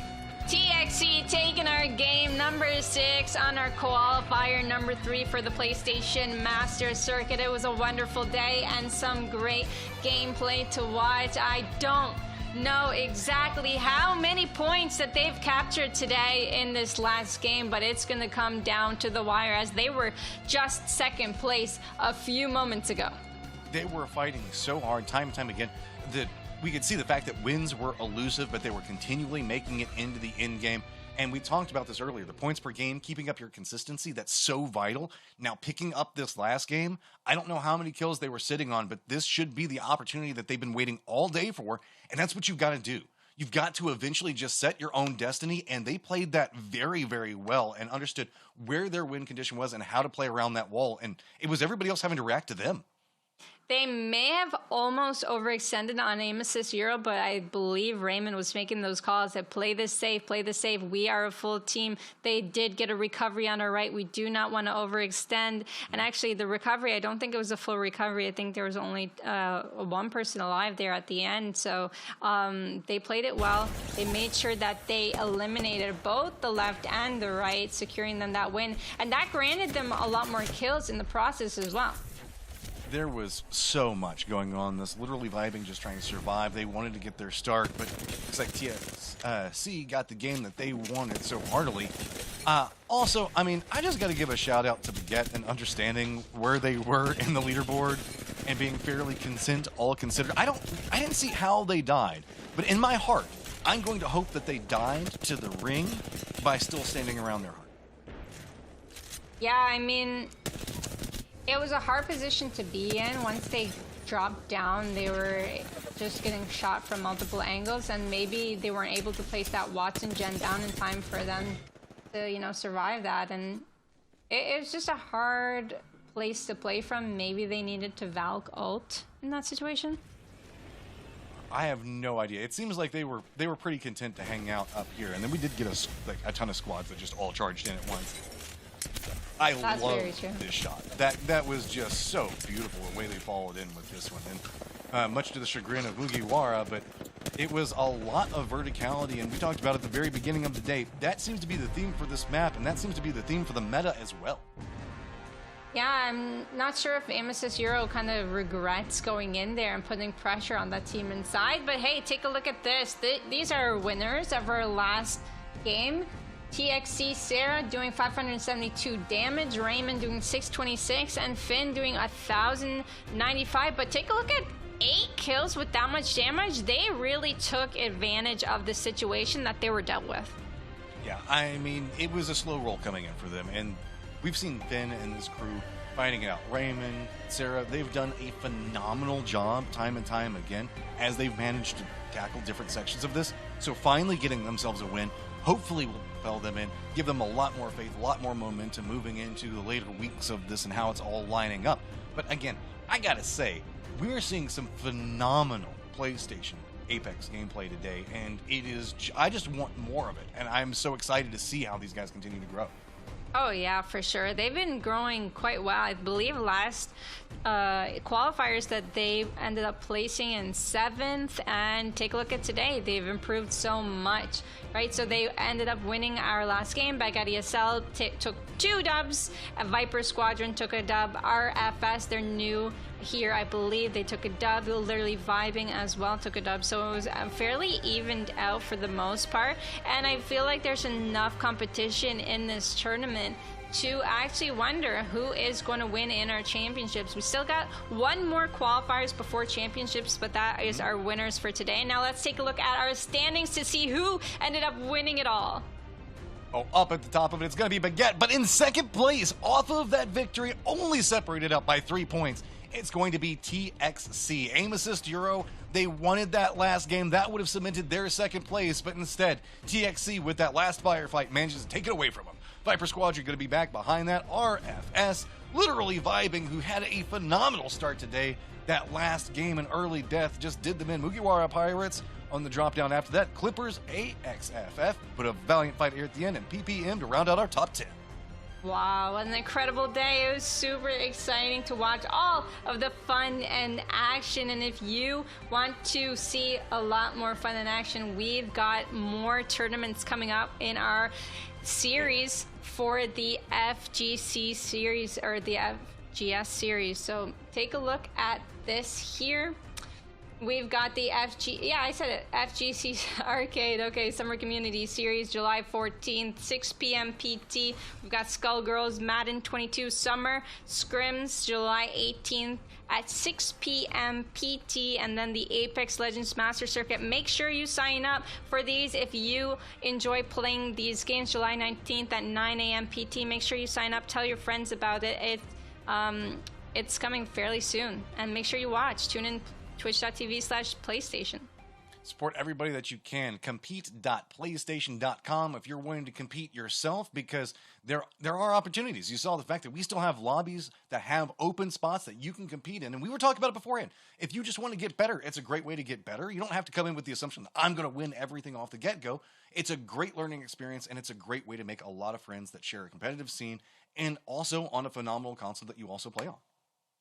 TXC taking our game number 6 on our qualifier number 3 for the PlayStation Master Circuit. It was a wonderful day and some great gameplay to watch. I don't know exactly how many points that they've captured today in this last game, but it's going to come down to the wire as they were just second place a few moments ago. They were fighting so hard time and time again that we could see the fact that wins were elusive, but they were continually making it into the end game. And we talked about this earlier, the points per game, keeping up your consistency, that's so vital. Now, picking up this last game, I don't know how many kills they were sitting on, but this should be the opportunity that they've been waiting all day for, and that's what you've got to do. You've got to eventually just set your own destiny, and they played that very, very well and understood where their win condition was and how to play around that wall, and it was everybody else having to react to them. They may have almost overextended on Aim Assist Euro, but I believe Raymond was making those calls that play this safe, we are a full team. They did get a recovery on our right. We do not want to overextend. And actually, the recovery, I don't think it was a full recovery. I think there was only one person alive there at the end. So they played it well. They made sure that they eliminated both the left and the right, securing them that win. And that granted them a lot more kills in the process as well. There was so much going on. This literally vibing, just trying to survive. They wanted to get their start, but looks like TXC got the game that they wanted so heartily. Also, I mean, I just got to give a shout out to Baguette and understanding where they were in the leaderboard and being fairly all considered. I didn't see how they died, but in my heart, I'm going to hope that they died to the ring by still standing around their heart. Yeah, I mean, it was a hard position to be in. Once they dropped down, they were just getting shot from multiple angles, and maybe they weren't able to place that Watson gen down in time for them to survive that. And it was just a hard place to play from. Maybe they needed to Valk ult in that situation. I have no idea. It seems like they were pretty content to hang out up here, and then we did get a ton of squads that just all charged in at once. I love this shot. That was just so beautiful the way they followed in with this one, and much to the chagrin of Mugiwara, but it was a lot of verticality, and we talked about at the very beginning of the day. That seems to be the theme for this map, and that seems to be the theme for the meta as well. Yeah, I'm not sure if Amos's Euro kind of regrets going in there and putting pressure on that team inside, but hey, take a look at this. These are winners of our last game. TXC Sarah doing 572 damage, Raymond doing 626, and Finn doing 1,095. But take a look at 8 kills with that much damage. They really took advantage of the situation that they were dealt with. Yeah, I mean, it was a slow roll coming in for them, and we've seen Finn and this crew fighting out. Raymond, Sarah, they've done a phenomenal job time and time again as they've managed to tackle different sections of this. So finally getting themselves a win hopefully will propel them in, give them a lot more faith, a lot more momentum moving into the later weeks of this and how it's all lining up. But again, I gotta say, we're seeing some phenomenal PlayStation Apex gameplay today, and I just want more of it, and I'm so excited to see how these guys continue to grow. Oh yeah, for sure. They've been growing quite well. I believe last qualifiers that they ended up placing in 7th, and take a look at today. They've improved so much, right? So they ended up winning our last game. Bagat ESL took 2 dubs. Viper Squadron took a dub. RFS, they're new here, I believe they took a dub. Literally Vibing as well took a dub. So it was fairly evened out for the most part, and I feel like there's enough competition in this tournament to actually wonder who is going to win in our championships. We still got 1 more qualifiers before championships, but that is our winners for today. Now let's take a look at our standings to see who ended up winning it all. Oh, up at the top of it, it's going to be Baguette, but in second place, off of that victory, only separated up by 3 points, it's going to be TXC. Aim Assist Euro, they wanted that last game. That would have cemented their second place, but instead, TXC, with that last firefight, manages to take it away from them. Viper Squadron going to be back behind that. RFS, literally Vibing, who had a phenomenal start today. That last game in early death just did them in. Mugiwara Pirates on the drop down after that. Clippers, AXFF, put a valiant fight here at the end, and PPM to round out our top 10. Wow, what an incredible day. It was super exciting to watch all of the fun and action. And if you want to see a lot more fun and action, we've got more tournaments coming up in our series for the FGC series, or the FGS series. So take a look at this here. We've got the FGC Arcade, okay, Summer Community Series, July 14th, 6 p.m. PT. We've got Skullgirls, Madden 22 Summer, Scrims, July 18th at 6 p.m. PT, and then the Apex Legends Master Circuit. Make sure you sign up for these if you enjoy playing these games, July 19th at 9 a.m. PT. Make sure you sign up, tell your friends about it. It's coming fairly soon, and make sure you watch. Tune in twitch.tv/PlayStation. Support everybody that you can. Compete.playstation.com if you're wanting to compete yourself, because there are opportunities. You saw the fact that we still have lobbies that have open spots that you can compete in, and we were talking about it beforehand. If you just want to get better, it's a great way to get better. You don't have to come in with the assumption that I'm going to win everything off the get-go. It's a great learning experience, and it's a great way to make a lot of friends that share a competitive scene, and also on a phenomenal console that you also play on.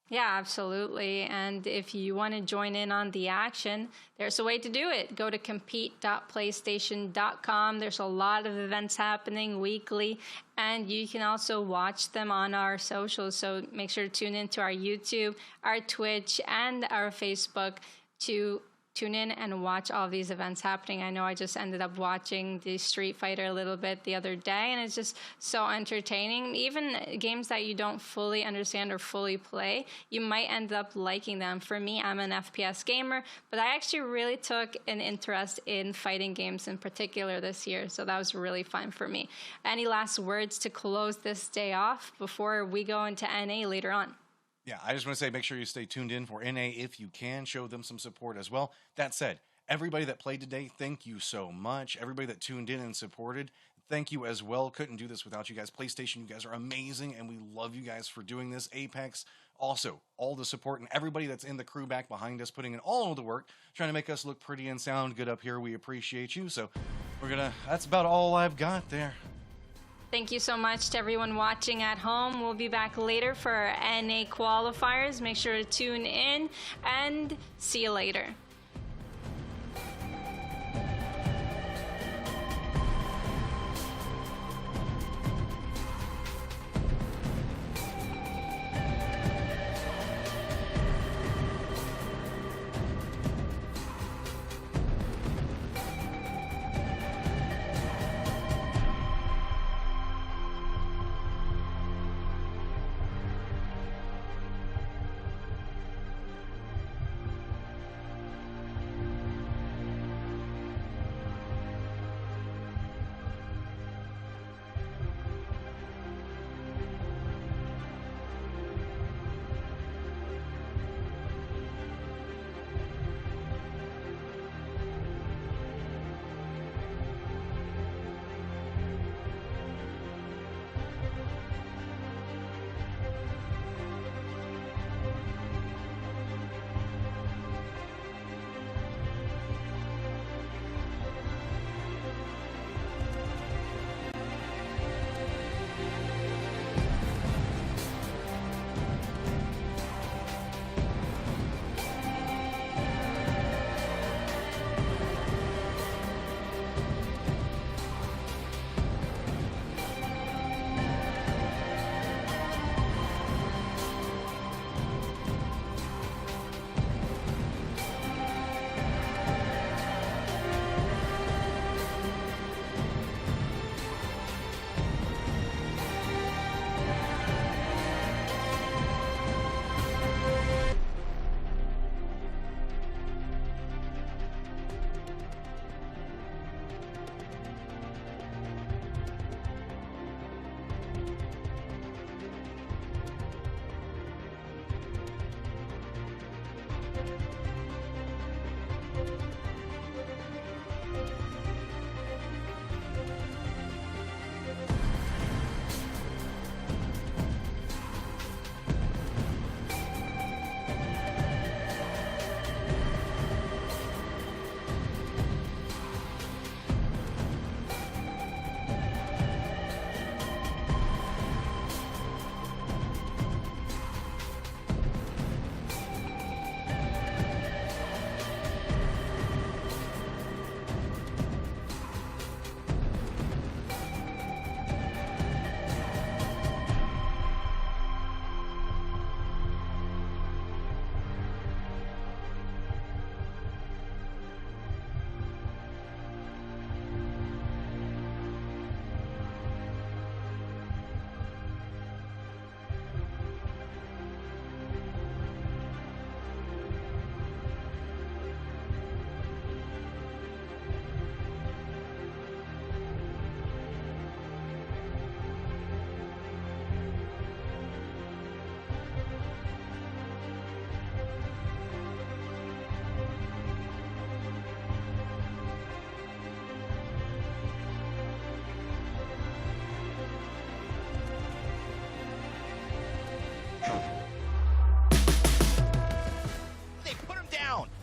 Yeah, absolutely. And if you want to join in on the action, there's a way to do it. Go to compete.playstation.com. There's a lot of events happening weekly, and you can also watch them on our socials. So make sure to tune into our YouTube, our Twitch, and our Facebook to tune in and watch all these events happening. I know I just ended up watching the Street Fighter a little bit the other day, and it's just so entertaining. Even games that you don't fully understand or fully play, you might end up liking them. For me, I'm an FPS gamer, but I actually really took an interest in fighting games in particular this year, so that was really fun for me. Any last words to close this day off before we go into NA later on? Yeah, I just want to say make sure you stay tuned in for NA if you can. Show them some support as well. That said, everybody that played today, thank you so much. Everybody that tuned in and supported, thank you as well. Couldn't do this without you guys. PlayStation, you guys are amazing, and we love you guys for doing this. Apex, also, all the support and everybody that's in the crew back behind us, putting in all of the work, trying to make us look pretty and sound good up here. We appreciate you. So that's about all I've got there. Thank you so much to everyone watching at home. We'll be back later for our NA qualifiers. Make sure to tune in, and see you later.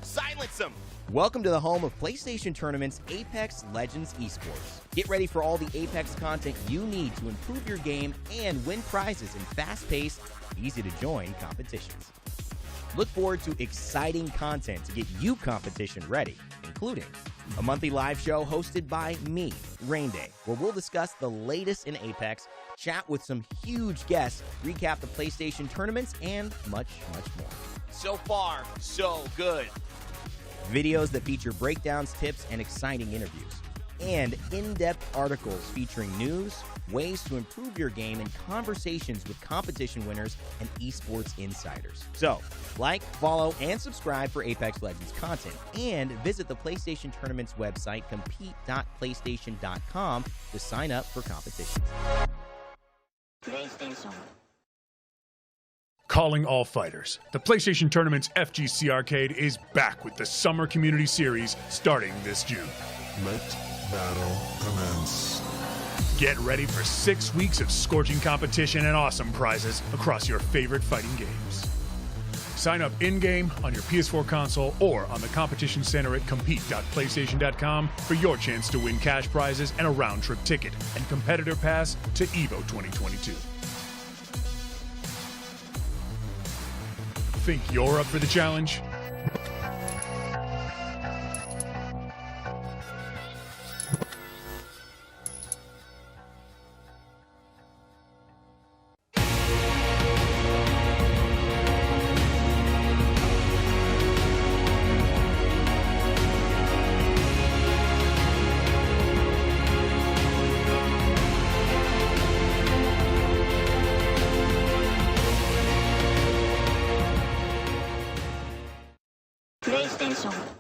Silence them! Welcome to the home of PlayStation Tournaments Apex Legends Esports. Get ready for all the Apex content you need to improve your game and win prizes in fast-paced, easy-to-join competitions. Look forward to exciting content to get you competition ready, including a monthly live show hosted by me, Rainday, where we'll discuss the latest in Apex, chat with some huge guests, recap the PlayStation tournaments, and much, much more. So far, so good. Videos that feature breakdowns, tips, and exciting interviews. And in-depth articles featuring news, ways to improve your game, and conversations with competition winners and esports insiders. So, like, follow, and subscribe for Apex Legends content. And visit the PlayStation Tournaments website, compete.playstation.com, to sign up for competitions. PlayStation. Calling all fighters. The PlayStation Tournament's FGC Arcade is back with the Summer Community Series starting this June. Let battle commence. Get ready for 6 weeks of scorching competition and awesome prizes across your favorite fighting games. Sign up in-game on your PS4 console or on the competition center at compete.playstation.com for your chance to win cash prizes and a round-trip ticket and competitor pass to EVO 2022. Think you're up for the challenge? PlayStation